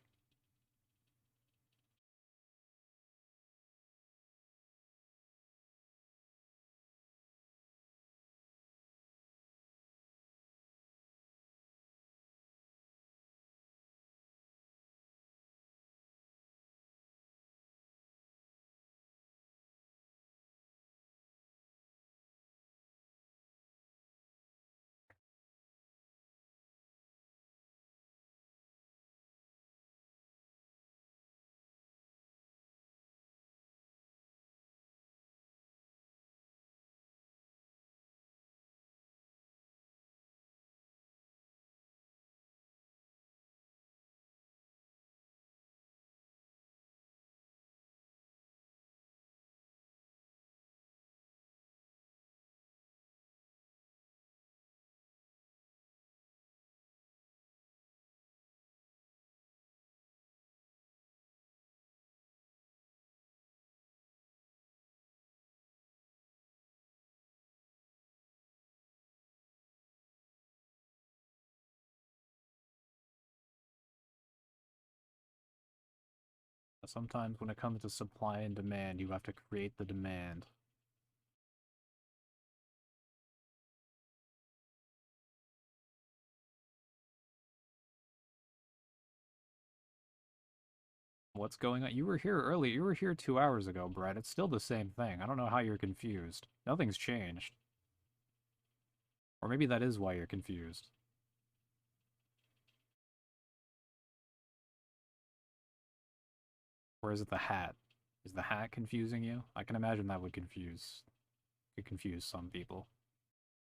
Sometimes when it comes to supply and demand, you have to create the demand. What's going on? You were here early. You were here 2 hours ago, Brett. It's still the same thing. I don't know how you're confused. Nothing's changed. Or maybe that is why you're confused. Or is it the hat? Is the hat confusing you? I can imagine that would could confuse some people.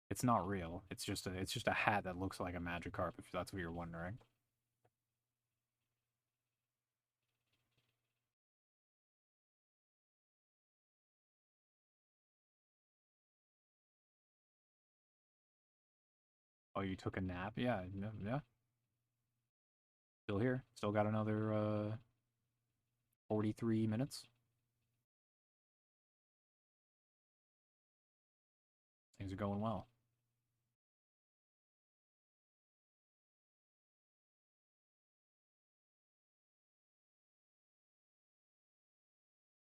It's not real. It's just a hat that looks like a Magikarp, if that's what you're wondering. Oh, you took a nap? Yeah, yeah. Still here. Still got another 43 minutes. Things are going well.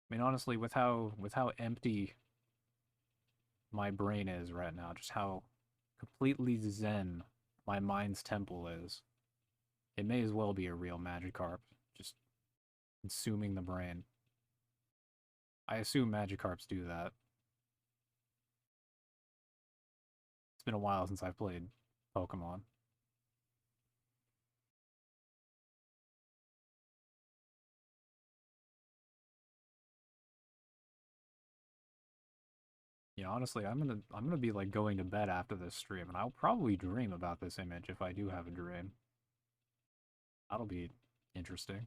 I mean, honestly, with how empty my brain is right now, just how completely zen my mind's temple is, it may as well be a real Magikarp, just consuming the brain. I assume Magikarps do that. It's been a while since I've played Pokemon. Yeah, honestly, I'm gonna be like going to bed after this stream, and I'll probably dream about this image if I do have a dream. That'll be interesting.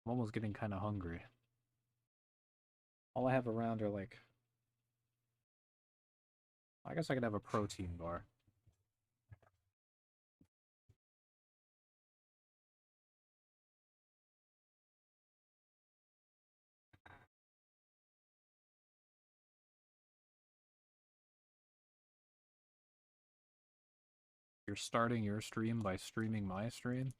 I'm almost getting kind of hungry. All I have around are like, I guess I could have a protein bar. You're starting your stream by streaming my stream?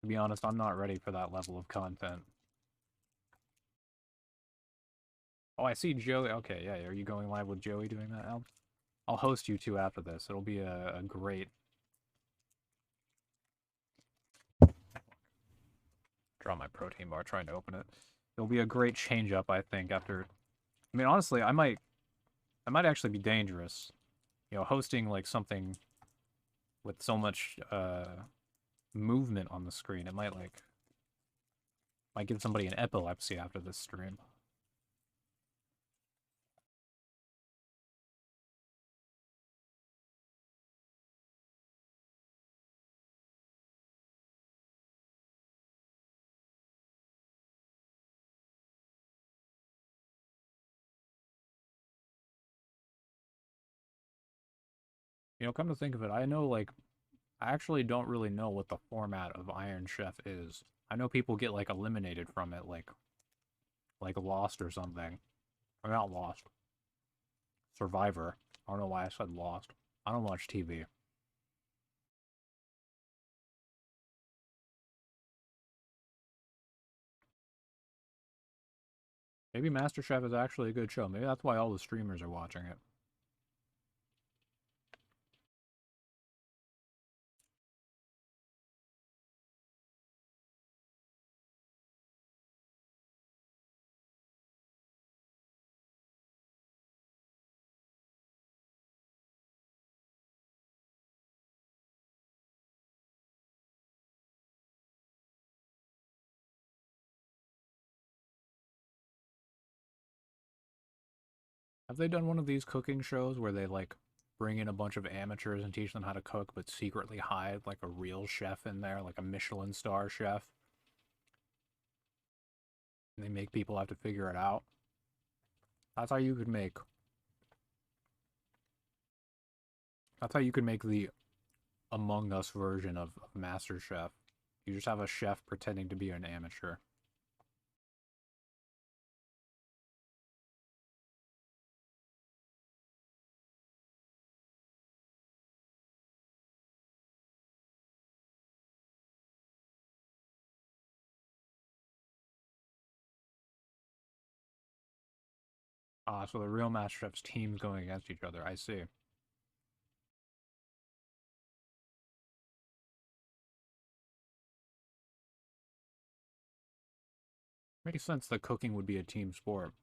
To be honest, I'm not ready for that level of content. Oh, I see Joey. Okay, yeah, are you going live with Joey doing that? I'll host you two after this. It'll be a great... Draw my protein bar, trying to open it. It'll be a great change up, I think, after... I mean, honestly, I might actually be dangerous. You know, hosting, like, something with so much, movement on the screen. It might give somebody an epilepsy after this stream. You know, come to think of it, I know, like, I actually don't really know what the format of Iron Chef is. I know people get, like, eliminated from it, like Lost or something. Or not Lost. Survivor. I don't know why I said Lost. I don't watch TV. Maybe Masterchef is actually a good show. Maybe that's why all the streamers are watching it. Have they done one of these cooking shows where they like bring in a bunch of amateurs and teach them how to cook, but secretly hide like a real chef in there, like a Michelin star chef, and they make people have to figure it out? That's how you could make. That's how you could make the Among Us version of MasterChef. You just have a chef pretending to be an amateur. Ah, so the real MasterChef's teams going against each other. I see. Makes sense that cooking would be a team sport.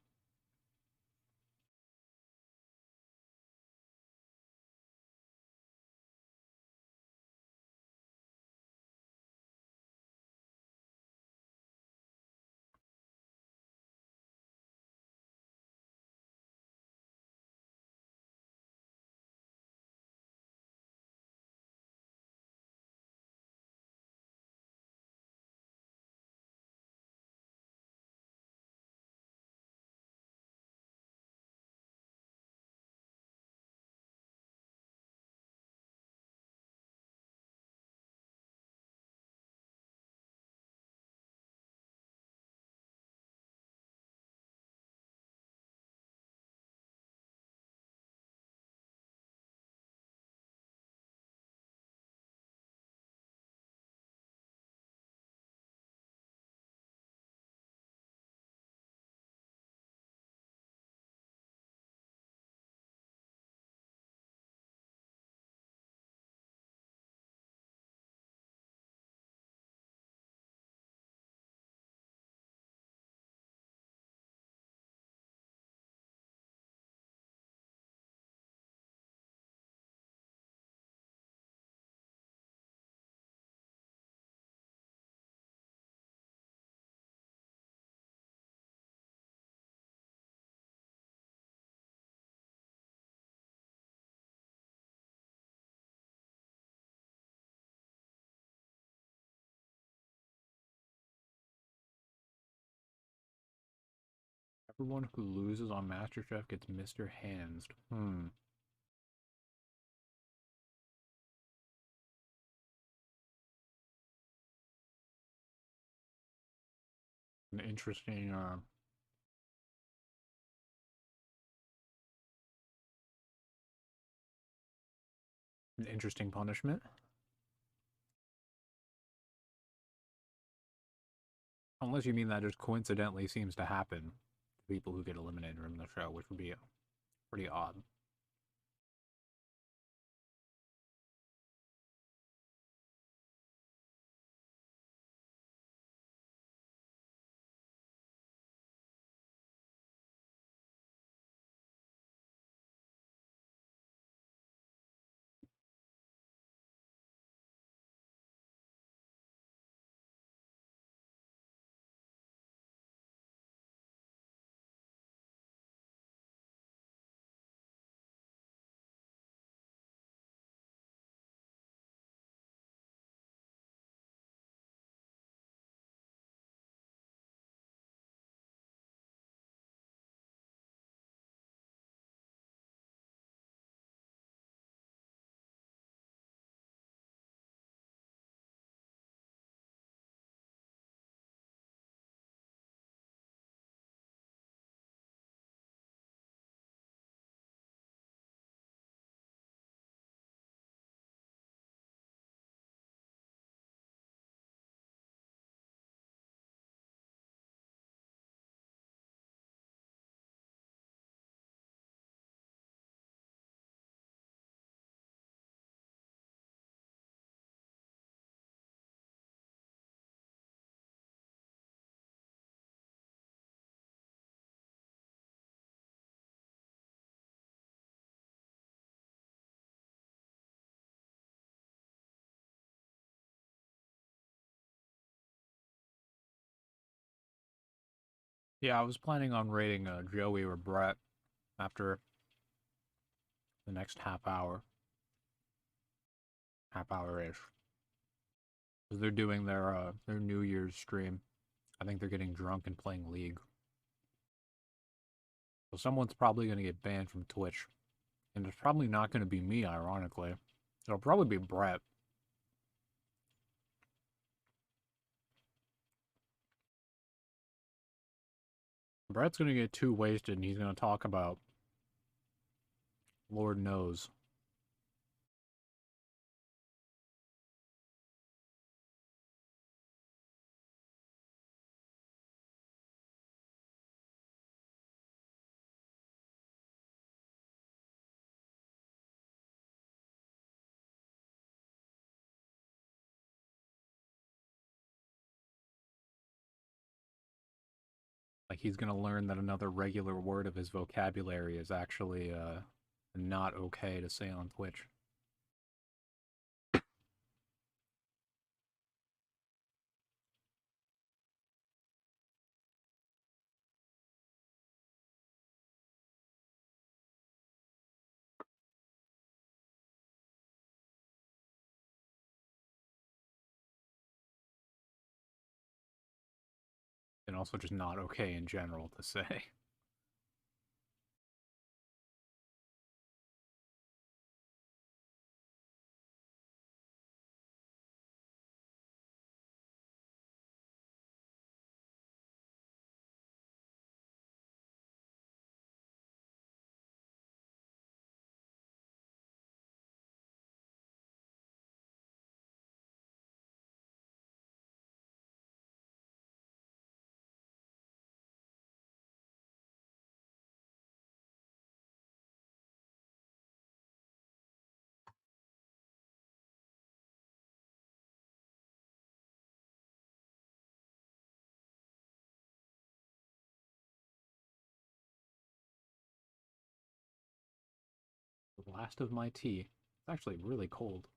Everyone who loses on MasterChef gets Mr. Hands. An interesting punishment. Unless you mean that just coincidentally seems to happen to people who get eliminated from the show, which would be pretty odd. Yeah, I was planning on rating Joey or Brett after the next half hour ish, because they're doing their New Year's stream. I think they're getting drunk and playing League. So someone's probably gonna get banned from Twitch, and it's probably not gonna be me. Ironically, it'll probably be Brett. Brett's gonna get too wasted, and he's gonna talk about Lord knows. Like he's gonna learn that another regular word of his vocabulary is actually not okay to say on Twitch. And also just not okay in general to say. The last of my tea. It's actually really cold.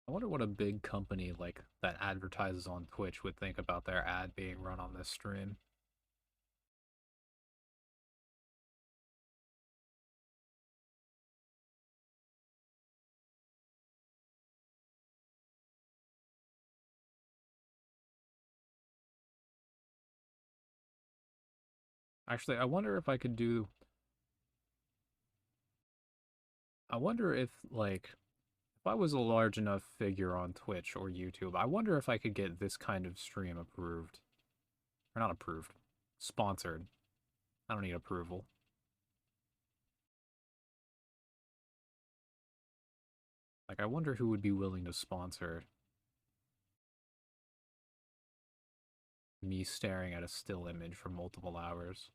I wonder what a big company like that advertises on Twitch would think about their ad being run on this stream. Actually, I wonder if I could do. I wonder if, like, if I was a large enough figure on Twitch or YouTube, I wonder if I could get this kind of stream approved. Or not approved, sponsored. I don't need approval. Like, I wonder who would be willing to sponsor me staring at a still image for multiple hours.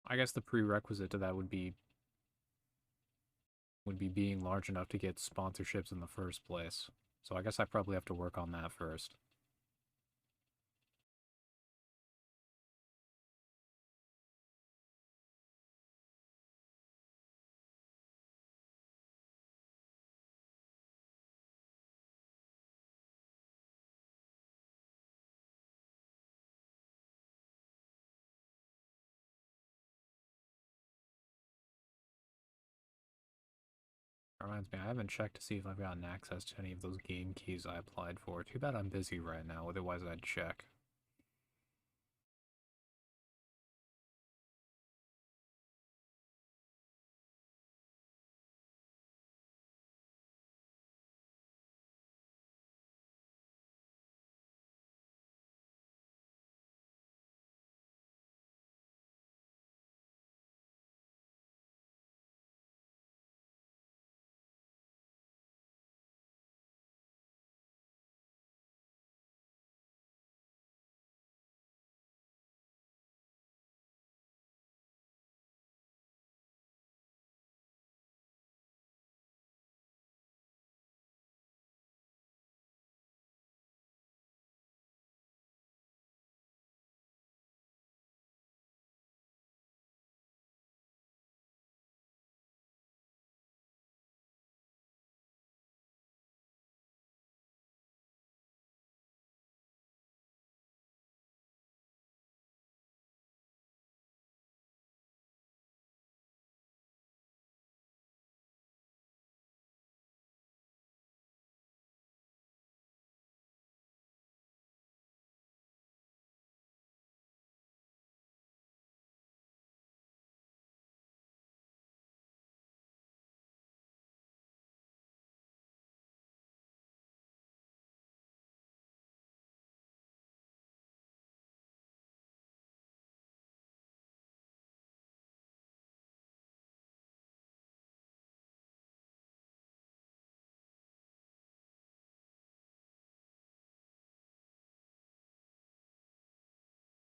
I guess the prerequisite to that would be being large enough to get sponsorships in the first place. So I guess I probably have to work on that first. That reminds me, I haven't checked to see if I've gotten access to any of those game keys I applied for. Too bad I'm busy right now, otherwise I'd check.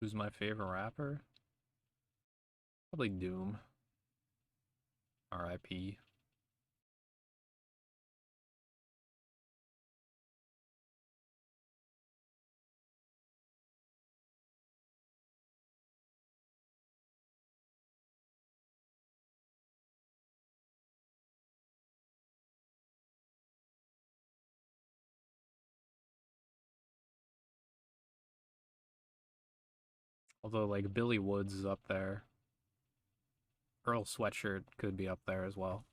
Who's my favorite rapper? Probably Doom. R.I.P. Although, like, Billy Woods is up there. Earl Sweatshirt could be up there as well.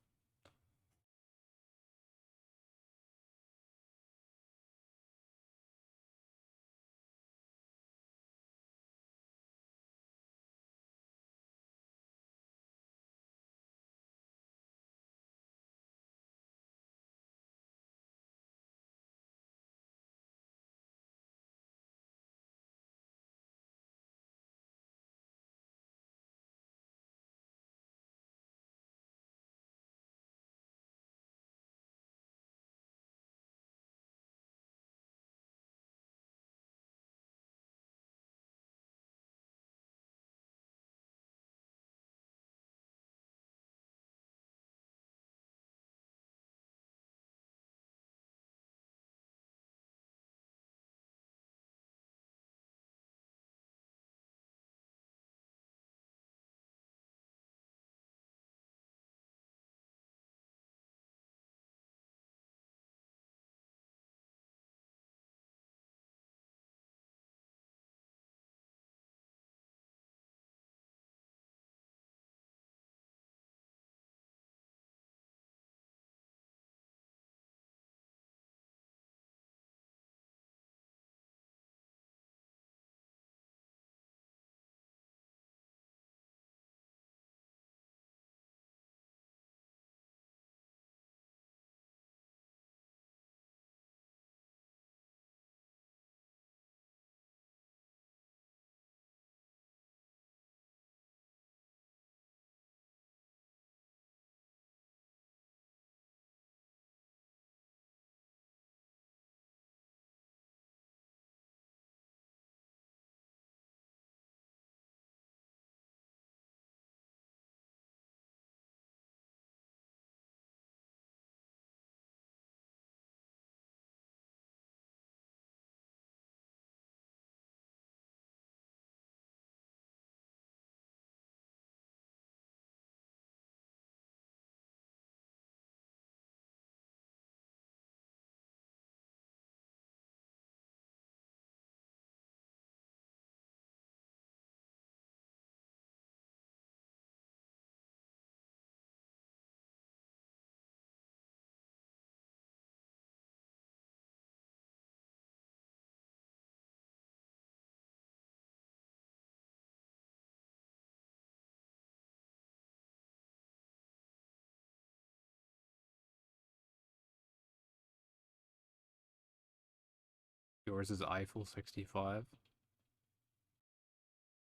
Yours is Eiffel 65.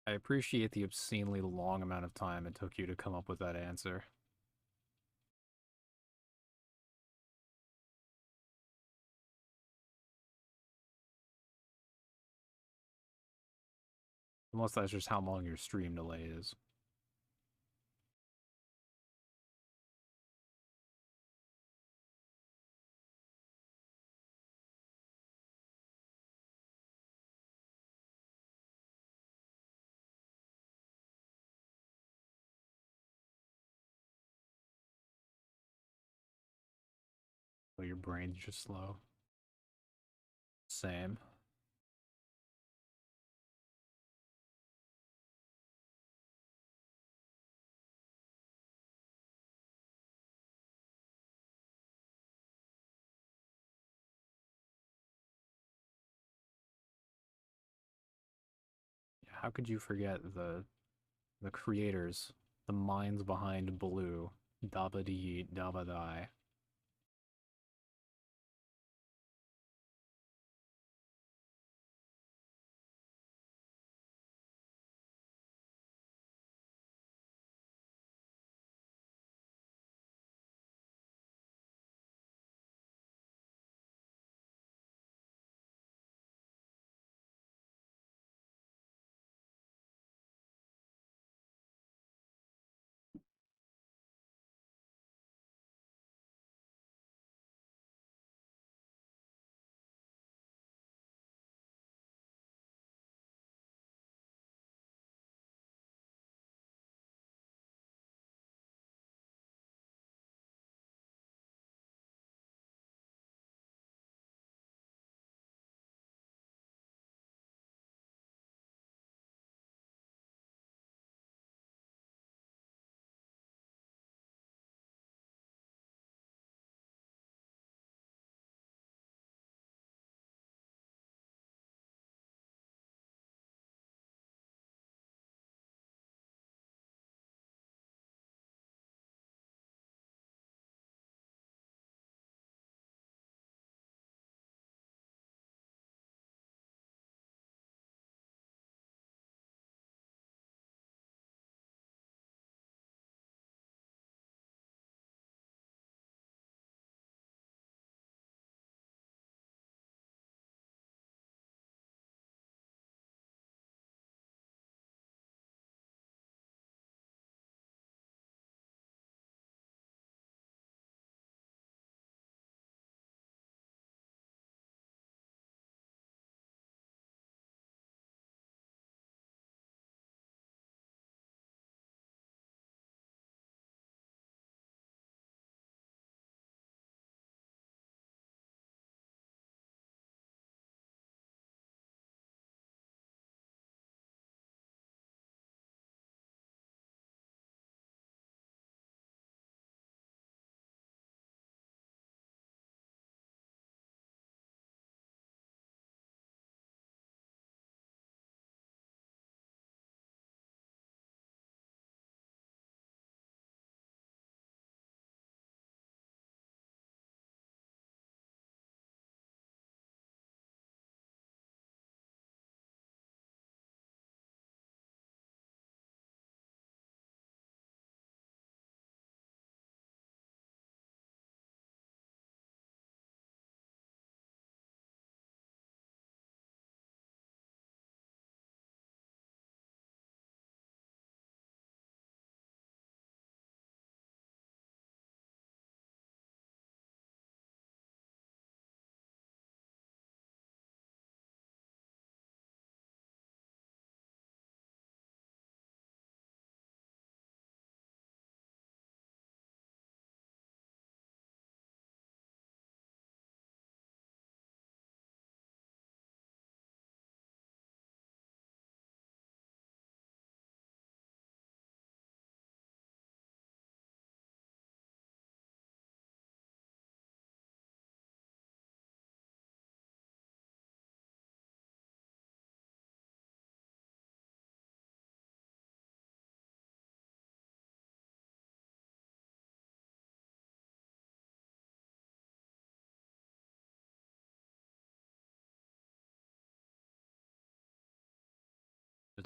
I appreciate the obscenely long amount of time it took you to come up with that answer. Unless that's just how long your stream delay is. So your brain's just slow. Same. How could you forget the creators, the minds behind Blue, Dabba Dee Dabba Die?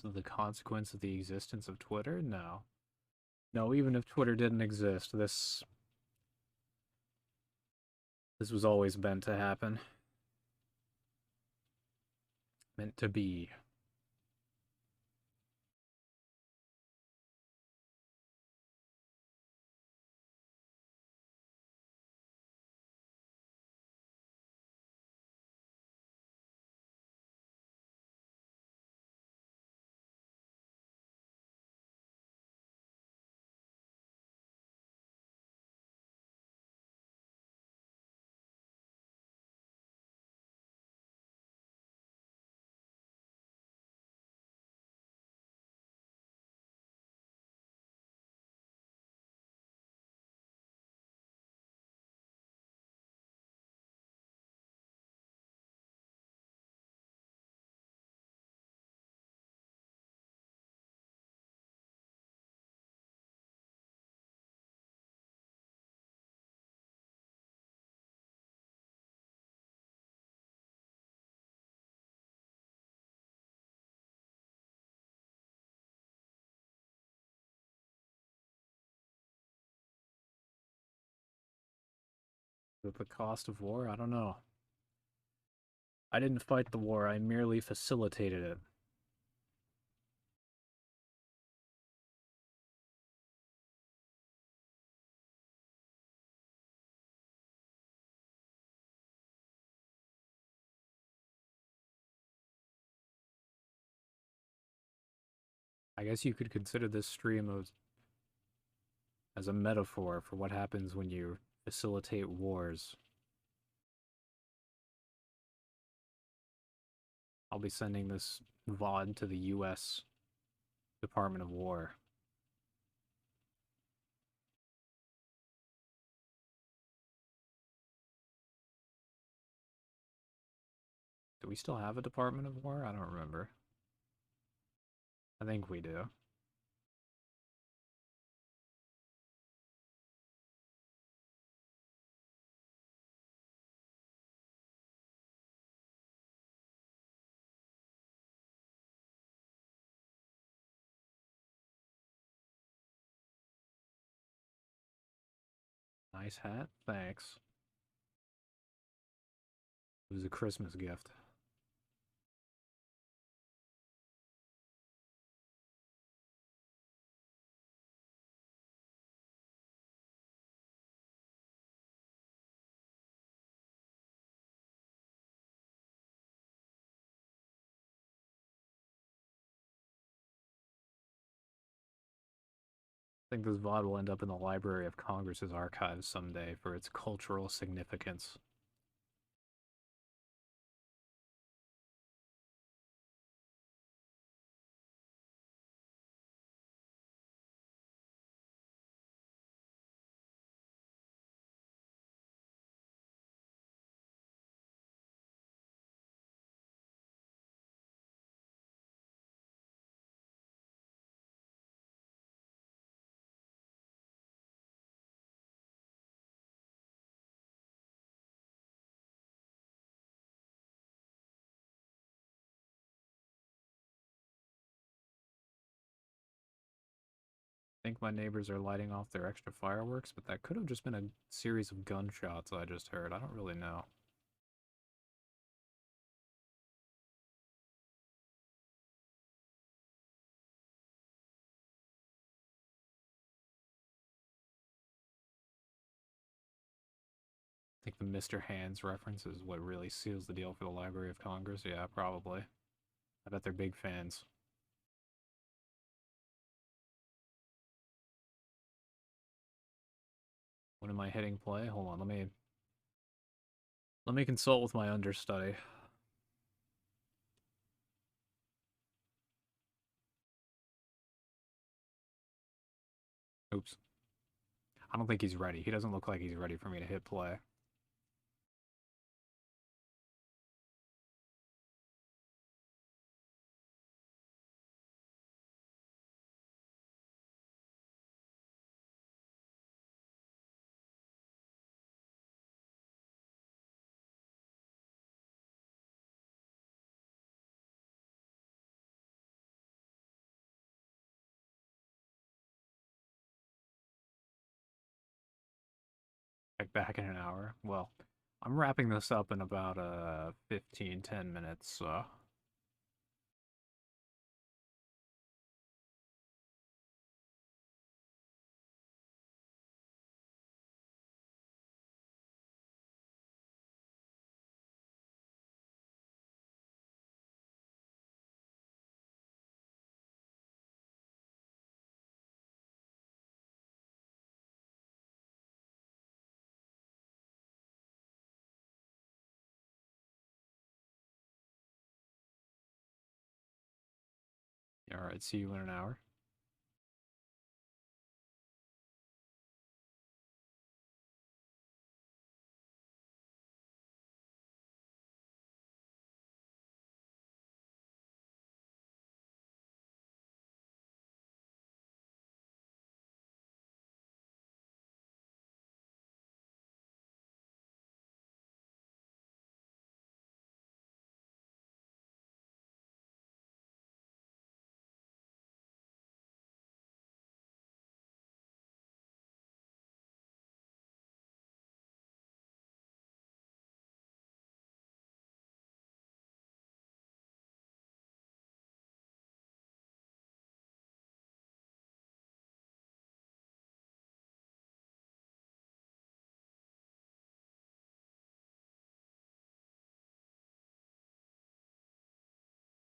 the consequence of the existence of Twitter? No. No, even if Twitter didn't exist, this was always meant to happen. Meant to be. With the cost of war? I don't know. I didn't fight the war, I merely facilitated it. I guess you could consider this stream as a metaphor for what happens when you facilitate wars. I'll be sending this VOD to the US Department of War. Do we still have a Department of War? I don't remember. I think we do. Nice hat. Thanks. It was a Christmas gift. I think this VOD will end up in the Library of Congress's archives someday for its cultural significance. I think my neighbors are lighting off their extra fireworks, but that could have just been a series of gunshots I just heard. I don't really know. I think the Mr. Hands reference is what really seals the deal for the Library of Congress. Yeah, probably. I bet they're big fans. When am I hitting play? Hold on, let me consult with my understudy. Oops. I don't think he's ready. He doesn't look like he's ready for me to hit play. Like back in an hour. Well, I'm wrapping this up in about 15, 10 minutes, so alright, see you in an hour.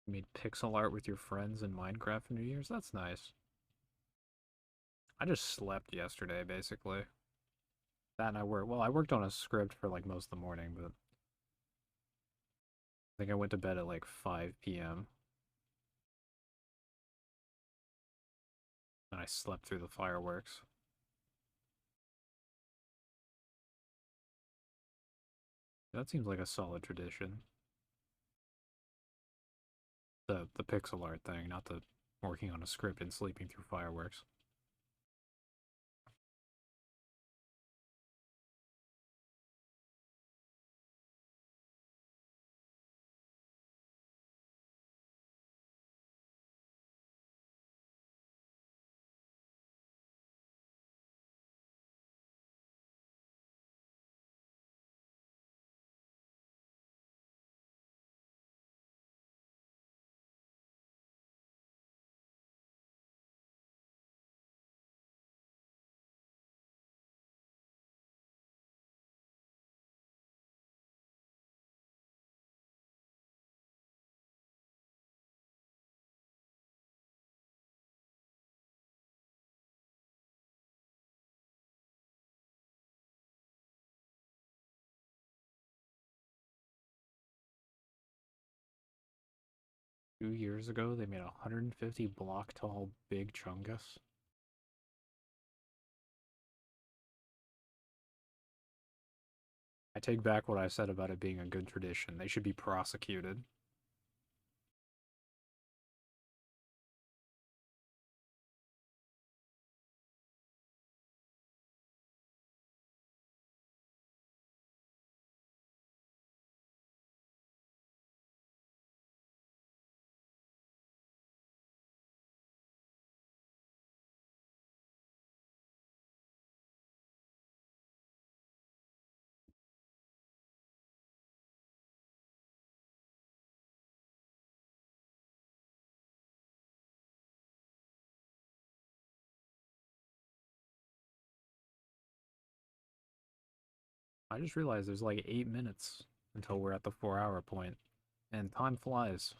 You made pixel art with your friends in Minecraft for New Year's? That's nice. I just slept yesterday, basically. That and I worked. Well, I worked on a script for like most of the morning, but I think I went to bed at like 5 p.m. and I slept through the fireworks. That seems like a solid tradition. The pixel art thing, not the working on a script and sleeping through fireworks. Two years ago, they made a 150 block tall big chungus. I take back what I said about it being a good tradition. They should be prosecuted. I just realized there's like 8 minutes until we're at the 4 hour point, and time flies.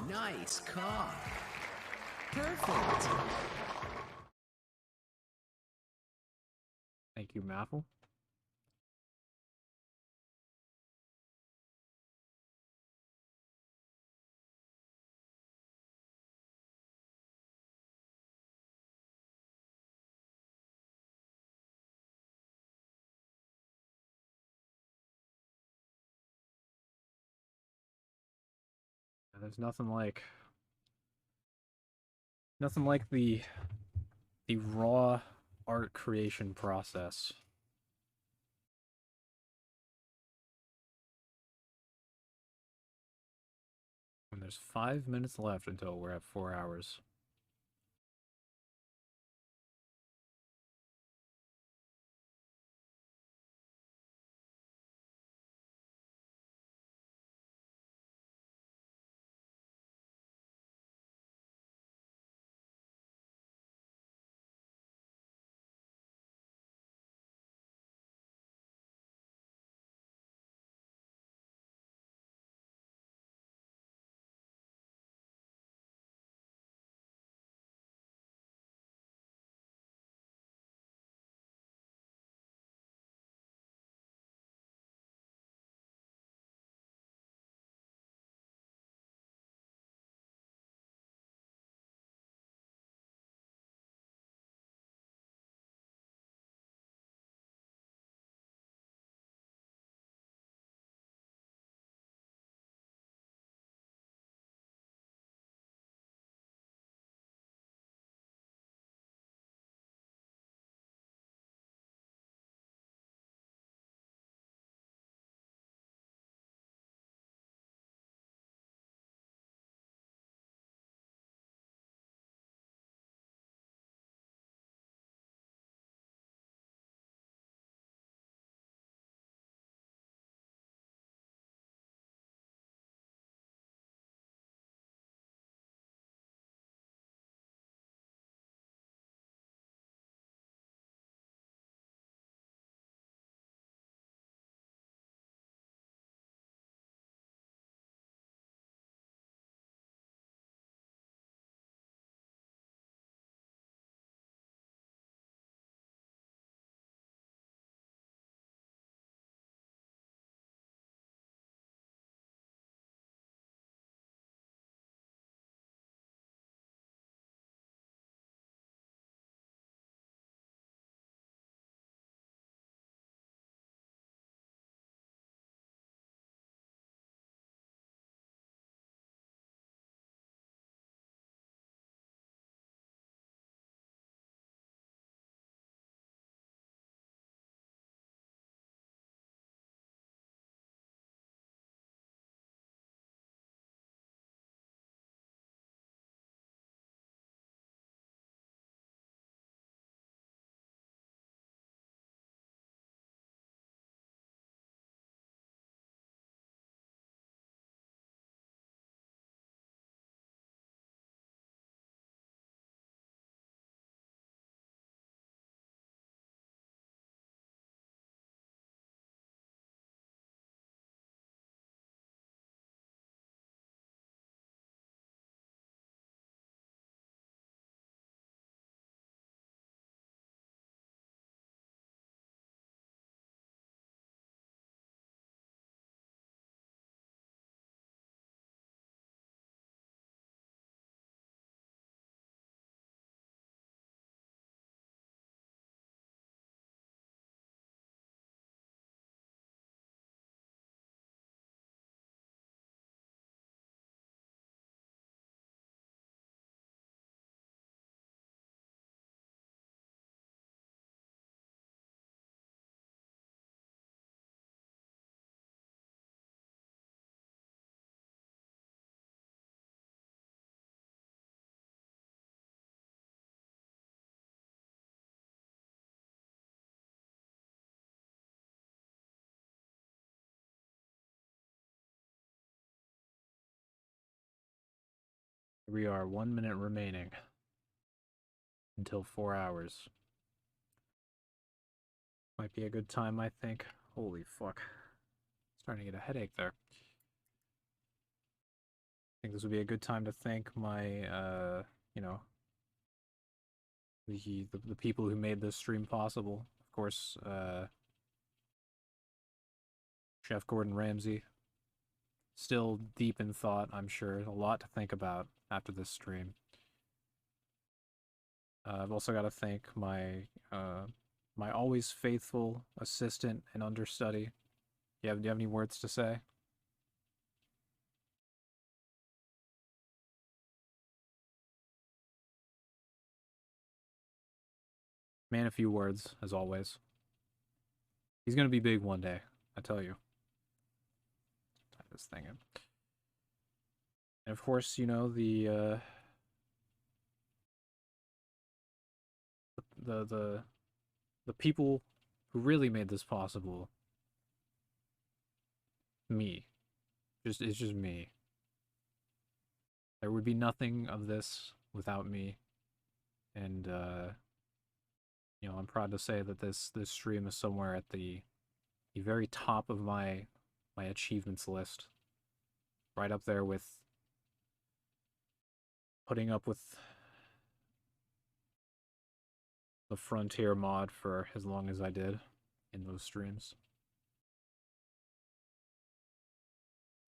Nice cock. Perfect. Thank you, Maffle. There's nothing like the raw art creation process. And there's 5 minutes left until we're at 4 hours. We are 1 minute remaining until 4 hours. Might be a good time, I think. Holy fuck. Starting to get a headache there. think this would be a good time to thank my, you know, the people who made this stream possible. Of course, Chef Gordon Ramsay. Still deep in thought, I'm sure. A lot to think about after this stream. I've also got to thank my always faithful assistant and understudy. Do you have any words to say? Man, a few words, as always. He's gonna be big one day, I tell you. Type this thing in. And of course, you know, the the people who really made this possible. Me. It's just me. There would be nothing of this without me. And you know, I'm proud to say that this stream is somewhere at the very top of my achievements list. Right up there with putting up with the Frontier mod for as long as I did in those streams.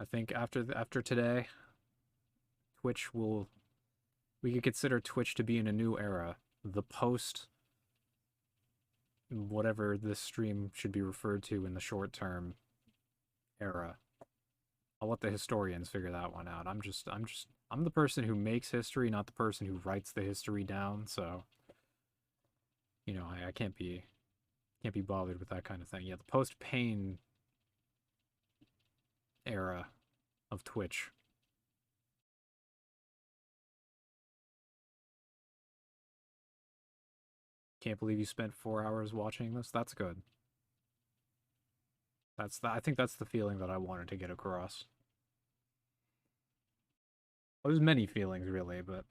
I think after today, we could consider Twitch to be in a new era. The post whatever this stream should be referred to in the short term era. I'll let the historians figure that one out. I'm the person who makes history, not the person who writes the history down, so you know, I can't be bothered with that kind of thing. Yeah, the post-Pain era of Twitch. Can't believe you spent 4 hours watching this. That's good. I think that's the feeling that I wanted to get across. Well, there's many feelings really, but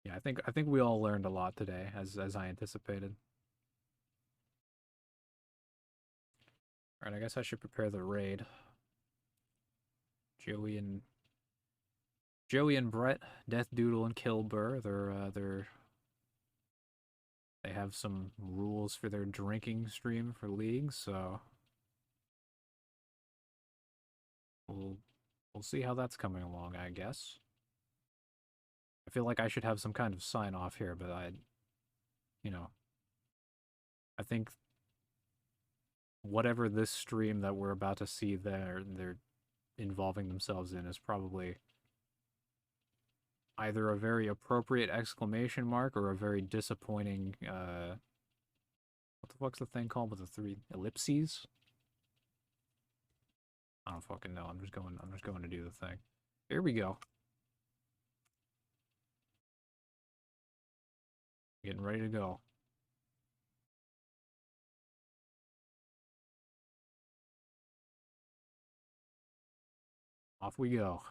yeah, I think we all learned a lot today, as I anticipated. All right, I guess I should prepare the raid. Joey and Brett, Death Doodle and Killbur, they have some rules for their drinking stream for League, so we'll see how that's coming along, I guess. I feel like I should have some kind of sign off here, but you know, I think whatever this stream that we're about to see they're involving themselves in is probably either a very appropriate exclamation mark or a very disappointing what the fuck's the thing called with the 3 ellipses? I don't fucking know. I'm just going to do the thing. Here we go. Getting ready to go. Off we go.